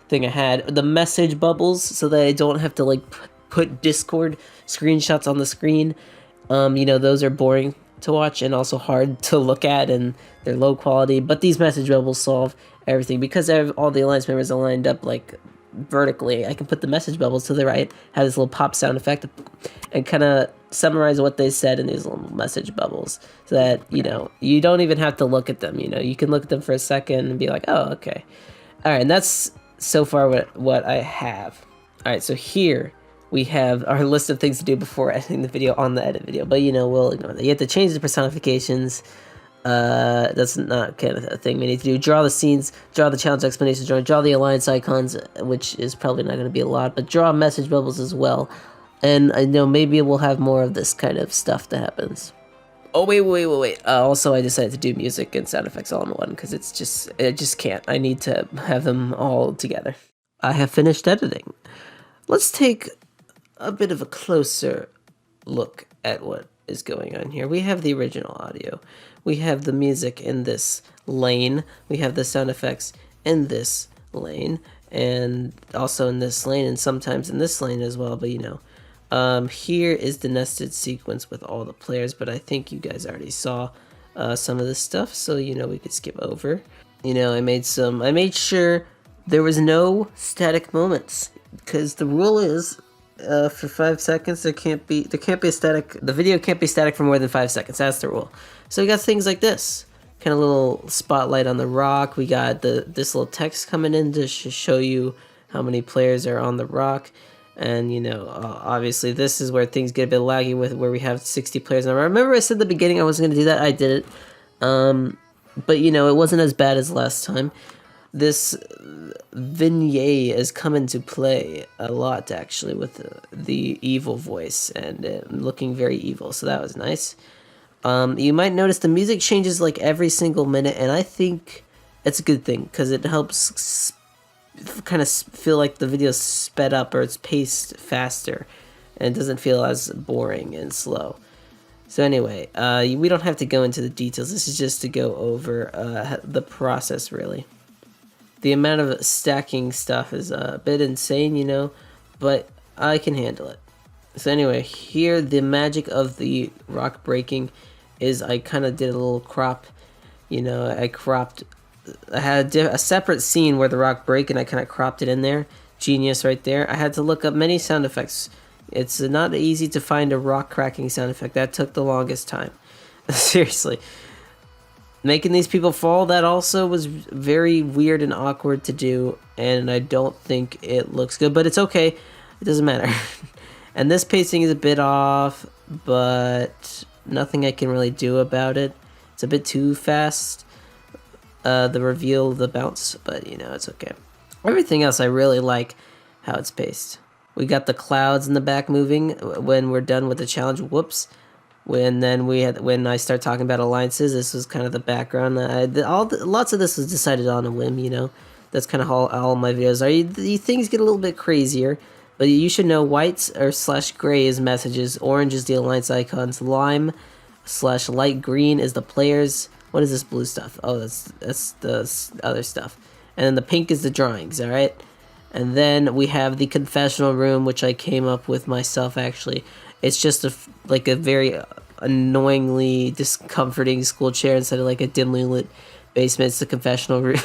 thing I had. The message bubbles, so that I don't have to like put Discord screenshots on the screen. You know, those are boring to watch and also hard to look at, and they're low quality. But these message bubbles solve everything because I have all the alliance members are lined up like vertically. I can put the message bubbles to the right, have this little pop sound effect, and kind of summarize what they said in these little message bubbles, so that you know you don't even have to look at them. You know, you can look at them for a second and be like, oh, okay, all right. And that's so far what I have. All right, so here we have our list of things to do before editing the video on the edit video, but you know, we'll ignore that. You have to change the personifications. That's not kind of a thing we need to do. Draw the scenes, draw the challenge explanations, draw the alliance icons, which is probably not going to be a lot, but draw message bubbles as well. And I know maybe we'll have more of this kind of stuff that happens. Oh, wait. Also, I decided to do music and sound effects all in one because I just can't. I need to have them all together. I have finished editing. Let's take a bit of a closer look at what is going on here. We have the original audio. We have the music in this lane. We have the sound effects in this lane, and also in this lane, and sometimes in this lane as well, but you know. Here is the nested sequence with all the players, but I think you guys already saw some of this stuff, so you know we could skip over. You know, I made sure there was no static moments, because the rule is for 5 seconds there can't be a static. The video can't be static for more than 5 seconds. That's the rule. So we got things like this, kind of little spotlight on the rock. We got this little text coming in to show you how many players are on the rock. And, you know, obviously this is where things get a bit laggy with where we have 60 players. And I remember I said at the beginning I wasn't going to do that. I did it. But, you know, it wasn't as bad as last time. This vignette has come into play a lot, actually, with the evil voice and looking very evil. So that was nice. You might notice the music changes like every single minute, and I think it's a good thing because it helps kind of feel like the video's sped up or it's paced faster, and it doesn't feel as boring and slow. So anyway, we don't have to go into the details. This is just to go over the process, really. The amount of stacking stuff is a bit insane, you know, but I can handle it. So anyway, here the magic of the rock breaking is I kind of did a little crop, you know, I had a separate scene where the rock break and I kind of cropped it in there. Genius right there. I had to look up many sound effects. It's not easy to find a rock cracking sound effect. That took the longest time. Seriously. Making these people fall, that also was very weird and awkward to do, and I don't think it looks good, but it's okay. It doesn't matter. And this pacing is a bit off, but nothing I can really do about it. It's a bit too fast, the reveal, the bounce, but you know, it's okay. Everything else I really like how it's paced. We got the clouds in the back moving when we're done with the challenge. Whoops. When I start talking about alliances, this was kind of the background. Lots of this was decided on a whim, you know. That's kind of all my videos are. Things get a little bit crazier, but you should know whites or /gray is messages, orange is the alliance icons, lime / light green is the players. What is this blue stuff? Oh, that's the other stuff. And then the pink is the drawings, all right? And then we have the confessional room, which I came up with myself, actually. It's just like a very annoyingly discomforting school chair instead of like a dimly lit basement. It's the confessional room.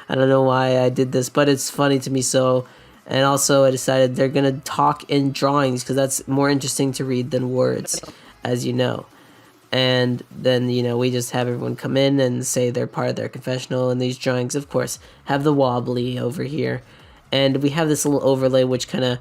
I don't know why I did this, but it's funny to me. So, and also I decided they're going to talk in drawings because that's more interesting to read than words, as you know. And then, you know, we just have everyone come in and say they're part of their confessional. And these drawings, of course, have the wobbly over here. And we have this little overlay which kind of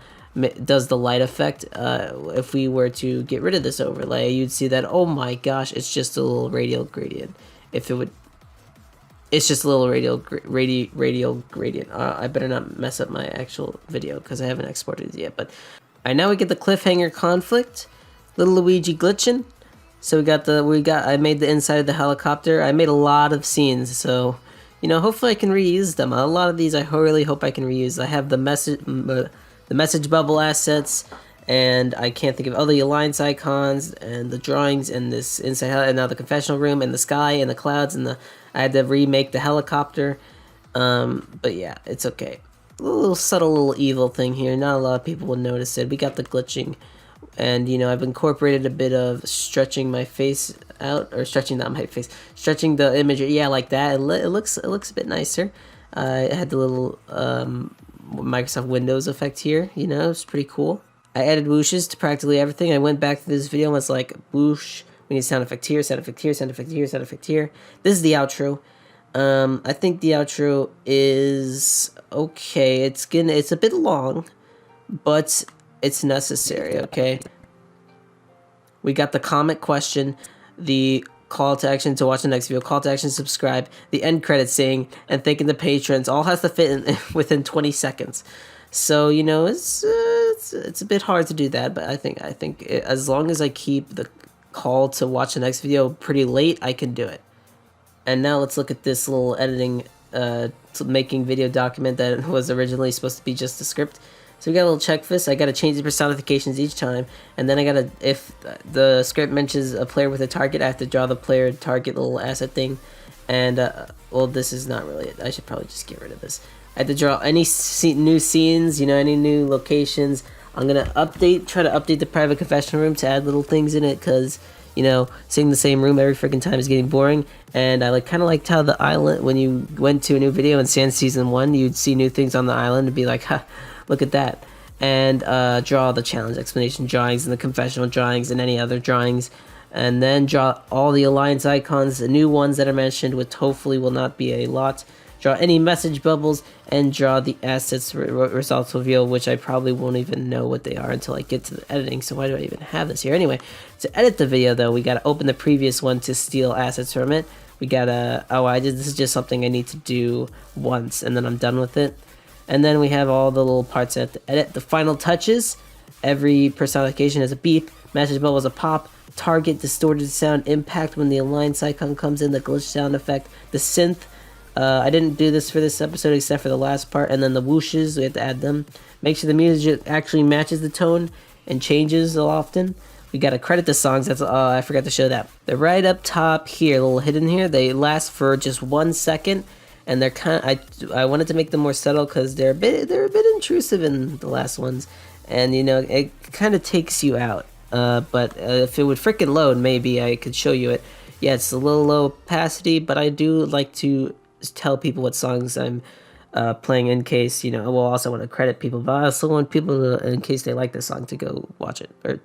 does the light effect. If we were to get rid of this overlay, you'd see that, oh my gosh, it's just a little radial gradient. It's just a little radial gradient. I better not mess up my actual video because I haven't exported it yet. But all right, now we get the cliffhanger conflict. Little Luigi glitching. So I made the inside of the helicopter. I made a lot of scenes, so you know, hopefully I can reuse them. A lot of these I really hope I can reuse. I have the message bubble assets, and I can't think of all the alliance icons and the drawings and this inside and now the confessional room and the sky and the clouds and I had to remake the helicopter. But yeah, it's okay. A little subtle little evil thing here. Not a lot of people will notice it. We got the glitching, and you know, I've incorporated a bit of stretching my face out, or stretching the image. Yeah, like that. It looks a bit nicer. I had the little Microsoft Windows effect here, you know, it's pretty cool. I added whooshes to practically everything. I went back to this video and was like, whoosh, we need sound effect here, sound effect here, sound effect here, sound effect here. This is the outro. I think the outro is okay. It's a bit long, but it's necessary, okay? We got the comment question, the call to action to watch the next video, call to action to subscribe, the end credits saying, and thanking the patrons. All has to fit within 20 seconds. So, you know, it's a bit hard to do that, but I think as long as I keep the call to watch the next video pretty late, I can do it. And now let's look at this little editing, making video document that was originally supposed to be just a script. So we got a little checklist. I got to change the personifications each time, and then I got to, if the script mentions a player with a target, I have to draw the player target little asset thing. And well, this is not really it. I should probably just get rid of this. I have to draw any new scenes, you know, any new locations. I'm gonna try to update the private confession room to add little things in it, because you know, seeing the same room every freaking time is getting boring. And I kind of liked how the island, when you went to a new video in Sans Season 1, you'd see new things on the island and be like, ha, look at that. And draw the challenge explanation drawings and the confessional drawings and any other drawings. And then draw all the alliance icons, the new ones that are mentioned, which hopefully will not be a lot. Draw any message bubbles, and draw the assets results reveal, which I probably won't even know what they are until I get to the editing. So why do I even have this here? Anyway, to edit the video though, we gotta open the previous one to steal assets from it. We gotta, this is just something I need to do once, and then I'm done with it. And then we have all the little parts that to edit. The final touches, every personification has a beep, message bubble is a pop, target, distorted sound, impact when the alliance icon comes in, the glitch sound effect, the synth. I didn't do this for this episode except for the last part, and then the whooshes, we have to add them. Make sure the music actually matches the tone and changes often. We gotta credit the songs, that's I forgot to show that. They're right up top here, a little hidden here. They last for just 1 second, and they're I wanted to make them more subtle because they're a bit intrusive in the last ones, and you know, it kind of takes you out. But if it would frickin' load, maybe I could show you it. Yeah, it's a little low opacity, but I do like to tell people what songs I'm playing in case, you know, I will also want to credit people, but I also want people to, in case they like the song, to go watch it or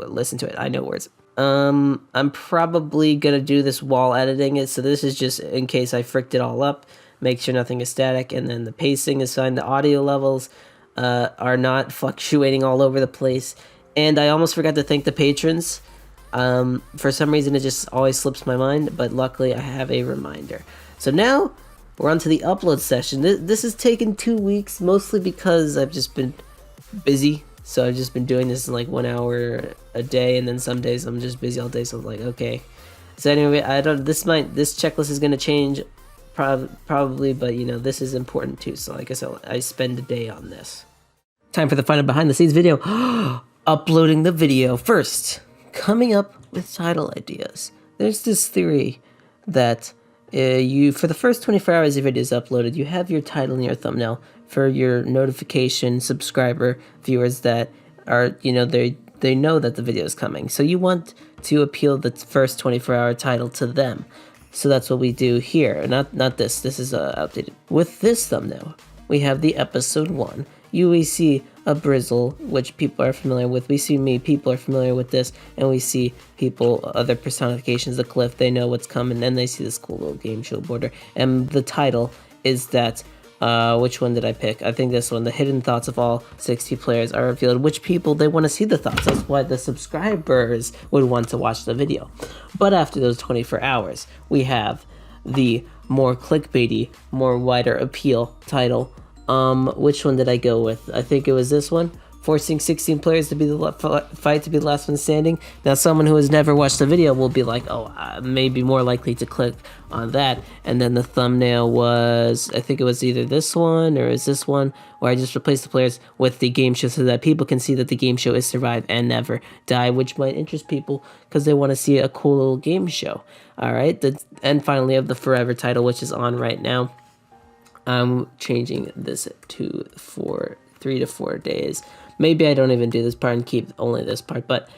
listen to it. I know words. I'm probably gonna do this while editing it, so this is just in case I fricked it all up. Make sure nothing is static, and then the pacing is fine. The audio levels are not fluctuating all over the place. And I almost forgot to thank the patrons. For some reason, it just always slips my mind, but luckily I have a reminder. So now we're on to the upload session. This has taken 2 weeks, mostly because I've just been busy. So I've just been doing this in like 1 hour a day, and then some days I'm just busy all day. So I'm like, okay. So anyway, this checklist is gonna change, probably, but you know, this is important too. So like I said, I spend a day on this. Time for the final behind the scenes video. Uploading the video first. Coming up with title ideas. There's this theory that for the first 24 hours your video is uploaded, you have your title and your thumbnail for your notification subscriber viewers that are, you know, they know that the video is coming. So you want to appeal the first 24-hour title to them. So that's what we do here. Not this. This is outdated. With this thumbnail, we have the episode 1. We see a Brizzle, which people are familiar with. We see me, people are familiar with this. And we see people, other personifications, the Cliff, they know what's coming. And they see this cool little game show border. And the title is that, which one did I pick? I think this one, the hidden thoughts of all 60 players are revealed. Which people, they want to see the thoughts. That's why the subscribers would want to watch the video. But after those 24 hours, we have the more clickbaity, more wider appeal title. Which one did I go with? I think it was this one. Forcing 16 players to be the fight to be the last one standing. Now, someone who has never watched the video will be like, oh, maybe more likely to click on that. And then the thumbnail was, I think it was either this one or is this one, where I just replaced the players with the game show so that people can see that the game show is survive and never die, which might interest people because they want to see a cool little game show. All right. And finally, I have the forever title, which is on right now. I'm changing this to 3 to 4 days. Maybe I don't even do this part and keep only this part, but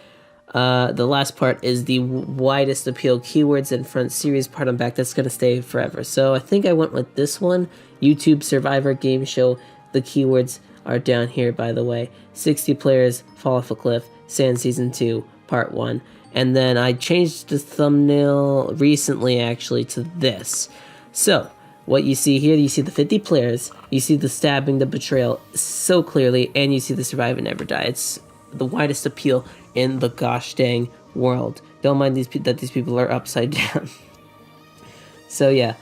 the last part is the widest appeal keywords in front series part on back. That's going to stay forever. So I think I went with this one, YouTube Survivor Game Show. The keywords are down here, by the way. 60 players, fall off a cliff, Sand Season 2, Part 1. And then I changed the thumbnail recently, actually, to this. So what you see here, you see the 50 players, you see the stabbing, the betrayal so clearly, and you see the survive and never die. It's the widest appeal in the gosh dang world. Don't mind that these people are upside down. So yeah,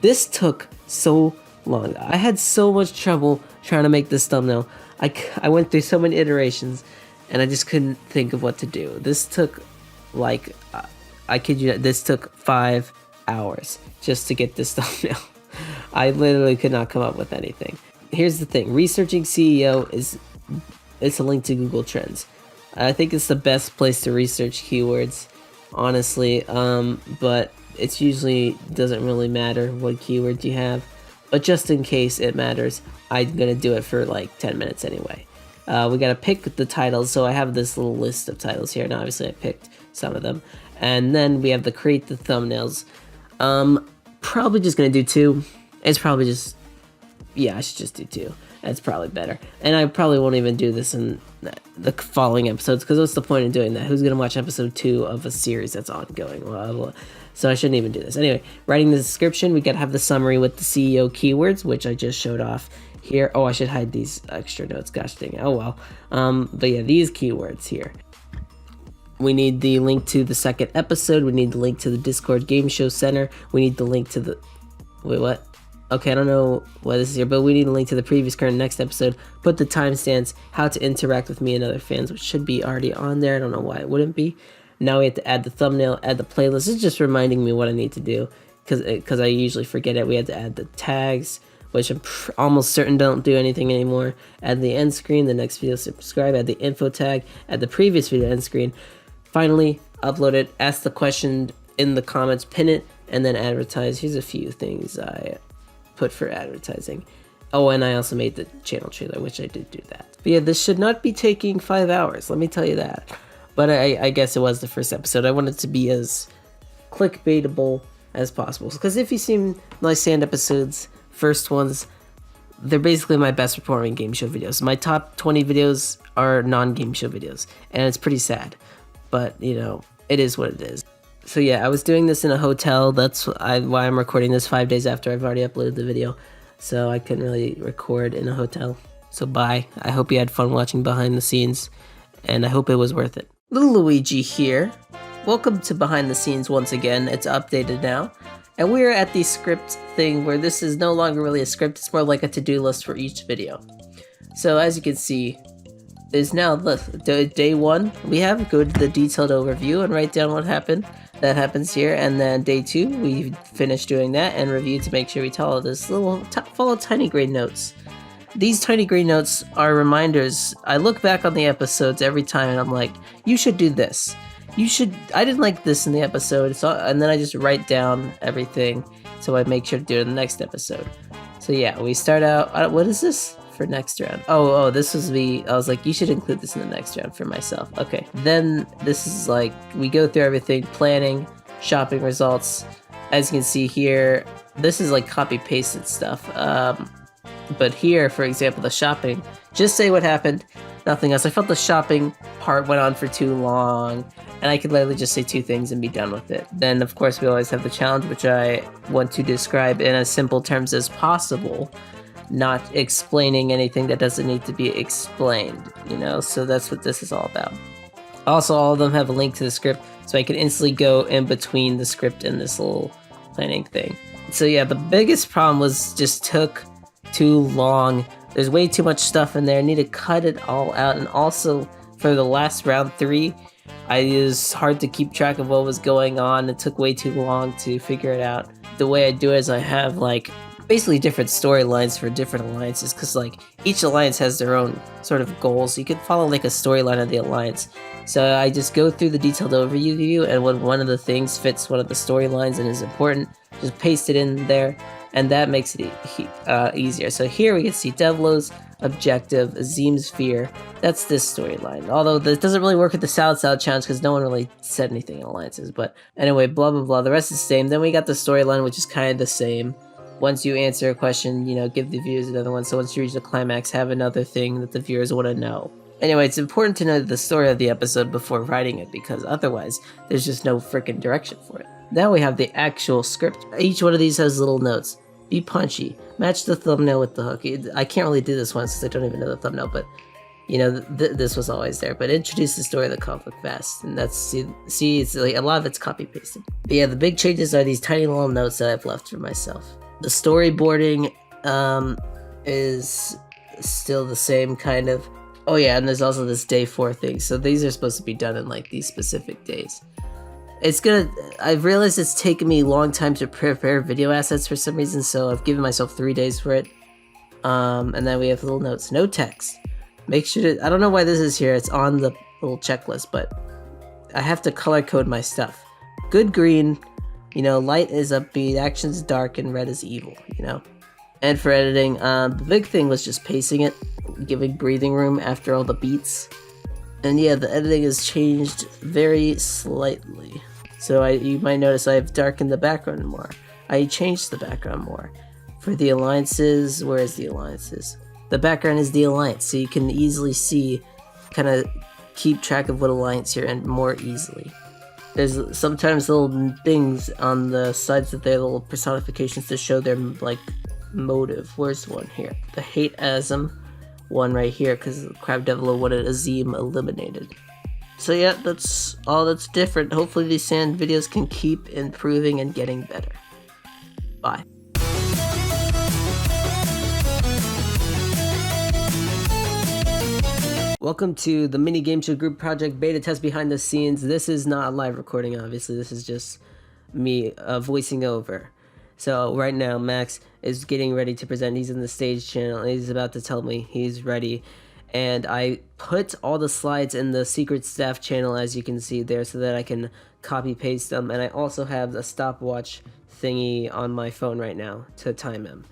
this took so long. I had so much trouble trying to make this thumbnail. I went through so many iterations, and I just couldn't think of what to do. This took, like, I kid you not, this took 5 hours just to get this thumbnail. I literally could not come up with anything. Here's the thing. Researching CEO it's a link to Google Trends. I think it's the best place to research keywords, honestly. But it's usually doesn't really matter what keywords you have. But just in case it matters, I'm going to do it for like 10 minutes anyway. We got to pick the titles. So I have this little list of titles here. And obviously I picked some of them. And then we have to create the thumbnails. Probably just gonna do 2. It's probably just, yeah, I should just do 2. That's probably better. And I probably won't even do this in the following episodes, because what's the point in doing that? Who's gonna watch episode 2 of a series that's ongoing? Well, so I shouldn't even do this. Anyway, writing the description, we gotta have the summary with the CEO keywords, which I just showed off here. Oh, I should hide these extra notes. Gosh dang it. Oh well. But yeah, these keywords here. We need the link to the second episode. We need the link to the Discord Game Show Center. We need the link to the... Wait, what? Okay, I don't know what this is here, but we need a link to the previous, current, next episode. Put the timestamps, how to interact with me and other fans, which should be already on there. I don't know why it wouldn't be. Now we have to add the thumbnail, add the playlist. It's just reminding me what I need to do because I usually forget it. We had to add the tags, which I'm almost certain don't do anything anymore. Add the end screen, the next video subscribe, add the info tag, add the previous video end screen. Finally, upload it, ask the question in the comments, pin it, and then advertise. Here's a few things I put for advertising. Oh, and I also made the channel trailer, which I did do that. But yeah, this should not be taking 5 hours, let me tell you that. But I guess it was the first episode. I wanted to be as clickbaitable as possible. Because if you've seen my sand episodes, first ones, they're basically my best performing game show videos. My top 20 videos are non-game show videos. And it's pretty sad. But, you know, it is what it is. So yeah, I was doing this in a hotel. That's why I'm recording this 5 days after I've already uploaded the video. So I couldn't really record in a hotel. So bye. I hope you had fun watching behind the scenes. And I hope it was worth it. Little Luigi here. Welcome to behind the scenes once again. It's updated now. And we're at the script thing where this is no longer really a script. It's more like a to-do list for each video. So as you can see, there's now day 1. We have go to the detailed overview and write down what happened. That happens here. And then day 2, we finish doing that and review to make sure we tell all this little follow tiny green notes. These tiny green notes are reminders. I look back on the episodes every time and I'm like, you should do this. I didn't like this in the episode, so, and then I just write down everything so I make sure to do it in the next episode. So yeah, we start out, what is this for next round? Oh, this was I was like, you should include this in the next round for myself. Okay, then this is like, we go through everything, planning, shopping results. As you can see here, this is like copy-pasted stuff. But here, for example, the shopping, just say what happened, nothing else. I felt the shopping part went on for too long, and I could literally just say 2 things and be done with it. Then, of course, we always have the challenge, which I want to describe in as simple terms as possible, not explaining anything that doesn't need to be explained, you know? So that's what this is all about. Also, all of them have a link to the script, so I can instantly go in between the script and this little planning thing. So yeah, the biggest problem was just took too long. There's way too much stuff in there. I need to cut it all out. And also for the last round 3, it was hard to keep track of what was going on. It took way too long to figure it out. The way I do it is I have like basically different storylines for different alliances, because like each alliance has their own sort of goals. You could follow like a storyline of the alliance. So I just go through the detailed overview, and when one of the things fits one of the storylines and is important, just paste it in there. And that makes it easier. So here we can see Devlo's objective, Azim's fear. That's this storyline. Although this doesn't really work with the Salad challenge because no one really said anything in alliances. But anyway, blah, blah, blah. The rest is the same. Then we got the storyline, which is kind of the same. Once you answer a question, you know, give the viewers another one. So once you reach the climax, have another thing that the viewers want to know. Anyway, it's important to know the story of the episode before writing it, because otherwise there's just no freaking direction for it. Now we have the actual script. Each one of these has little notes. Be punchy. Match the thumbnail with the hook. I can't really do this one since I don't even know the thumbnail, but you know, this was always there. But introduce the story of the conflict fast, and that's see, it's like a lot of it's copy pasted. But yeah, the big changes are these tiny little notes that I've left for myself. The storyboarding is still the same kind of. Oh yeah, and there's also this day 4 thing. So these are supposed to be done in like these specific days. I've realized it's taken me a long time to prepare video assets for some reason, so I've given myself 3 days for it. And then we have little notes. No text. Make sure to, I don't know why this is here, it's on the little checklist, but I have to color code my stuff. Good green, you know, light is upbeat, action's dark, and red is evil, you know. And for editing, the big thing was just pacing it, giving breathing room after all the beats. And yeah, the editing has changed very slightly. So you might notice I've darkened the background more. I changed the background more. For the alliances, where is the alliances? The background is the alliance, so you can easily see, kind of keep track of what alliance you're in more easily. There's sometimes little things on the sides of their little personifications to show their like motive. Where's one here? The hate Azim one right here, because Crab Devil wanted Azim eliminated. So yeah, that's all that's different. Hopefully these sand videos can keep improving and getting better. Bye. Welcome to the mini game show group project beta test behind the scenes. This is not a live recording, obviously. This is just me voicing over. So right now, Max is getting ready to present. He's in the stage channel, and he's about to tell me he's ready. And I put all the slides in the secret staff channel, as you can see there, so that I can copy paste them. And I also have a stopwatch thingy on my phone right now to time him.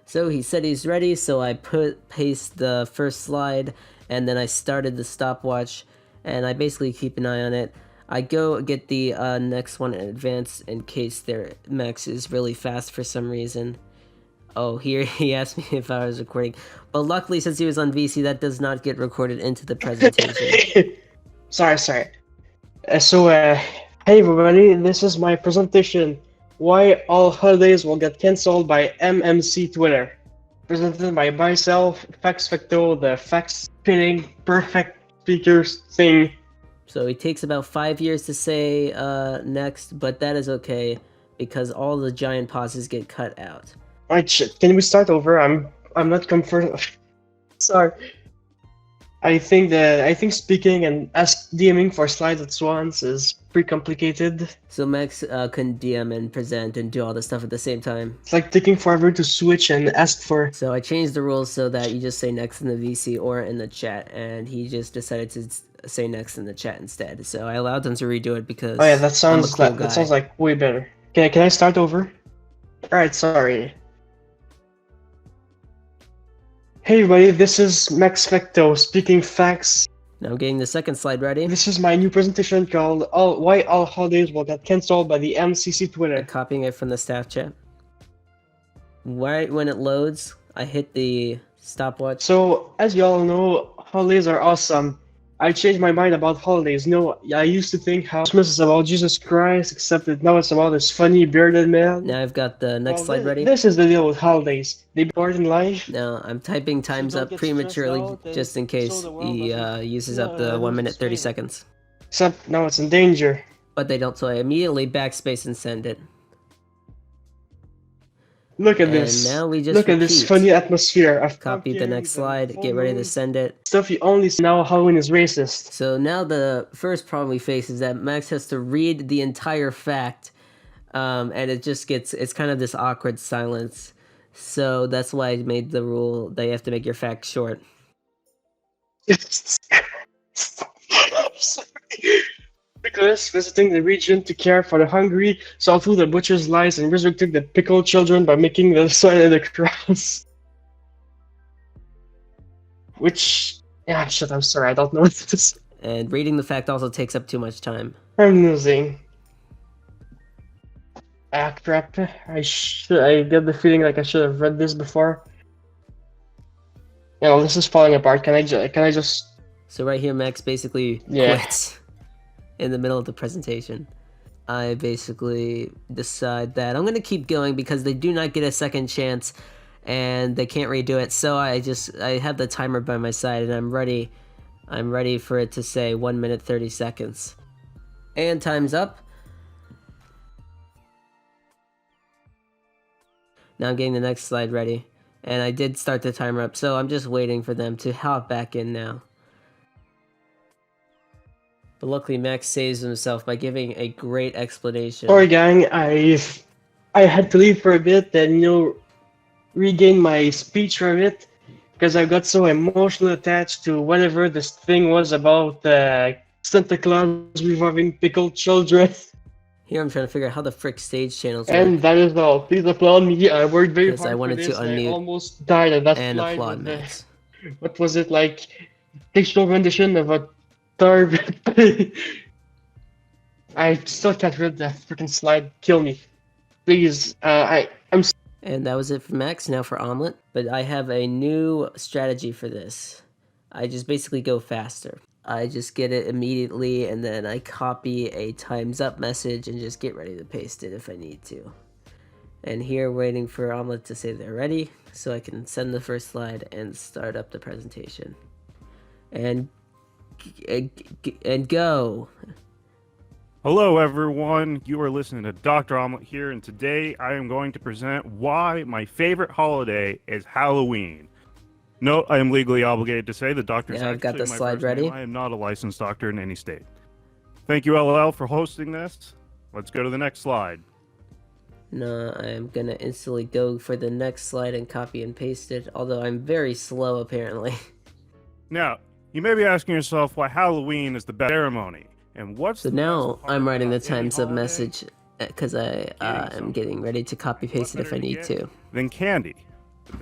So he said he's ready, so I paste the first slide, and then I started the stopwatch, and I basically keep an eye on it. I go get the next one in advance in case their Max is really fast for some reason. Oh, here he asked me if I was recording, but luckily since he was on VC, that does not get recorded into the presentation. Sorry. Hey everybody, this is my presentation. Why all holidays will get cancelled by MMC Twitter. Presented by myself, Fax Facto, the fax spinning perfect speakers thing. So it takes about 5 years to say next, but that is okay because all the giant pauses get cut out. Alright, shit. Can we start over? I'm not comfortable. Sorry. I think speaking and DMing for slides at once is pretty complicated. So Max can DM and present and do all this stuff at the same time. It's like taking forever to switch and ask for. So I changed the rules so that you just say next in the VC or in the chat, and he just decided to say next in the chat instead. So I allowed them to redo it because Oh yeah, that sounds I'm a cool guy. That sounds like way better. Can I start over? Alright, sorry. Hey everybody, this is Max Facto speaking facts. Now I'm getting the second slide ready. This is my new presentation called Why All Holidays Will Get Cancelled by the MCC Twitter. I'm copying it from the staff chat. Right when it loads, I hit the stopwatch. So, as you all know, holidays are awesome. I changed my mind about holidays. No, I used to think how Christmas is about Jesus Christ, except that now it's about this funny bearded man. Now I've got the next slide ready. This is the deal with holidays. They be part in life. Now I'm typing times up prematurely just in case he uses up the 1 minute 30 seconds. Except now it's in danger. But they don't, so I immediately backspace and send it. Look at this. And now we just look at this funny atmosphere. I've copied the next slide, get ready to send it. Stuff you only see now Halloween is racist. So now the first problem we face is that Max has to read the entire fact, and it just gets, it's kind of this awkward silence. So that's why I made the rule that you have to make your facts short. Nicholas, visiting the region to care for the hungry, saw through the butcher's lies and resurrected the pickled children by making the sign of the cross. Which, yeah, shit, I'm sorry, I don't know what this is. And reading the fact also takes up too much time. I'm losing. Ah, crap. I get the feeling like I should have read this before. You know, this is falling apart. Can I just... So right here, Max basically quits in the middle of the presentation. I basically decide that I'm going to keep going because they do not get a second chance and they can't redo it. So I have the timer by my side and I'm ready for it to say 1 minute 30 seconds. And time's up. Now I'm getting the next slide ready. And I did start the timer up, so I'm just waiting for them to hop back in now. But luckily Max saves himself by giving a great explanation. Sorry gang, I had to leave for a bit and, you know, regain my speech for a bit because I got so emotionally attached to whatever this thing was about Santa Claus reviving pickled children. Here I'm trying to figure out how the frick stage channels work. And that is all. Please applaud me. I worked very hard I wanted for this. to unmute I almost died at that and slide applaud with Max. what was it, like fictional rendition of a third. I still can't read that freaking slide. Kill me, please. I'm. And that was it for Max. Now for Omelet. But I have a new strategy for this. I just basically go faster. I just get it immediately and then I copy a times up message and just get ready to paste it if I need to. And here waiting for Omelet to say they're ready so I can send the first slide and start up the presentation. And go. Hello everyone, you are listening to Dr. Omelet here, and today I am going to present why my favorite holiday is Halloween. No, I am legally obligated to say the doctor is Yeah, I've got actually the my slide first ready. name. I am not a licensed doctor in any state. Thank you, LL, for hosting this. Let's go to the next slide. No, I'm gonna instantly go for the next slide and copy and paste it, although I'm very slow apparently. Now, you may be asking yourself why Halloween is the best ceremony, and what's So the now best part I'm writing the about any times up holiday? message because I am getting ready to copy paste it if I need to. Then candy.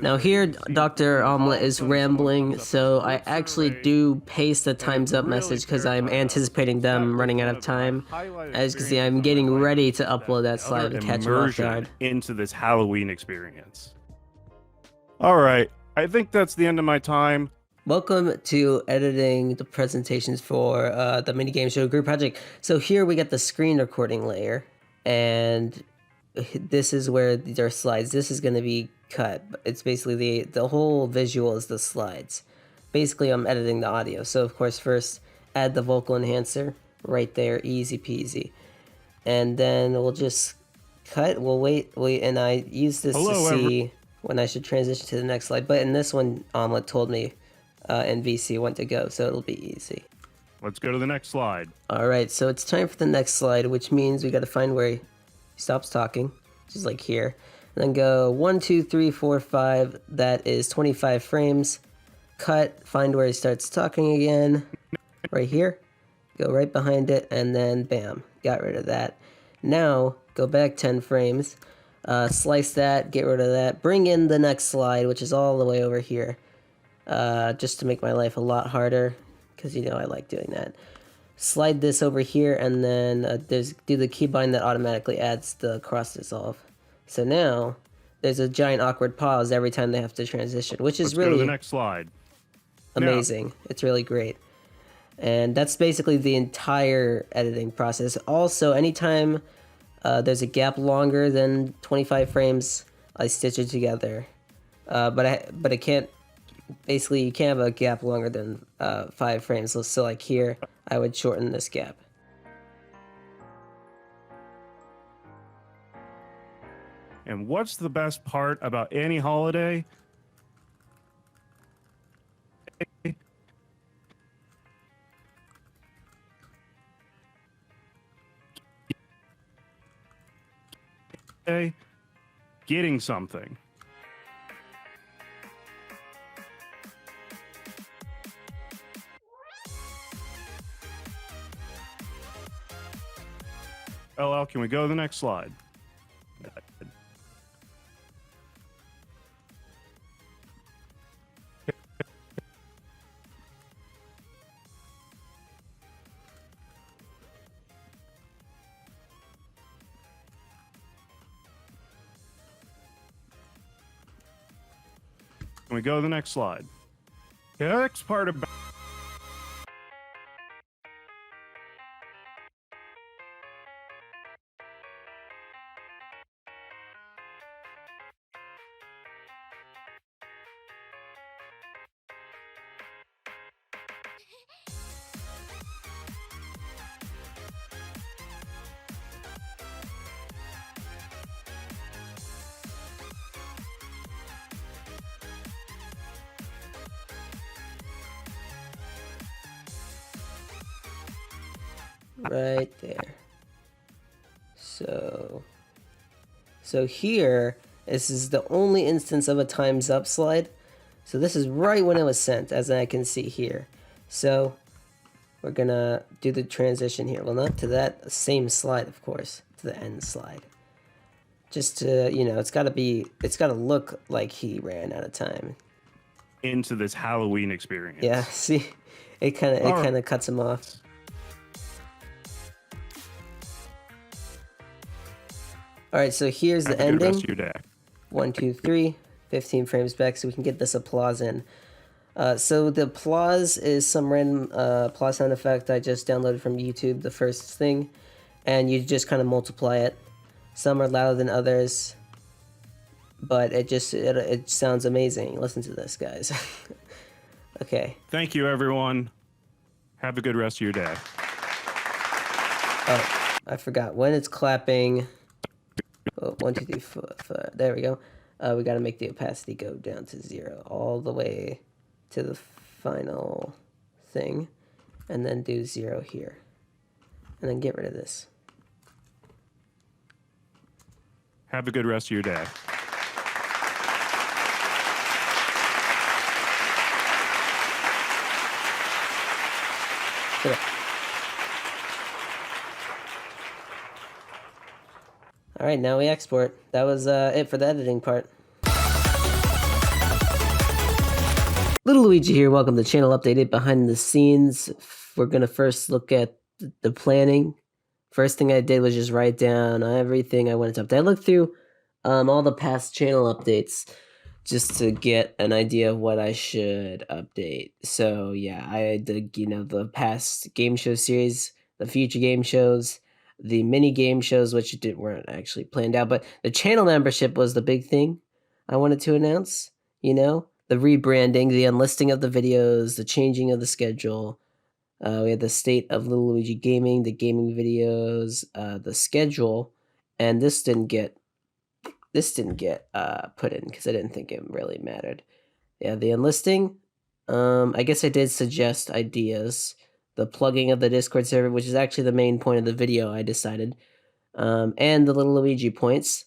Now here, Dr. Omelet is rambling, so I actually do paste the times up message because I'm anticipating them running out of time. As you can see, I'm getting ready to upload that slide and catch them off guard. Into this Halloween experience. All right, I think that's the end of my time. Welcome to editing the presentations for the minigame show group project. So here we get the screen recording layer, and this is where these are slides. This is going to be cut. It's basically the whole visual is the slides. Basically, I'm editing the audio. So of course, first add the vocal enhancer right there, easy peasy, and then we'll just cut. We'll wait, and I use this to see when I should transition to the next slide. But in this one, Omelet told me and VC when to go, so it'll be easy. Let's go to the next slide. All right, so it's time for the next slide, which means we got to find where he stops talking, which is like here, and then go 1, 2, 3, 4, 5. That is 25 frames. Cut. Find where he starts talking again. Right here. Go right behind it, and then bam, got rid of that. Now go back 10 frames. Slice that. Get rid of that. Bring in the next slide, which is all the way over here. Just to make my life a lot harder, because you know I like doing that. Slide this over here, and then do the keybind that automatically adds the cross dissolve. So now there's a giant awkward pause every time they have to transition, which is really go to the next slide. Amazing. Now. It's really great. And that's basically the entire editing process. Also, anytime there's a gap longer than 25 frames, I stitch it together. But it can't. Basically, you can't have a gap longer than 5 frames. So like here, I would shorten this gap. And what's the best part about any holiday? Getting something. LL, can we go to the next slide? Can we go to the next slide? The next part about Right there. So here, this is the only instance of a time's up slide. So this is right when it was sent, as I can see here. So we're gonna do the transition here. Well, not to that same slide, of course, to the end slide. Just to, you know, it's gotta look like he ran out of time. Into this Halloween experience. Yeah, see, it kind of cuts him off. All right, so here's the ending. Rest of your day. 1, 2, 3, 15 frames back, so we can get this applause in. So the applause is some random applause sound effect I just downloaded from YouTube, the first thing, and you just kind of multiply it. Some are louder than others, but it sounds amazing. Listen to this, guys. Okay. Thank you, everyone. Have a good rest of your day. Oh, I forgot. When it's clapping... Oh, 1, 2, 3, 4, 5. There we go. We got to make the opacity go down to 0 all the way to the final thing, and then do 0 here. And then get rid of this. Have a good rest of your day. All right, now we export. That was it for the editing part. Little Luigi here. Welcome to Channel Updated Behind the Scenes. We're going to first look at the planning. First thing I did was just write down everything I wanted to update. I looked through all the past channel updates just to get an idea of what I should update. So yeah, I did, the past game show series, the future game shows, the mini game shows, which weren't actually planned out, but the channel membership was the big thing I wanted to announce, the rebranding, the unlisting of the videos, the changing of the schedule. We had the state of Little Luigi Gaming, the gaming videos, the schedule, and this didn't get put in because I didn't think it really mattered. Yeah, the enlisting. I guess I did suggest ideas. The plugging of the Discord server, which is actually the main point of the video, I decided, and the Little Luigi points.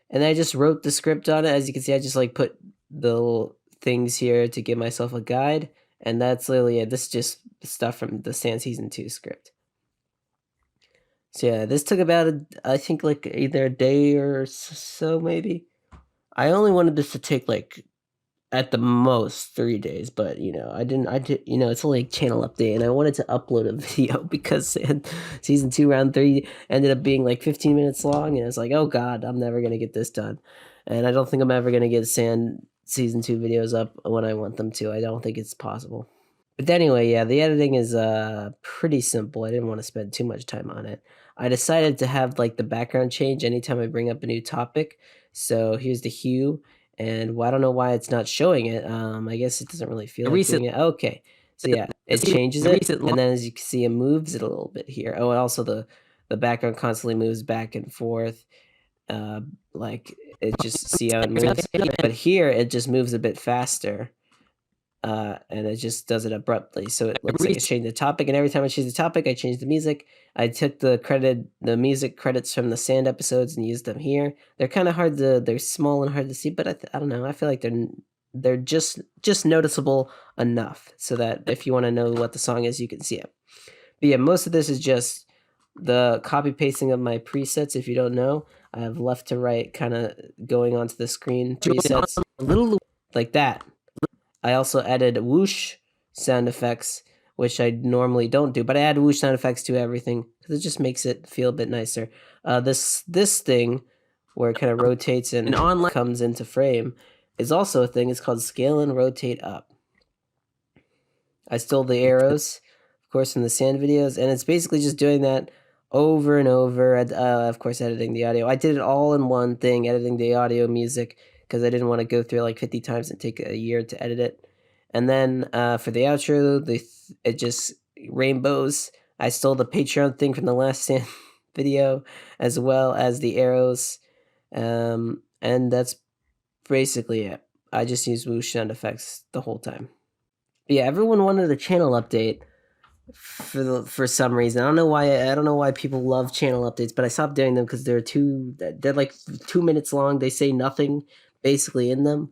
And I just wrote the script on it. As you can see, I just put the little things here to give myself a guide. And that's literally it. This is just stuff from the Sand Season 2 script. So yeah, this took about, I think, either a day or so, maybe. I only wanted this to take, at the most 3 days, but, I did, it's only a channel update, and I wanted to upload a video because Season 2 Round 3 ended up being, 15 minutes long, and I was like, oh god, I'm never going to get this done. And I don't think I'm ever going to get Sand Season 2 videos up when I want them to. I don't think it's possible. But anyway, yeah, the editing is pretty simple. I didn't want to spend too much time on it. I decided to have the background change anytime I bring up a new topic. So here's the hue, and I don't know why it's not showing it. I guess it doesn't really feel like doing it. Okay, so yeah, it changes it, and then as you can see, it moves it a little bit here. Oh, and also the background constantly moves back and forth. It just see how it moves, but here it just moves a bit faster. And it just does it abruptly. So it looks like it's changed the topic, and every time I change the topic, I change the music. I took the music credits from the Sand episodes and used them here. They're kind of they're small and hard to see, but I don't know. I feel like they're just noticeable enough so that if you want to know what the song is, you can see it. But yeah, most of this is just the copy pasting of my presets. If you don't know, I have left to right kind of going onto the screen presets, a little like that. I also added whoosh sound effects, which I normally don't do, but I add whoosh sound effects to everything because it just makes it feel a bit nicer. This thing where it kind of rotates and comes into frame is also a thing. It's called scale and rotate up. I stole the arrows, of course, from the Sand videos, and it's basically just doing that over and over. Of course, editing the audio. I did it all in one thing, editing the audio, music, because I didn't want to go through 50 times and take a year to edit it. And then for the outro, it just rainbows. I stole the Patreon thing from the last Sand video, as well as the arrows. And that's basically it. I just use whoosh sound effects the whole time. But yeah, everyone wanted a channel update for some reason. I don't know why people love channel updates, but I stopped doing them because they're 2 minutes long. They say nothing basically in them.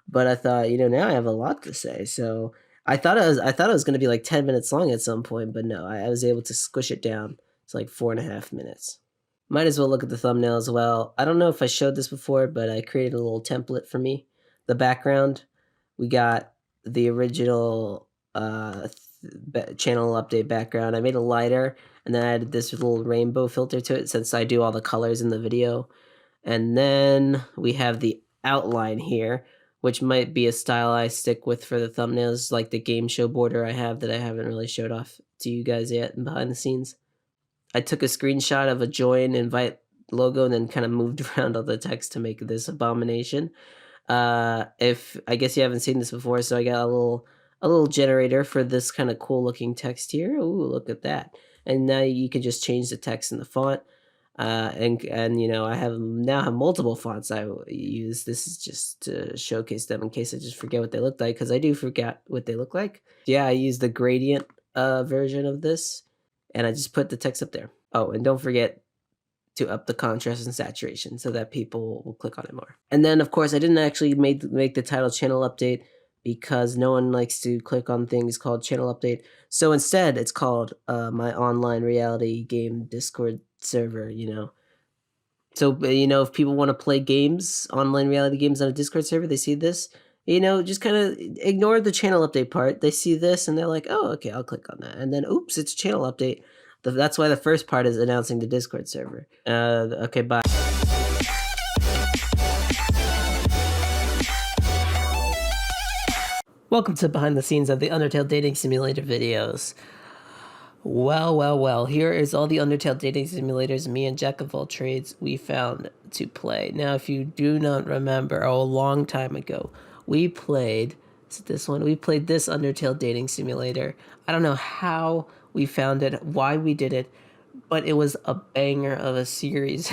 But I thought, now I have a lot to say. So I thought it was going to be 10 minutes long at some point, but no, I was able to squish it down to 4.5 minutes. Might as well look at the thumbnail as well. I don't know if I showed this before, but I created a little template for me. The background, we got the original channel update background. I made it lighter, and then I added this little rainbow filter to it since I do all the colors in the video. And then we have the outline here, which might be a style I stick with for the thumbnails, like the game show border I have that I haven't really showed off to you guys yet behind the scenes. I took a screenshot of a join invite logo and then kind of moved around all the text to make this abomination. If I guess you haven't seen this before, so I got a little generator for this kind of cool looking text here. Ooh, look at that. And now you can just change the text in the font. And you know, I now have multiple fonts I use. This is just to showcase them in case I just forget what they look like, because I do forget what they look like. Yeah, I use the gradient version of this, and I just put the text up there. Oh, and don't forget to up the contrast and saturation so that people will click on it more. And then, of course, I didn't actually make the title channel update because no one likes to click on things called channel update. So instead, it's called my online reality game Discord server, you know. So, you know, if people want to play games, online reality games on a Discord server, they see this, you know, just kind of ignore the channel update part. They see this and they're like, oh, okay, I'll click on that. And then, oops, it's channel update. That's why the first part is announcing the Discord server. Okay, bye. Welcome to behind the scenes of the Undertale dating simulator videos. Well, here is all the Undertale dating simulators me and Jack of all trades we found to play. Now, if you do not remember, a long time ago, we played, is it this one? We played this Undertale dating simulator. I don't know how we found it, why we did it, but it was a banger of a series.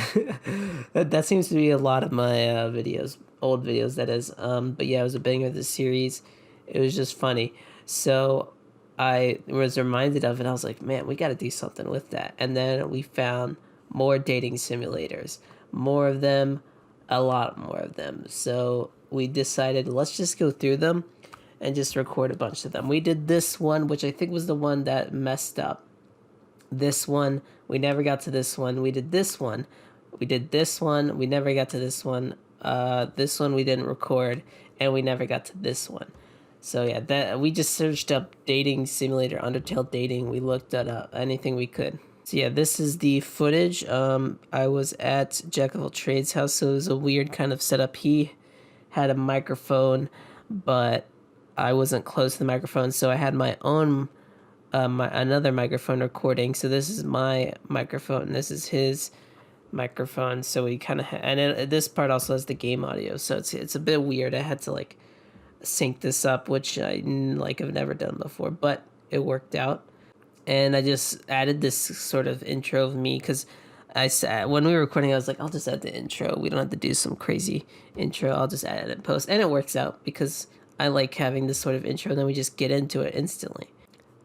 That seems to be a lot of my videos, old videos that is. But yeah, it was a banger of the series. It was just funny. So I was reminded of it. I was like, man, we got to do something with that. And then we found more dating simulators, more of them, a lot more of them. So we decided, let's just go through them and just record a bunch of them. We did this one, which I think was the one that messed up. This one, we never got to this one. We did this one. We did this one. We never got to this one. This one we didn't record, and we never got to this one. So yeah, that we just searched up dating simulator, Undertale dating. We looked at anything we could. So yeah, this is the footage. I was at Jack of all trades' house, so it was a weird kind of setup. He had a microphone, but I wasn't close to the microphone, so I had my own another microphone recording. So this is my microphone, this is his microphone. So we kind of this part also has the game audio, so it's a bit weird. I had to like sync this up, which I like have never done before, but it worked out. And I just added this sort of intro of me because I said when we were recording, I was like, I'll just add the intro. We don't have to do some crazy intro. I'll just add it in post, and it works out because I like having this sort of intro. And then we just get into it instantly.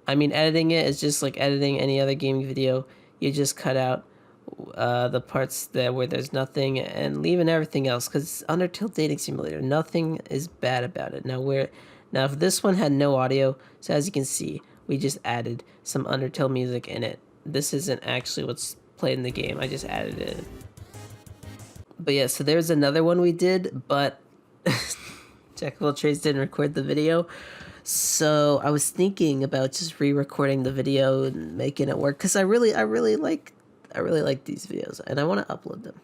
I mean, editing it is just like editing any other gaming video. You just cut out the parts there where there's nothing and leaving everything else, because Undertale dating simulator, nothing is bad about it. Now if this one had no audio, so as you can see, we just added some Undertale music in it. This isn't actually what's played in the game. I just added it. But yeah, so there's another one we did, but Jack of all trades didn't record the video. So I was thinking about just re-recording the video and making it work, because I really like these videos and I want to upload them.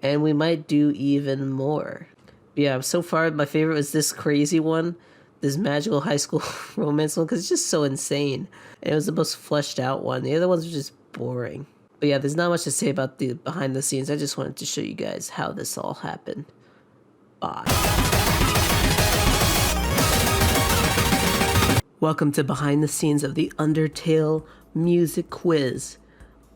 And we might do even more. Yeah, so far my favorite was this crazy one, this magical high school romance one, because it's just so insane. And it was the most fleshed out one. The other ones were just boring. But yeah, there's not much to say about the behind the scenes. I just wanted to show you guys how this all happened. Bye. Welcome to behind the scenes of the Undertale music quiz.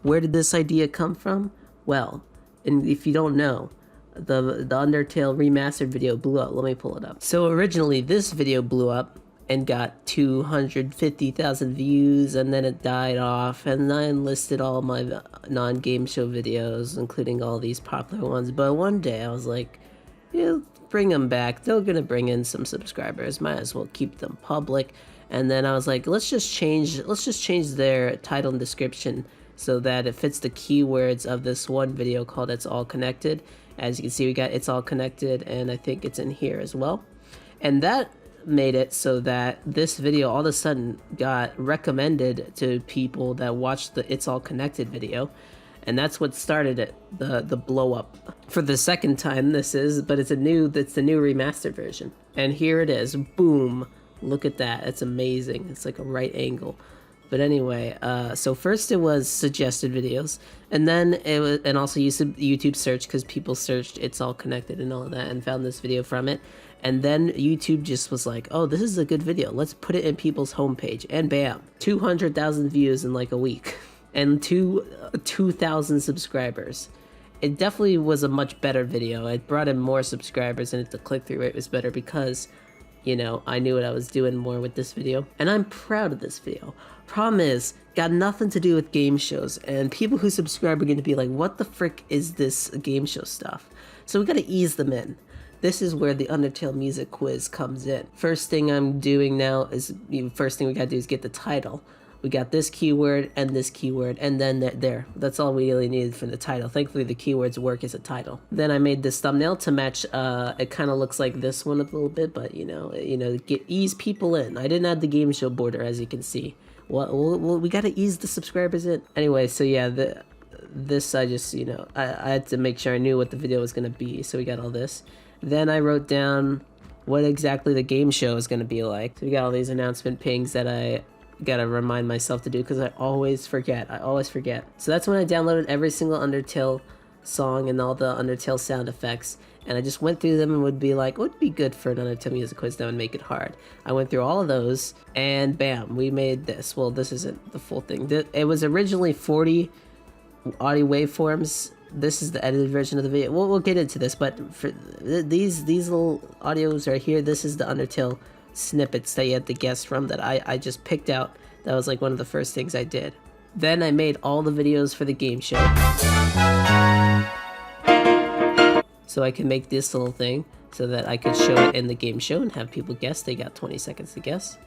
Where did this idea come from? Well, and if you don't know, the Undertale remastered video blew up. Let me pull it up. So originally this video blew up and got 250,000 views, and then it died off, and I enlisted all my non-game show videos, including all these popular ones. But one day I was like, yeah, bring them back. They're gonna bring in some subscribers. Might as well keep them public. And then I was like, let's just change their title and description so that it fits the keywords of this one video called It's All Connected. As you can see, we got It's All Connected, and I think it's in here as well. And that made it so that this video all of a sudden got recommended to people that watched the It's All Connected video. And that's what started it, the blow up. For the second time this is, but it's the new remastered version. And here it is, boom. Look at that, it's amazing. It's like a right angle. But anyway, so first it was suggested videos, and then it was, and also YouTube search, because people searched It's All Connected and all of that and found this video from it. And then YouTube just was like, oh, this is a good video, let's put it in people's homepage. And bam, 200,000 views in like a week and 2,000 subscribers. it definitely was a much better video. It brought in more subscribers and the click-through rate was better because, you know, I knew what I was doing more with this video. And I'm proud of this video. Problem is, got nothing to do with game shows, and people who subscribe are going to be like, what the frick is this game show stuff? So we got to ease them in. This is where the Undertale music quiz comes in. First thing I'm doing now is, first thing we got to do is get the title. We got this keyword, and then there. That's all we really needed for the title. Thankfully, the keywords work as a title. Then I made this thumbnail to match. It kind of looks like this one a little bit, but ease people in. I didn't add the game show border, as you can see. Well, we gotta ease the subscribers in. Anyway, so yeah, this I just I had to make sure I knew what the video was gonna be. So we got all this. Then I wrote down what exactly the game show is gonna be like. So we got all these announcement pings that I gotta remind myself to do because I always forget. So that's when I downloaded every single Undertale song and all the Undertale sound effects, and I just went through them and would be like, what would be good for an Undertale music quiz that would make it hard? I went through all of those, and bam, we made this. Well, this isn't the full thing. It was originally 40 audio waveforms. This is the edited version of the video. We'll get into this, but for these little audios right here, this is the Undertale snippets that you had to guess from that I just picked out. That was like one of the first things I did. Then I made all the videos for the game show, so I could make this little thing so that I could show it in the game show and have people guess. They got 20 seconds to guess.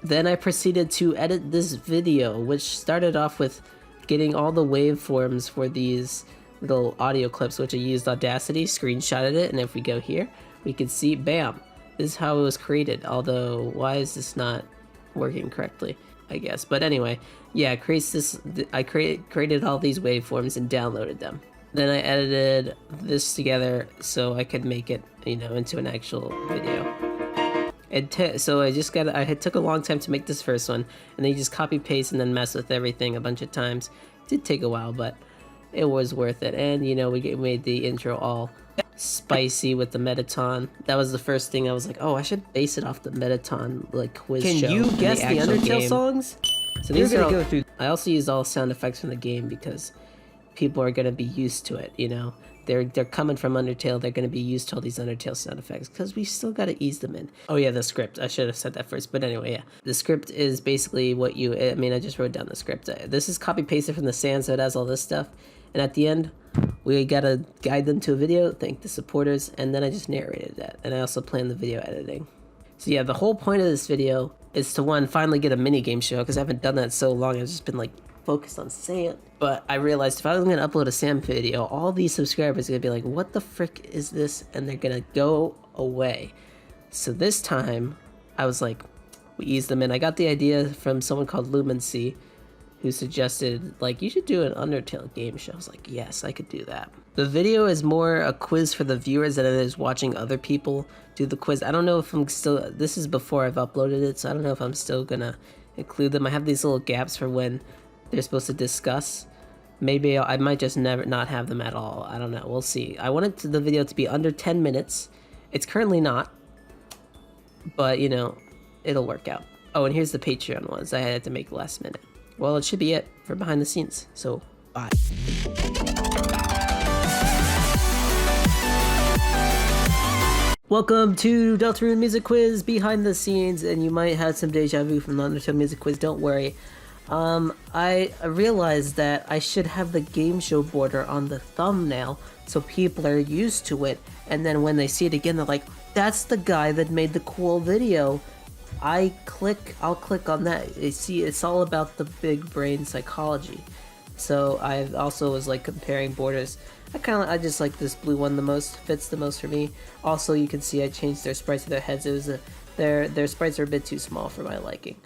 Then I proceeded to edit this video, which started off with getting all the waveforms for these little audio clips, which I used Audacity, screenshotted it, and if we go here, we can see, bam, this is how it was created. Although, why is this not working correctly? I guess. But anyway, yeah, I created all these waveforms and downloaded them. Then I edited this together so I could make it, into an actual video. So it took a long time to make this first one, and then you just copy paste and then mess with everything a bunch of times. It did take a while, but it was worth it. And we made the intro all spicy with the Metaton. That was the first thing I was like, oh, I should base it off the Metaton quiz show. Can you guess the Undertale songs? So these are go through. I also used all sound effects from the game because people are gonna be used to it. They're coming from Undertale. They're gonna be used to all these Undertale sound effects because we still gotta ease them in. Oh yeah, the script. I should have said that first. But anyway, yeah, the script is basically what I just wrote down the script. This is copy pasted from the sand, so it has all this stuff. And at the end, we gotta guide them to a video, thank the supporters, and then I just narrated that. And I also planned the video editing. So yeah, the whole point of this video is to finally get a mini game show, because I haven't done that in so long. I've just been focused on sand. But I realized if I was gonna upload a sand video, all these subscribers are gonna be like, what the frick is this? And they're gonna go away. So this time, I was like, we eased them in. I got the idea from someone called Lumency, who suggested, you should do an Undertale game show. I was like, yes, I could do that. The video is more a quiz for the viewers than it is watching other people do the quiz. I don't know if I'm still, this is before I've uploaded it, so I don't know if I'm still gonna include them. I have these little gaps for when they're supposed to discuss. Maybe I might just not have them at all. I don't know, we'll see. I wanted the video to be under 10 minutes. It's currently not, but it'll work out. Oh, and here's the Patreon ones I had to make last minute. Well, it should be it for behind the scenes, so bye. Welcome to Deltarune Music Quiz behind the scenes, and you might have some deja vu from the Undertale Music Quiz, don't worry. I realized that I should have the game show border on the thumbnail so people are used to it, and then when they see it again, they're like, that's the guy that made the cool video. I'll click on that. You see, it's all about the big brain psychology. So I also was comparing borders. I just like this blue one the most, fits the most for me. Also, you can see I changed their sprites to their heads. It was their sprites are a bit too small for my liking.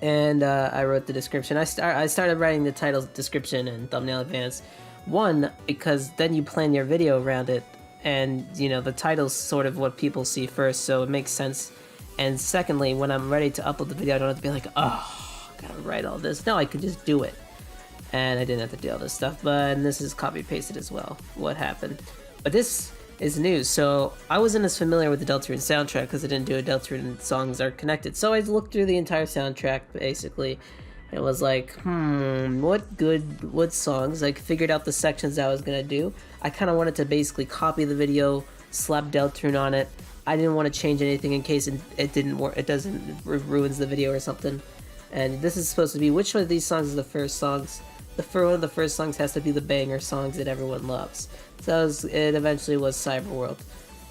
And I wrote the description. I started writing the title, description, and thumbnail advance. One, because then you plan your video around it, and the title's sort of what people see first, so it makes sense. And secondly, when I'm ready to upload the video, I don't have to be like, oh, I gotta write all this. No, I could just do it. And I didn't have to do all this stuff, but this is copy-pasted as well, what happened. But this is news, so I wasn't as familiar with the Deltarune soundtrack because I didn't do a Deltarune songs are connected. So I looked through the entire soundtrack, basically, It was like, what songs? I figured out the sections I was gonna do. I kind of wanted to basically copy the video, slap Deltarune on it. I didn't want to change anything in case it didn't work. It ruins the video or something. And this is supposed to be, which one of these songs is the first songs? One of the first songs has to be the banger songs that everyone loves. So it eventually was Cyberworld.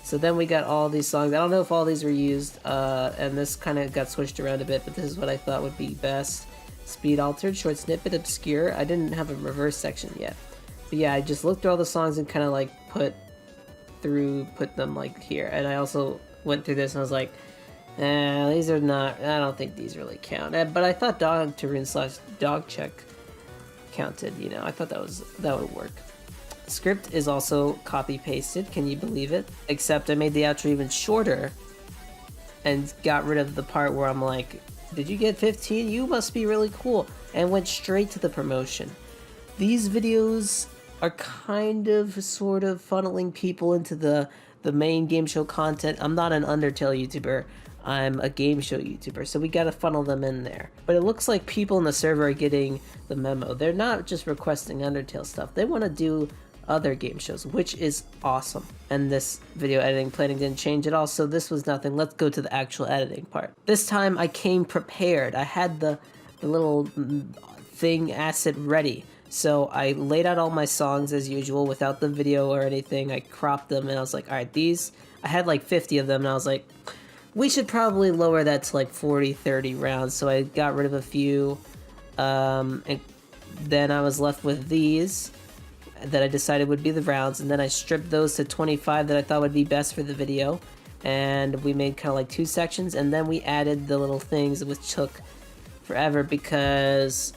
So then we got all these songs. I don't know if all these were used, and this kind of got switched around a bit, but this is what I thought would be best. Speed altered, short snippet, obscure. I didn't have a reverse section yet. But yeah, I just looked through all the songs and kind of like put them like here. And I also went through this and I was like, these are not, I don't think these really count. But I thought Deltarune / Dog Check counted, you know, I thought that would work. Script is also copy pasted, can you believe it? Except I made the outro even shorter and got rid of the part where I'm like, did you get 15? You must be really cool. And went straight to the promotion. These videos are kind of sort of funneling people into the main game show content. I'm not an Undertale YouTuber. I'm a game show YouTuber, so we gotta funnel them in there. But it looks like people in the server are getting the memo. They're not just requesting Undertale stuff. They want to do other game shows, which is awesome. And this video editing planning didn't change at all, so this was nothing. Let's go to the actual editing part. This time I came prepared. I had the little thing asset ready. So I laid out all my songs as usual without the video or anything. I cropped them and I was like, alright, these, I had like 50 of them and I was like, we should probably lower that to like 40, 30 rounds. So I got rid of a few. And then I was left with these that I decided would be the rounds. And then I stripped those to 25 that I thought would be best for the video. And we made kind of like 2 sections. And then we added the little things, which took forever because,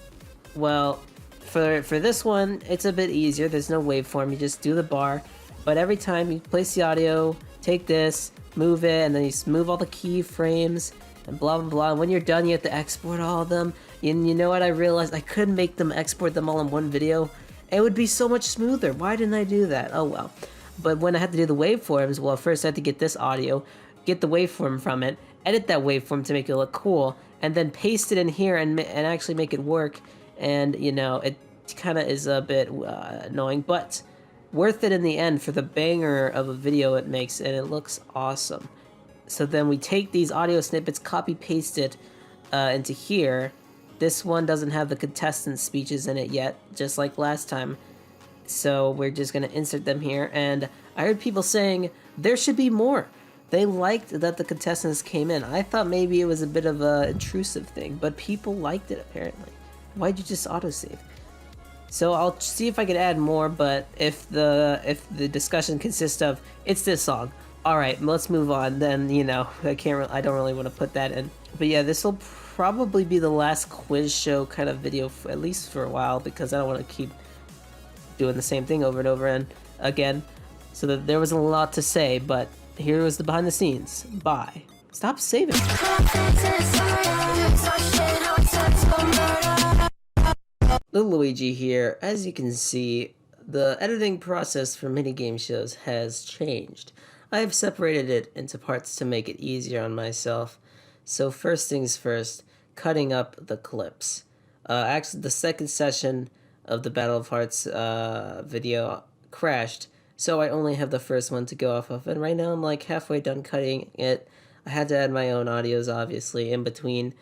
well, for this one, it's a bit easier. There's no waveform. You just do the bar. But every time you place the audio, take this, move it, and then you move all the keyframes, and blah, blah, blah. And when you're done, you have to export all of them. And you know what I realized? I couldn't make them export them all in one video. It would be so much smoother. Why didn't I do that? Oh, well. But when I had to do the waveforms, well, first I had to get this audio, get the waveform from it, edit that waveform to make it look cool, and then paste it in here and actually make it work. And, you know, it kind of is a bit annoying, but worth it in the end for the banger of a video it makes, and it looks awesome. So then we take these audio snippets, copy paste it into here. This one doesn't have the contestant speeches in it yet, just like last time. So we're just going to insert them here, and I heard people saying there should be more. They liked that the contestants came in. I thought maybe it was a bit of an intrusive thing, but people liked it apparently. Why'd you just autosave? So I'll see if I can add more, but if the discussion consists of it's this song, all right, let's move on. Then you know I don't really want to put that in. But yeah, this will probably be the last quiz show kind of video, at least for a while, because I don't want to keep doing the same thing over and over and again. So that there was a lot to say, but here was the behind the scenes. Bye. Stop saving. Little Luigi here. As you can see, the editing process for mini game shows has changed. I have separated it into parts to make it easier on myself. So first things first, cutting up the clips. Actually, the second session of the Battle of Hearts video crashed, so I only have the first one to go off of, and right now I'm like halfway done cutting it. I had to add my own audios, obviously, in between,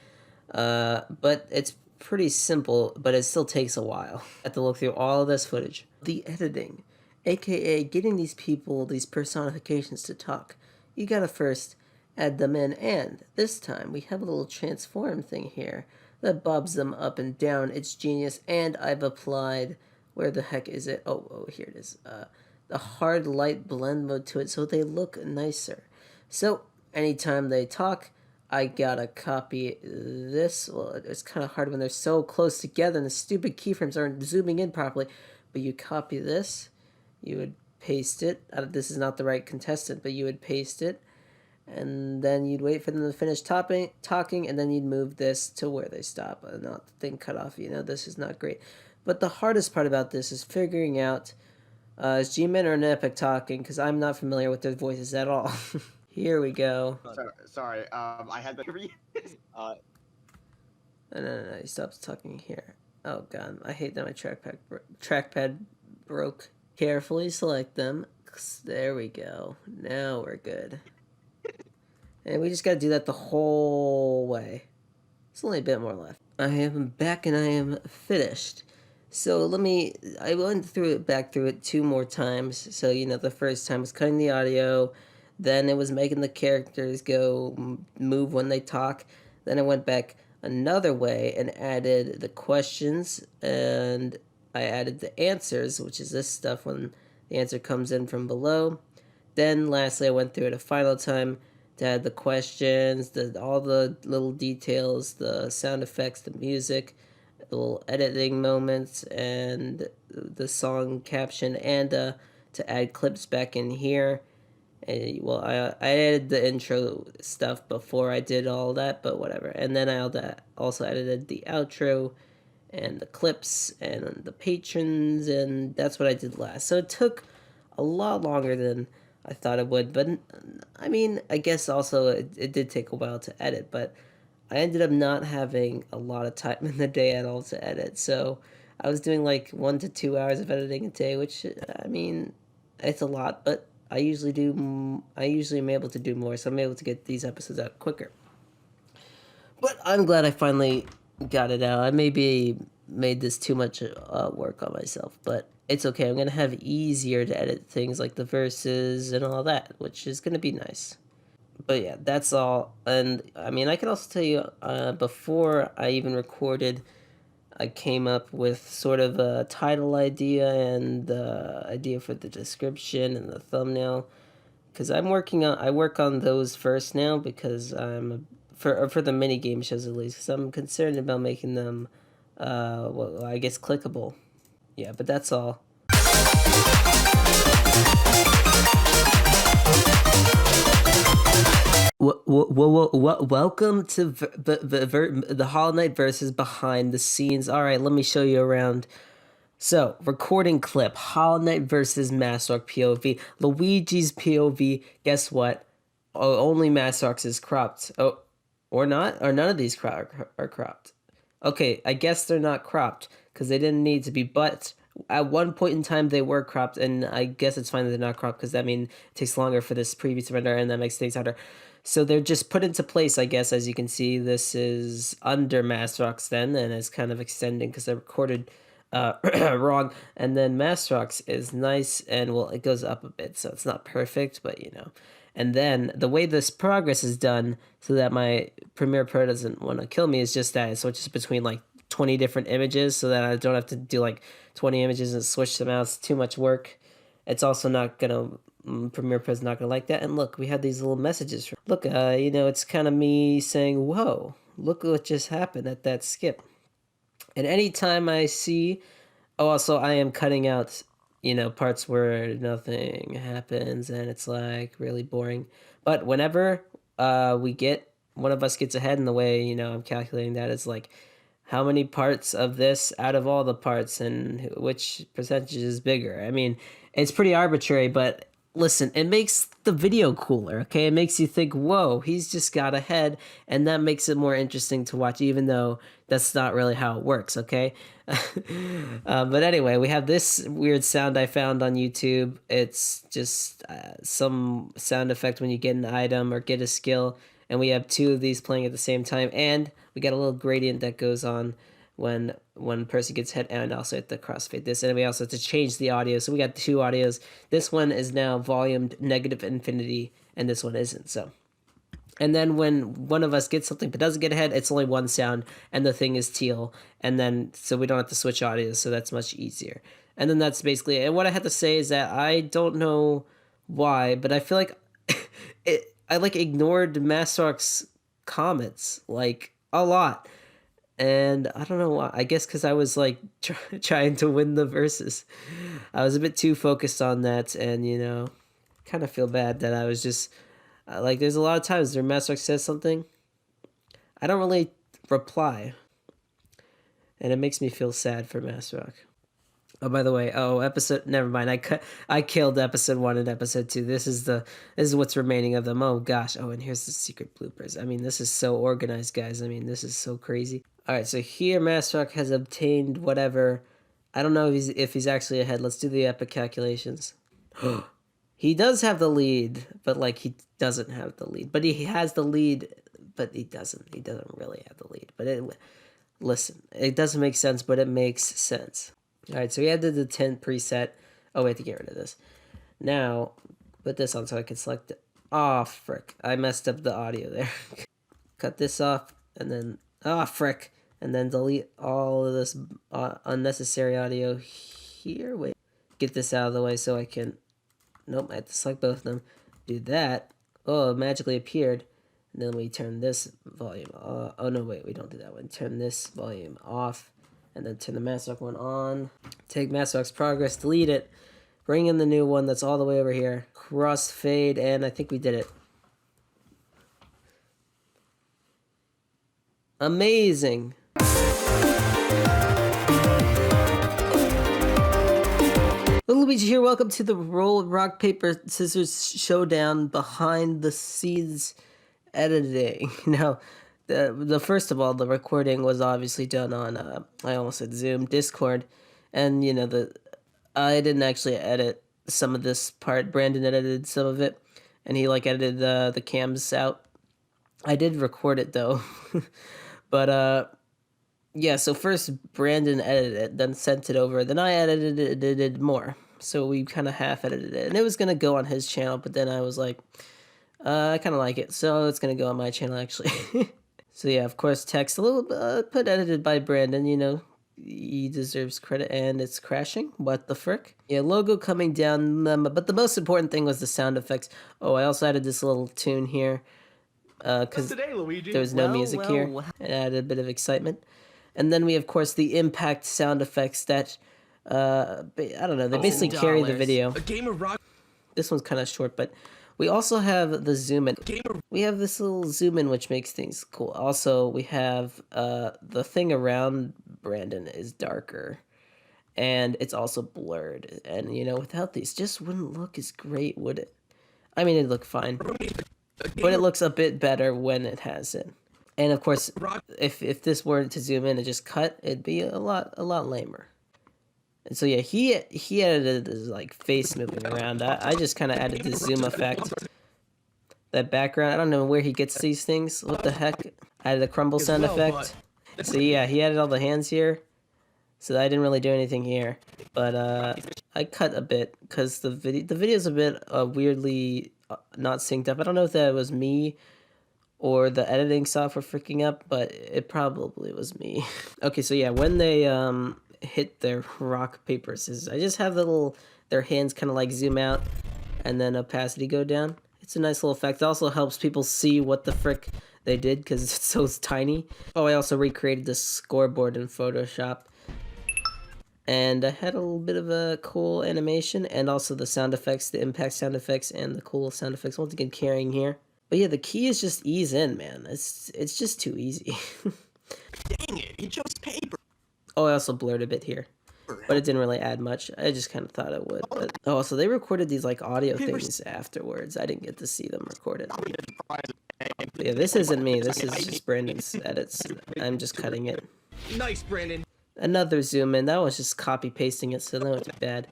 but it's pretty simple, but it still takes a while. I have to look through all of this footage. The editing, aka getting these people, these personifications to talk. You gotta first add them in, and this time we have a little transform thing here that bobs them up and down. It's genius, and I've applied, where the heck is it? Oh, here it is. The hard light blend mode to it so they look nicer. So anytime they talk, I gotta copy this. Well, it's kind of hard when they're so close together and the stupid keyframes aren't zooming in properly. But you copy this, you would paste it. This is not the right contestant, but you would paste it. And then you'd wait for them to finish talking, and then you'd move this to where they stop. Not the thing cut off, you know, this is not great. But the hardest part about this is figuring out, is G-Man or Nepek talking, because I'm not familiar with their voices at all. Here we go. Sorry, I had the No, he stops talking here. Oh god, I hate that my trackpad broke. Carefully select them. There we go. Now we're good. And we just gotta do that the whole way. There's only a bit more left. I am back and I am finished. So I went back through it 2 more times. So, the first time was cutting the audio, then it was making the characters go move when they talk. Then I went back another way and added the questions, and I added the answers, which is this stuff when the answer comes in from below. Then lastly, I went through it a final time to add the questions, all the little details, the sound effects, the music, the little editing moments, and the song caption, and to add clips back in here. And, well, I added the intro stuff before I did all that, but whatever. And then I also edited the outro and the clips and the patrons, and that's what I did last. So it took a lot longer than I thought it would, but I mean, I guess also it did take a while to edit, but I ended up not having a lot of time in the day at all to edit. So I was doing like 1 to 2 hours of editing a day, which, I mean, it's a lot, but I usually am able to do more, so I'm able to get these episodes out quicker. But I'm glad I finally got it out. I maybe made this too much work on myself, but it's okay. I'm going to have easier to edit things like the verses and all that, which is going to be nice. But yeah, that's all. And I mean, I can also tell you, before I even recorded, I came up with sort of a title idea and the idea for the description and the thumbnail. Because I work on those first now because for the mini game shows at least, because I'm concerned about making them, well, I guess clickable. Yeah, but that's all. Welcome to the Hollow Knight versus behind the scenes. All right, let me show you around. So, recording clip, Hollow Knight versus Masterark POV. Luigi's POV, guess what? Oh, only Masterark's is cropped. Oh, or not? Or none of these are cropped. Okay, I guess they're not cropped, because they didn't need to be, but at one point in time they were cropped, and I guess it's fine that they're not cropped, because that means it takes longer for this preview to render, and that makes things harder. So they're just put into place, I guess. As you can see, this is under Masterark's then, and it's kind of extending, because I recorded wrong, and then Masterark's is nice, and well, it goes up a bit, so it's not perfect, but and then the way this progress is done so that my Premiere Pro doesn't want to kill me is just that it switches between like 20 different images so that I don't have to do like 20 images and switch them out. It's too much work. It's also not gonna, Premiere Pro's not gonna like that. And look, we had these little messages. Look, it's kind of me saying, whoa, look what just happened at that skip. And anytime I see, also I am cutting out parts where nothing happens and it's like really boring. But whenever one of us gets ahead in the way, I'm calculating that it's like how many parts of this out of all the parts and which percentage is bigger. I mean, it's pretty arbitrary, but listen, it makes the video cooler, okay? It makes you think, whoa, he's just got ahead, and that makes it more interesting to watch, even though that's not really how it works, okay? But anyway, we have this weird sound I found on YouTube. It's just some sound effect when you get an item or get a skill, and we have 2 of these playing at the same time, and we got a little gradient that goes on when one person gets hit, and also at the crossfade this, and we also have to change the audio. So we got 2 audios. This one is now volumed negative infinity, and this one isn't. So, and then when one of us gets something but doesn't get ahead, it's only one sound, and the thing is teal, and then so we don't have to switch audios, so that's much easier. And then that's basically it. And what I had to say is that I don't know why, but I feel like I like ignored Masterark's comments like a lot. And I don't know why. I guess because I was like trying to win the verses. I was a bit too focused on that, and kind of feel bad that I was just like. There's a lot of times where Masterark says something, I don't really reply, and it makes me feel sad for Masterark. Oh, by the way, never mind. I killed episode 1 and episode 2. This is what's remaining of them. Oh gosh. Oh, and here's the secret bloopers. I mean, this is so organized, guys. I mean, this is so crazy. Alright, so here Masterrock has obtained whatever. I don't know if he's actually ahead. Let's do the epic calculations. He does have the lead, but like he doesn't have the lead. But he has the lead, but he doesn't. He doesn't really have the lead. But listen, it doesn't make sense, but it makes sense. Alright, so we added the 10 preset. Oh, we have to get rid of this. Now, put this on so I can select it. Oh, frick. I messed up the audio there. Cut this off, and then... Oh, frick. And then delete all of this unnecessary audio here. Wait. Get this out of the way so I can... Nope, I have to select both of them. Do that. Oh, it magically appeared. And then we turn this volume... oh, no, wait. We don't do that one. Turn this volume off. And then turn the Masterrock one on. Take Masterrock's progress, delete it. Bring in the new one that's all the way over here. Cross fade, and I think we did it. Amazing. Little Luigi here, welcome to the roll rock paper scissors showdown behind the scenes editing. Now, the first of all, the recording was obviously done on I almost said Zoom, Discord, and you know I didn't actually edit some of this part. Brandon edited some of it, and he like edited the cams out. I did record it though. But yeah, so first Brandon edited it, then sent it over, then I edited it more. So we kind of half edited it, and it was gonna go on his channel, but then I was like, I kind of like it, so it's gonna go on my channel actually. So yeah, of course, text a little put edited by Brandon. You know, he deserves credit, and it's crashing. What the frick? Yeah, logo coming down, but the most important thing was the sound effects. Oh, I also added this little tune here. Because there was no music here. It added a bit of excitement. And then we, of course, the impact sound effects that, I don't know, they basically carry the video. A game of rock. This one's kind of short, but we also have the zoom in. We have this little zoom in, which makes things cool. Also, we have the thing around Brandon is darker. And it's also blurred. And, you know, without these, just wouldn't look as great, would it? I mean, it'd look fine. But it looks a bit better when it has it. And of course, if this were to zoom in and just cut, it'd be a lot lamer. And so yeah, he edited his like face moving around. I just kind of added the zoom effect. That background, I don't know where he gets these things. What the heck? I added a crumble sound effect. So yeah, he added all the hands here. So I didn't really do anything here. But I cut a bit because the video's a bit weirdly not synced up. I don't know if that was me or the editing software freaking up, but it probably was me. Okay, so yeah, when they hit their rock paper scissors, I just have their hands kind of like zoom out and then opacity go down. It's a nice little effect. It also helps people see what the frick they did because it's so tiny. Oh, I also recreated the scoreboard in Photoshop. And I had a little bit of a cool animation, and also the sound effects, the impact sound effects, and the cool sound effects. Once again, carrying here. But yeah, the key is just ease in, man. It's just too easy. Dang it, he chose paper. Oh, I also blurred a bit here. But it didn't really add much. I just kind of thought it would. But, oh, so they recorded these like audio things afterwards. I didn't get to see them recorded. But yeah, this isn't me. This is just Brandon's edits. I'm just cutting it. Nice, Brandon. Another zoom in. That was just copy pasting it, so that wasn't bad.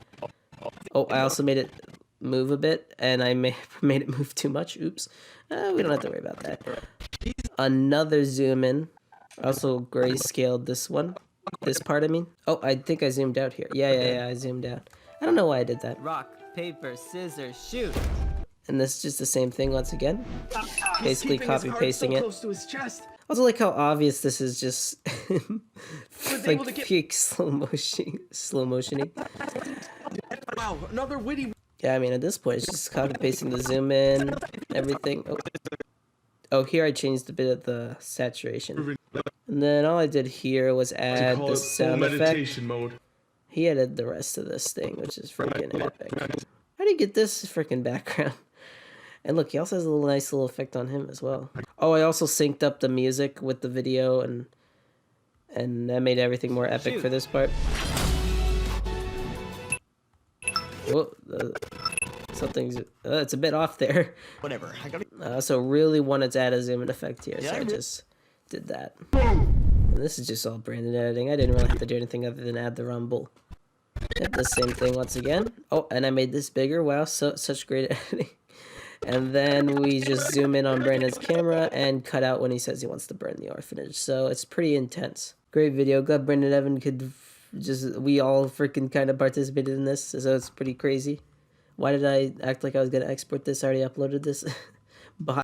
Oh, I also made it move a bit, and I made it move too much. Oops. We don't have to worry about that. Another zoom in. Also grayscaled this one. This part, I mean. Oh, I think I zoomed out here. Yeah, I zoomed out. I don't know why I did that. Rock, paper, scissors, shoot. And this is just the same thing once again. Basically copy pasting it. Close to his chest. I also like how obvious this is just like able to get- fake slow motioning. Wow, another witty. Yeah, I mean at this point it's just copy pasting the zoom in, everything. Oh, here I changed a bit of the saturation. And then all I did here was add the sound effect. Mode. He added the rest of this thing, which is freaking epic. How do you get this freaking background? And look, he also has a nice little effect on him as well. Oh, I also synced up the music with the video, and that made everything more epic for this part. Oh, something's it's a bit off there. Whatever. I got So really wanted to add a zoom in effect here, so I just did that. And this is just all Brandon editing. I didn't really have to do anything other than add the rumble. Yep, the same thing once again. Oh, and I made this bigger. Wow, such great editing. And then we just zoom in on Brandon's camera and cut out when he says he wants to burn the orphanage. So it's pretty intense. Great video. Glad Brandon and Evan could we all freaking kind of participated in this. So it's pretty crazy. Why did I act like I was going to export this? I already uploaded this.